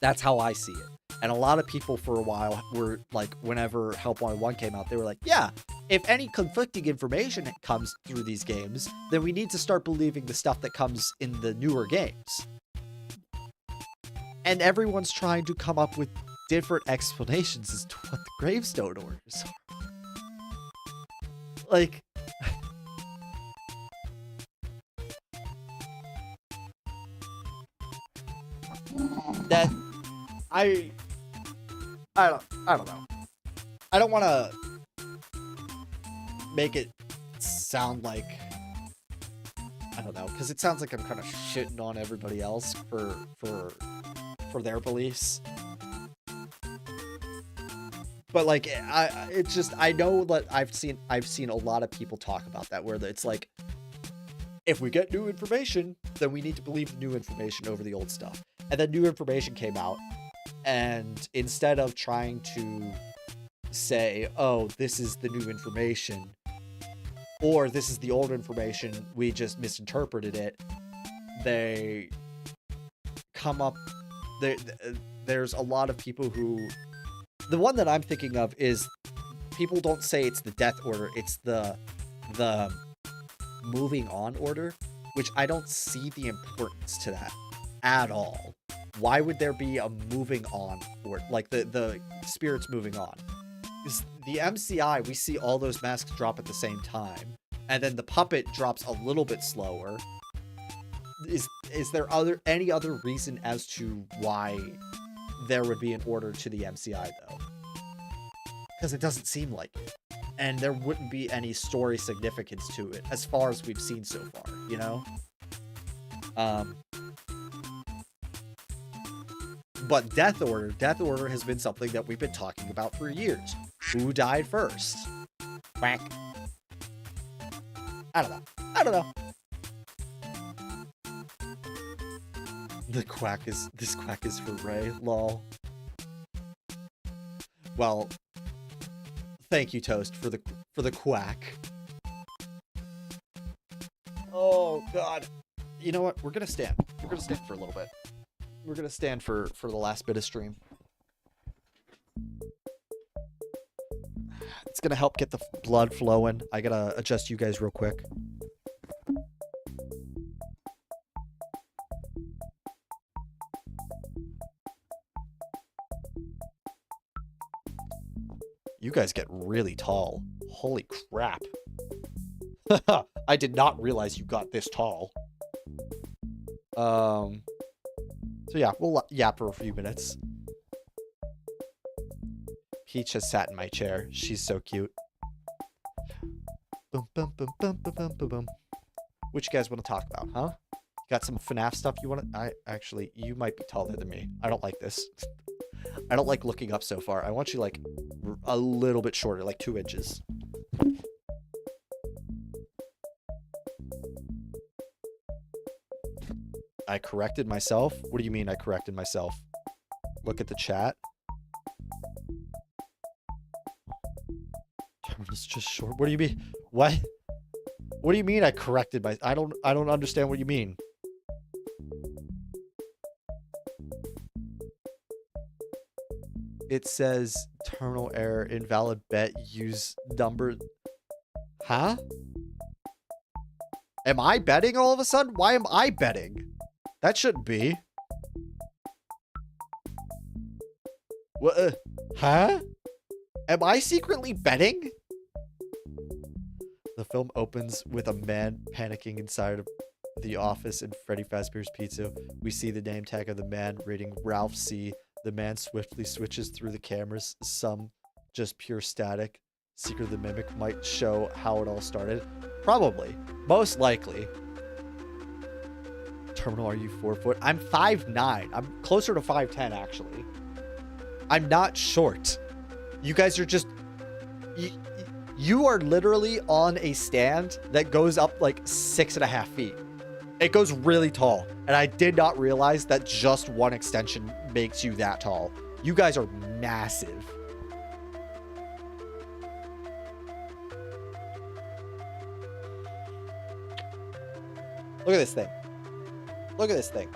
That's how I see it. And a lot of people for a while were like, whenever Help Wanted 1 came out, they were like, yeah, if any conflicting information comes through these games, then we need to start believing the stuff that comes in the newer games. And everyone's trying to come up with different explanations as to what the gravestone orders are. Like, that I don't know. I don't want to make it sound like, I don't know, because it sounds like I'm kind of shitting on everybody else for their beliefs. But like, it's just, I know that I've seen a lot of people talk about that, where it's like, if we get new information, then we need to believe the new information over the old stuff. And then new information came out, and instead of trying to say, oh, this is the new information, or this is the old information, we just misinterpreted it, they come up, there's a lot of people who, the one that I'm thinking of is, people don't say it's the death order, it's the moving on order, which I don't see the importance to that at all. Why would there be a moving on, or like the spirits moving on? Because the MCI, we see all those masks drop at the same time, and then the puppet drops a little bit slower. Is there any other reason as to why there would be an order to the MCI though? Because it doesn't seem like it, and there wouldn't be any story significance to it as far as we've seen so far, you know? But Death Order has been something that we've been talking about for years. Who died first? Quack. I don't know. This quack is for Ray, lol. Well, thank you, Toast, for the quack. Oh god. You know what? We're gonna stand. We're gonna stand for a little bit. We're gonna stand for the last bit of stream. It's gonna help get the blood flowing. I gotta adjust you guys real quick. You guys get really tall. Holy crap. I did not realize you got this tall. So yeah, we'll yap for a few minutes. Peach has sat in my chair. She's so cute. Boom, boom, boom, boom, boom, boom, boom, boom. What you guys want to talk about, huh? Got some FNAF stuff you want to... Actually, you might be taller than me. I don't like this. I don't like looking up so far. I want you, like, a little bit shorter, like 2 inches. I corrected myself? What do you mean I corrected myself? Look at the chat. It's just short. What do you mean? What? What do you mean I corrected my... I don't understand what you mean. It says terminal error, invalid bet, use number. Huh? Am I betting all of a sudden? Why am I betting? That shouldn't be. What? Huh? Am I secretly betting? The film opens with a man panicking inside of the office in Freddy Fazbear's Pizza. We see the name tag of the man reading Ralph C. The man swiftly switches through the cameras, some just pure static. Secret of the Mimic might show how it all started. Probably. Most likely. Terminal, are you 4 foot? I'm 5'9". I'm closer to 5'10", actually. I'm not short. You guys are just You are literally on a stand that goes up like 6.5 feet. It goes really tall. And I did not realize that just one extension makes you that tall. You guys are massive. Look at this thing. Look at this thing.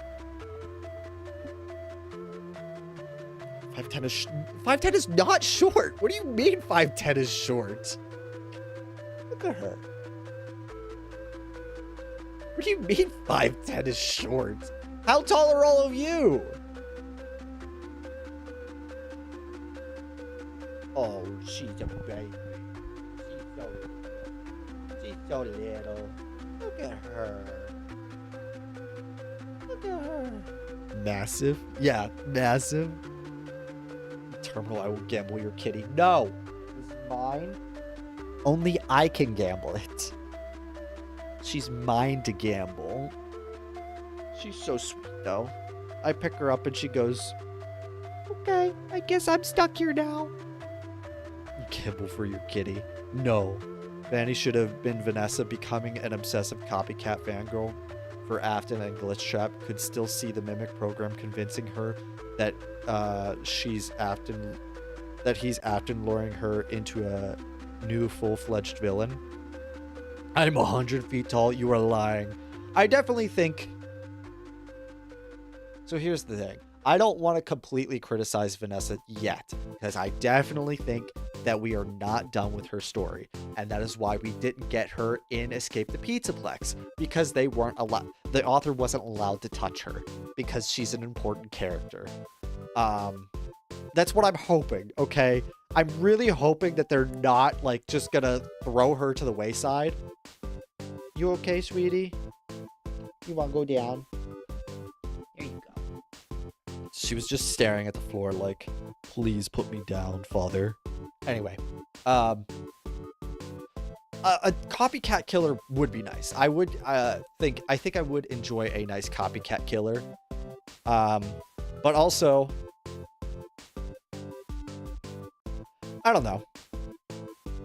5'10" is 5'10" is not short. What do you mean 5'10" is short? Look at her. What do you mean 5'10" is short? How tall are all of you? Oh, she's a baby. She's so little. Look at her. Look at her. Massive? Yeah, massive. Terminal, I will gamble your kitty. No! It's mine. Only I can gamble it. She's mine to gamble. She's so sweet, though. I pick her up and she goes, okay, I guess I'm stuck here now. Gamble for your kitty. No. Vanny should have been Vanessa. Becoming an obsessive copycat fangirl for Afton and Glitchtrap. Could still see the mimic program convincing her that he's Afton luring her into a new full-fledged villain. I'm 100 feet tall. You are lying. I definitely think... So here's the thing. I don't want to completely criticize Vanessa yet, because I definitely think that we are not done with her story. And that is why we didn't get her in Escape the Pizzaplex, because they weren't allowed... The author wasn't allowed to touch her, because she's an important character. That's what I'm hoping, okay? I'm really hoping that they're not, like, just gonna throw her to the wayside. You okay, sweetie? You wanna go down? There you go. She was just staring at the floor like, please put me down, father. Anyway, a copycat killer would be nice. I would think I would enjoy a nice copycat killer. But also, I don't know.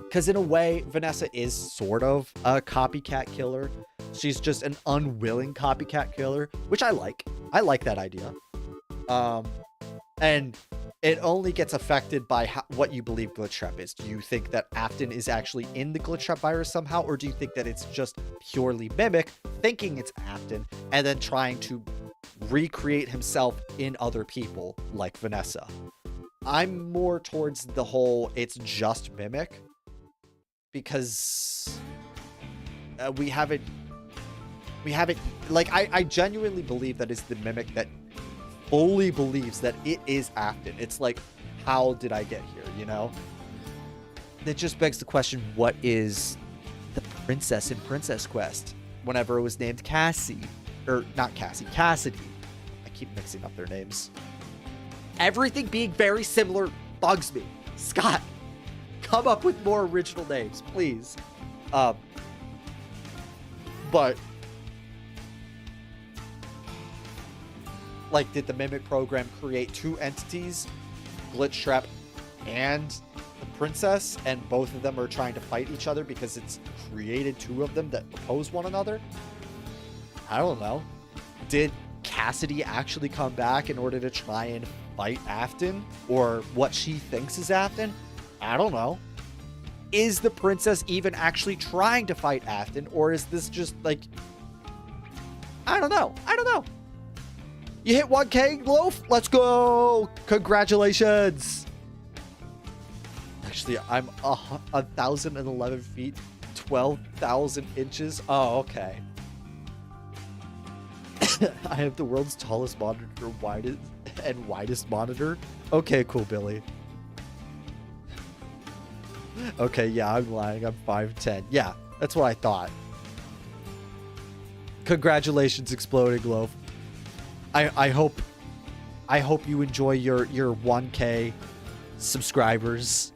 Because in a way, Vanessa is sort of a copycat killer. She's just an unwilling copycat killer, which I like. I like that idea. And it only gets affected by what you believe Glitchtrap is. Do you think that Afton is actually in the Glitchtrap virus somehow? Or do you think that it's just purely Mimic, thinking it's Afton, and then trying to recreate himself in other people, like Vanessa? I'm more towards the whole it's just Mimic, because we haven't, like, I genuinely believe that it's the Mimic that fully believes that it is Afton. It's like, how did I get here, you know? That just begs the question, what is the princess in Princess Quest whenever it was named Cassie? Or not Cassie, Cassidy. I keep mixing up their names. Everything being very similar bugs me. Scott, come up with more original names, please. But like, did the Mimic program create two entities, Glitchtrap and the princess, and both of them are trying to fight each other because it's created two of them that oppose one another? I don't know. Did Cassidy actually come back in order to try and fight Afton, or what she thinks is Afton? I don't know. Is the princess even actually trying to fight Afton, or is this just like, I don't know. You hit 1K, Loaf? Let's go! Congratulations! Actually, I'm 1,011 feet, 12,000 inches. Oh, okay. I have the world's tallest monitor, widest monitor. Okay, cool, Billy. Okay, yeah, I'm lying. I'm 5'10". Yeah, that's what I thought. Congratulations, Exploding Loaf. I hope you enjoy your 1K subscribers.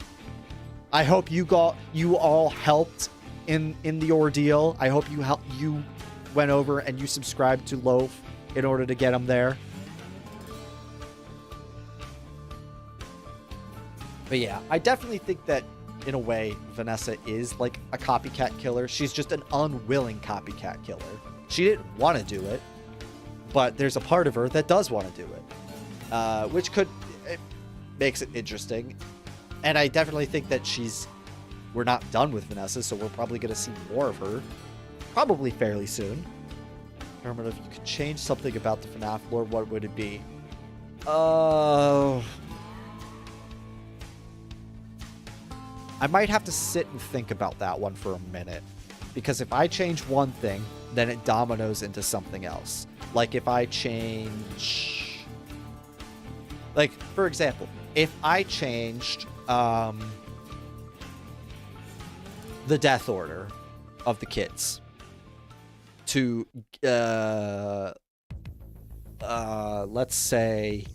I hope you all helped in the ordeal. I hope you went over and you subscribed to Loaf in order to get him there. But yeah, I definitely think that in a way, Vanessa is like a copycat killer. She's just an unwilling copycat killer. She didn't want to do it, but there's a part of her that does want to do it, which it makes it interesting. And I definitely think that we're not done with Vanessa, so we're probably going to see more of her, probably fairly soon. Herman, if you could change something about the FNAF lore, what would it be? I might have to sit and think about that one for a minute. Because if I change one thing, then it dominoes into something else. Like if I change... Like, for example, if I changed the death order of the kids to, let's say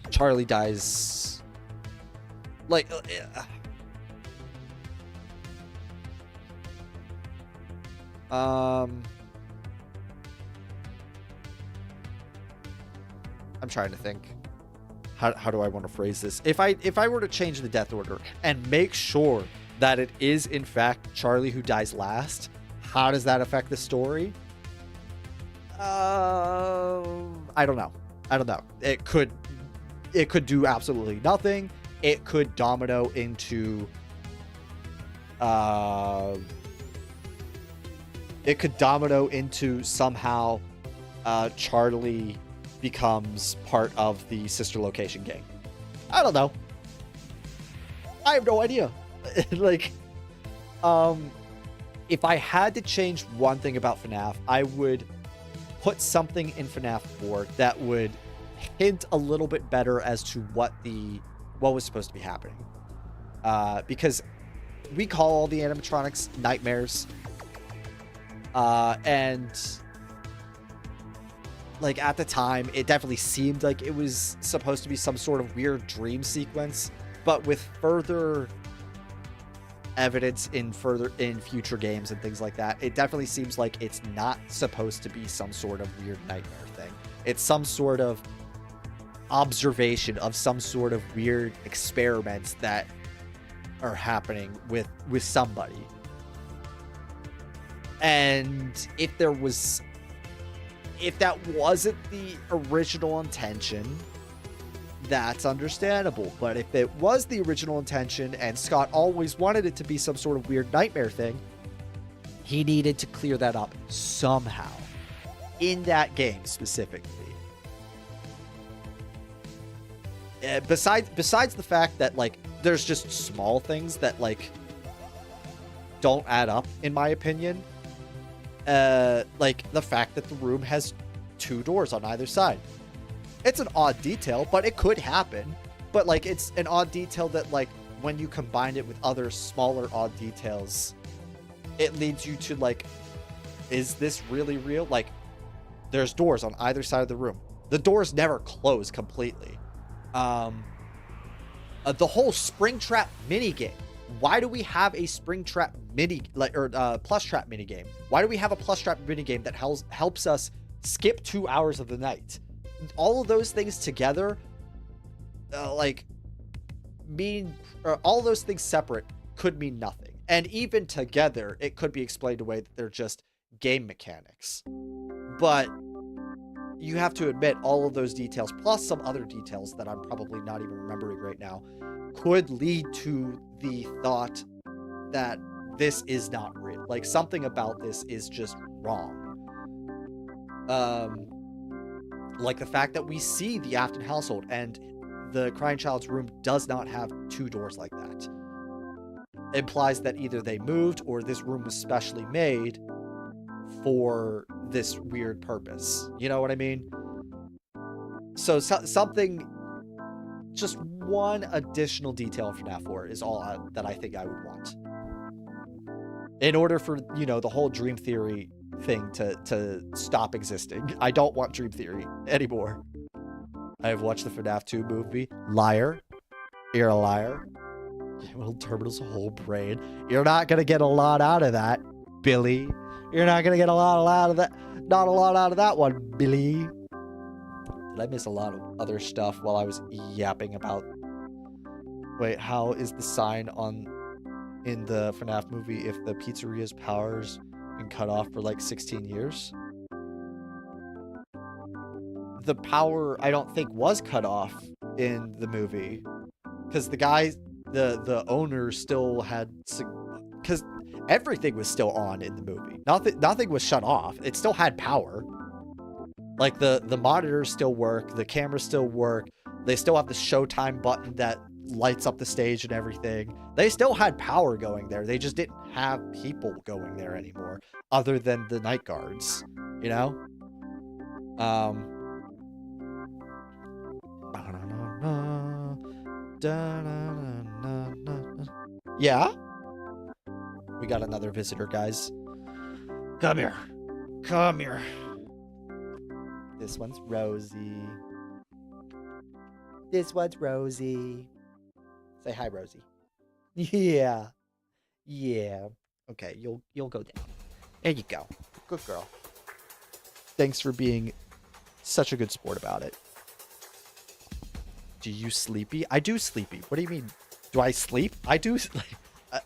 Charlie dies, like, I'm trying to think. How do I want to phrase this? If I were to change the death order and make sure that it is in fact Charlie who dies last, how does that affect the story? I don't know. It could do absolutely nothing. It could domino into somehow Charlie becomes part of the sister location gang. I don't know. I have no idea. Like, if I had to change one thing about FNAF, I would put something in FNAF 4 that would hint a little bit better as to what was supposed to be happening. Because we call all the animatronics nightmares. And like at the time, it definitely seemed like it was supposed to be some sort of weird dream sequence, but with further evidence in future games and things like that, it definitely seems like it's not supposed to be some sort of weird nightmare thing. It's some sort of observation of some sort of weird experiments that are happening with somebody. And if that wasn't the original intention, that's understandable. But if it was the original intention and Scott always wanted it to be some sort of weird nightmare thing, he needed to clear that up somehow in that game specifically. Besides the fact that like there's just small things that like don't add up in my opinion. Like the fact that the room has 2 doors on either side. It's an odd detail, but it could happen. But like it's an odd detail that like when you combine it with other smaller odd details, it leads you to like, is this really real? Like there's doors on either side of the room. The doors never close completely. The whole Springtrap minigame. Why do we have a Springtrap Plush Trap minigame? Why do we have a Plush Trap minigame that helps us skip 2 hours of the night? All of those things together, all those things separate could mean nothing. And even together, it could be explained away that they're just game mechanics. But you have to admit all of those details, plus some other details that I'm probably not even remembering right now, could lead to the thought that this is not real. Like something about this is just wrong. Like the fact that we see the Afton household and the Crying Child's room does not have 2 doors like that. Implies that either they moved or this room was specially made for this weird purpose. You know what I mean? So something, just one additional detail for FNAF 4 is all that I think I would want. In order for, the whole dream theory thing to stop existing. I don't want dream theory anymore. I have watched the FNAF 2 movie. Liar. You're a liar. Well, Terminal's whole brain. You're not going to get a lot out of that, Billy. You're not going to get a lot out of that. Not a lot out of that one, Billy. Did I miss a lot of other stuff while I was yapping about Wait, how is the sign in the FNAF movie if the pizzeria's powers been cut off for like 16 years? The power, I don't think, was cut off in the movie. Because the guy, the owner still had... Because everything was still on in the movie. Nothing was shut off. It still had power. Like, the monitors still work. The cameras still work. They still have the Showtime button that lights up the stage and everything. They still had power going there. They just didn't have people going there anymore, other than the night guards, you know? Yeah? We got another visitor, guys. Come here. Come here. This one's Rosie. This one's Rosie. Say hi, Rosie. Yeah. Yeah. Okay, you'll go down. There you go. Good girl. Thanks for being such a good sport about it. Do you sleepy? I do sleepy. What do you mean? Do I sleep? I do.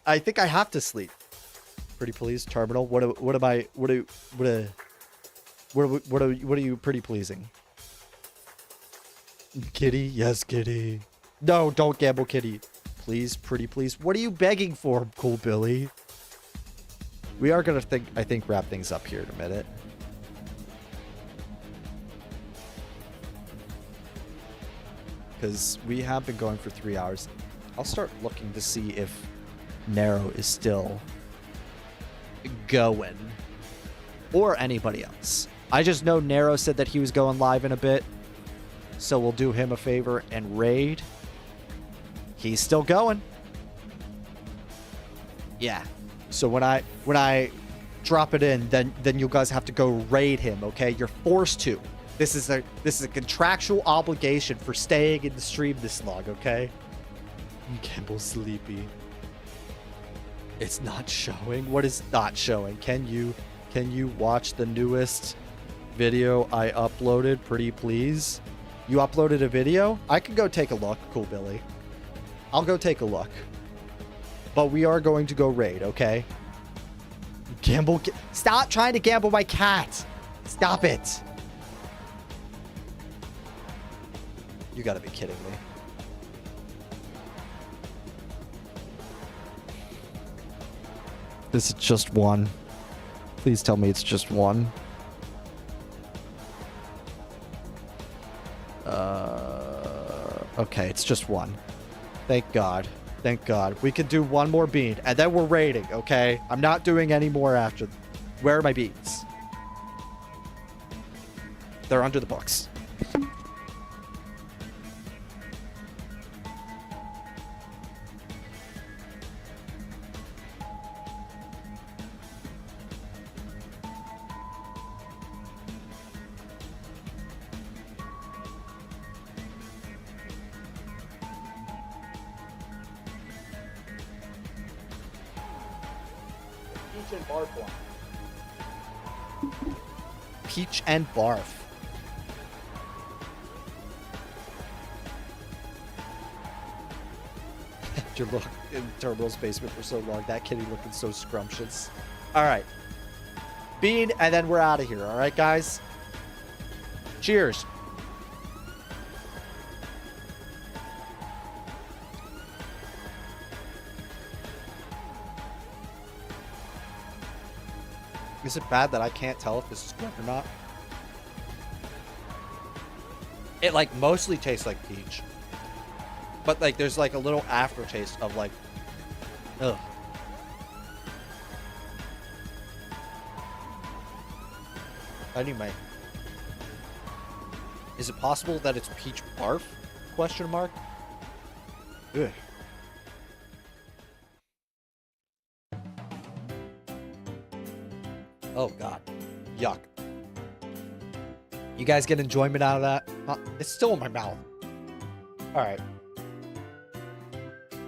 I think I have to sleep. Pretty please, terminal. What are you pretty pleasing? Kitty? Yes, kitty. No, don't gamble, kitty. Please, pretty please. What are you begging for, Cool Billy? We are gonna I think wrap things up here in a minute. Because we have been going for 3 hours. I'll start looking to see if Nero is still going. Or anybody else. I just know Nero said that he was going live in a bit. So we'll do him a favor and raid. He's still going. Yeah. So when I drop it in, then you guys have to go raid him, okay? You're forced to. This is a contractual obligation for staying in the stream this long, okay? Campbell's sleepy. It's not showing. What is not showing? Can you watch the newest video I uploaded, pretty please? You uploaded a video? I can go take a look, Cool Billy. I'll go take a look. But we are going to go raid, okay? Gamble. Stop trying to gamble my cat. Stop it. You gotta be kidding me. This is just one. Please tell me it's just one. Okay, it's just one. Thank God. Thank God. We can do one more bean, and then we're raiding, okay? I'm not doing any more after. Where are my beans? They're under the books. Peach and barf. After look in Terminal's basement for so long, that kitty looking so scrumptious. All right, bean, and then we're out of here. All right, guys. Cheers. Is it bad that I can't tell if this is good or not? It like mostly tastes like peach. But like there's like a little aftertaste of like, ugh. Anyway. Is it possible that it's peach barf? Question mark? Ugh. Oh, God. Yuck. You guys get enjoyment out of that? It's still in my mouth. All right.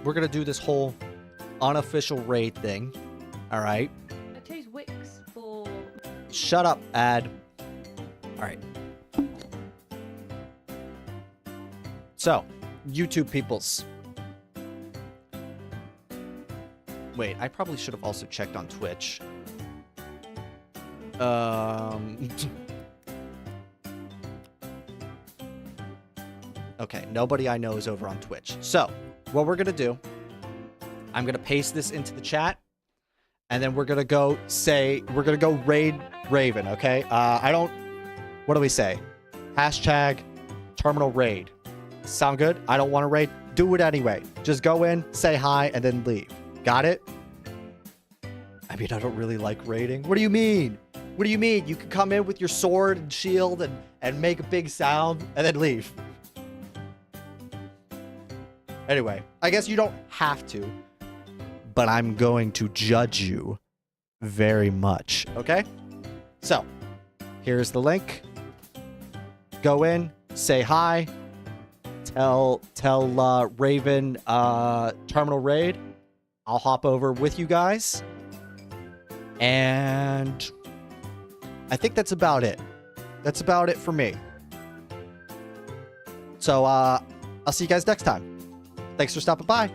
We're going to do this whole unofficial raid thing. All right. I chose Wix for... Shut up, ad. All right. So, YouTube peoples. Wait, I probably should have also checked on Twitch. Okay, nobody I know is over on Twitch. So, what we're gonna do, I'm gonna paste this into the chat, and then we're gonna go raid Raven, okay? What do we say? Hashtag terminal raid. Sound good? I don't want to raid. Do it anyway. Just go in, say hi, and then leave. Got it? I mean, I don't really like raiding. What do you mean? What do you mean? You can come in with your sword and shield and make a big sound and then leave. Anyway, I guess you don't have to, but I'm going to judge you very much, okay? So, here's the link. Go in, say hi, tell Raven terminal raid. I'll hop over with you guys. And I think that's about it. That's about it for me. So I'll see you guys next time. Thanks for stopping by.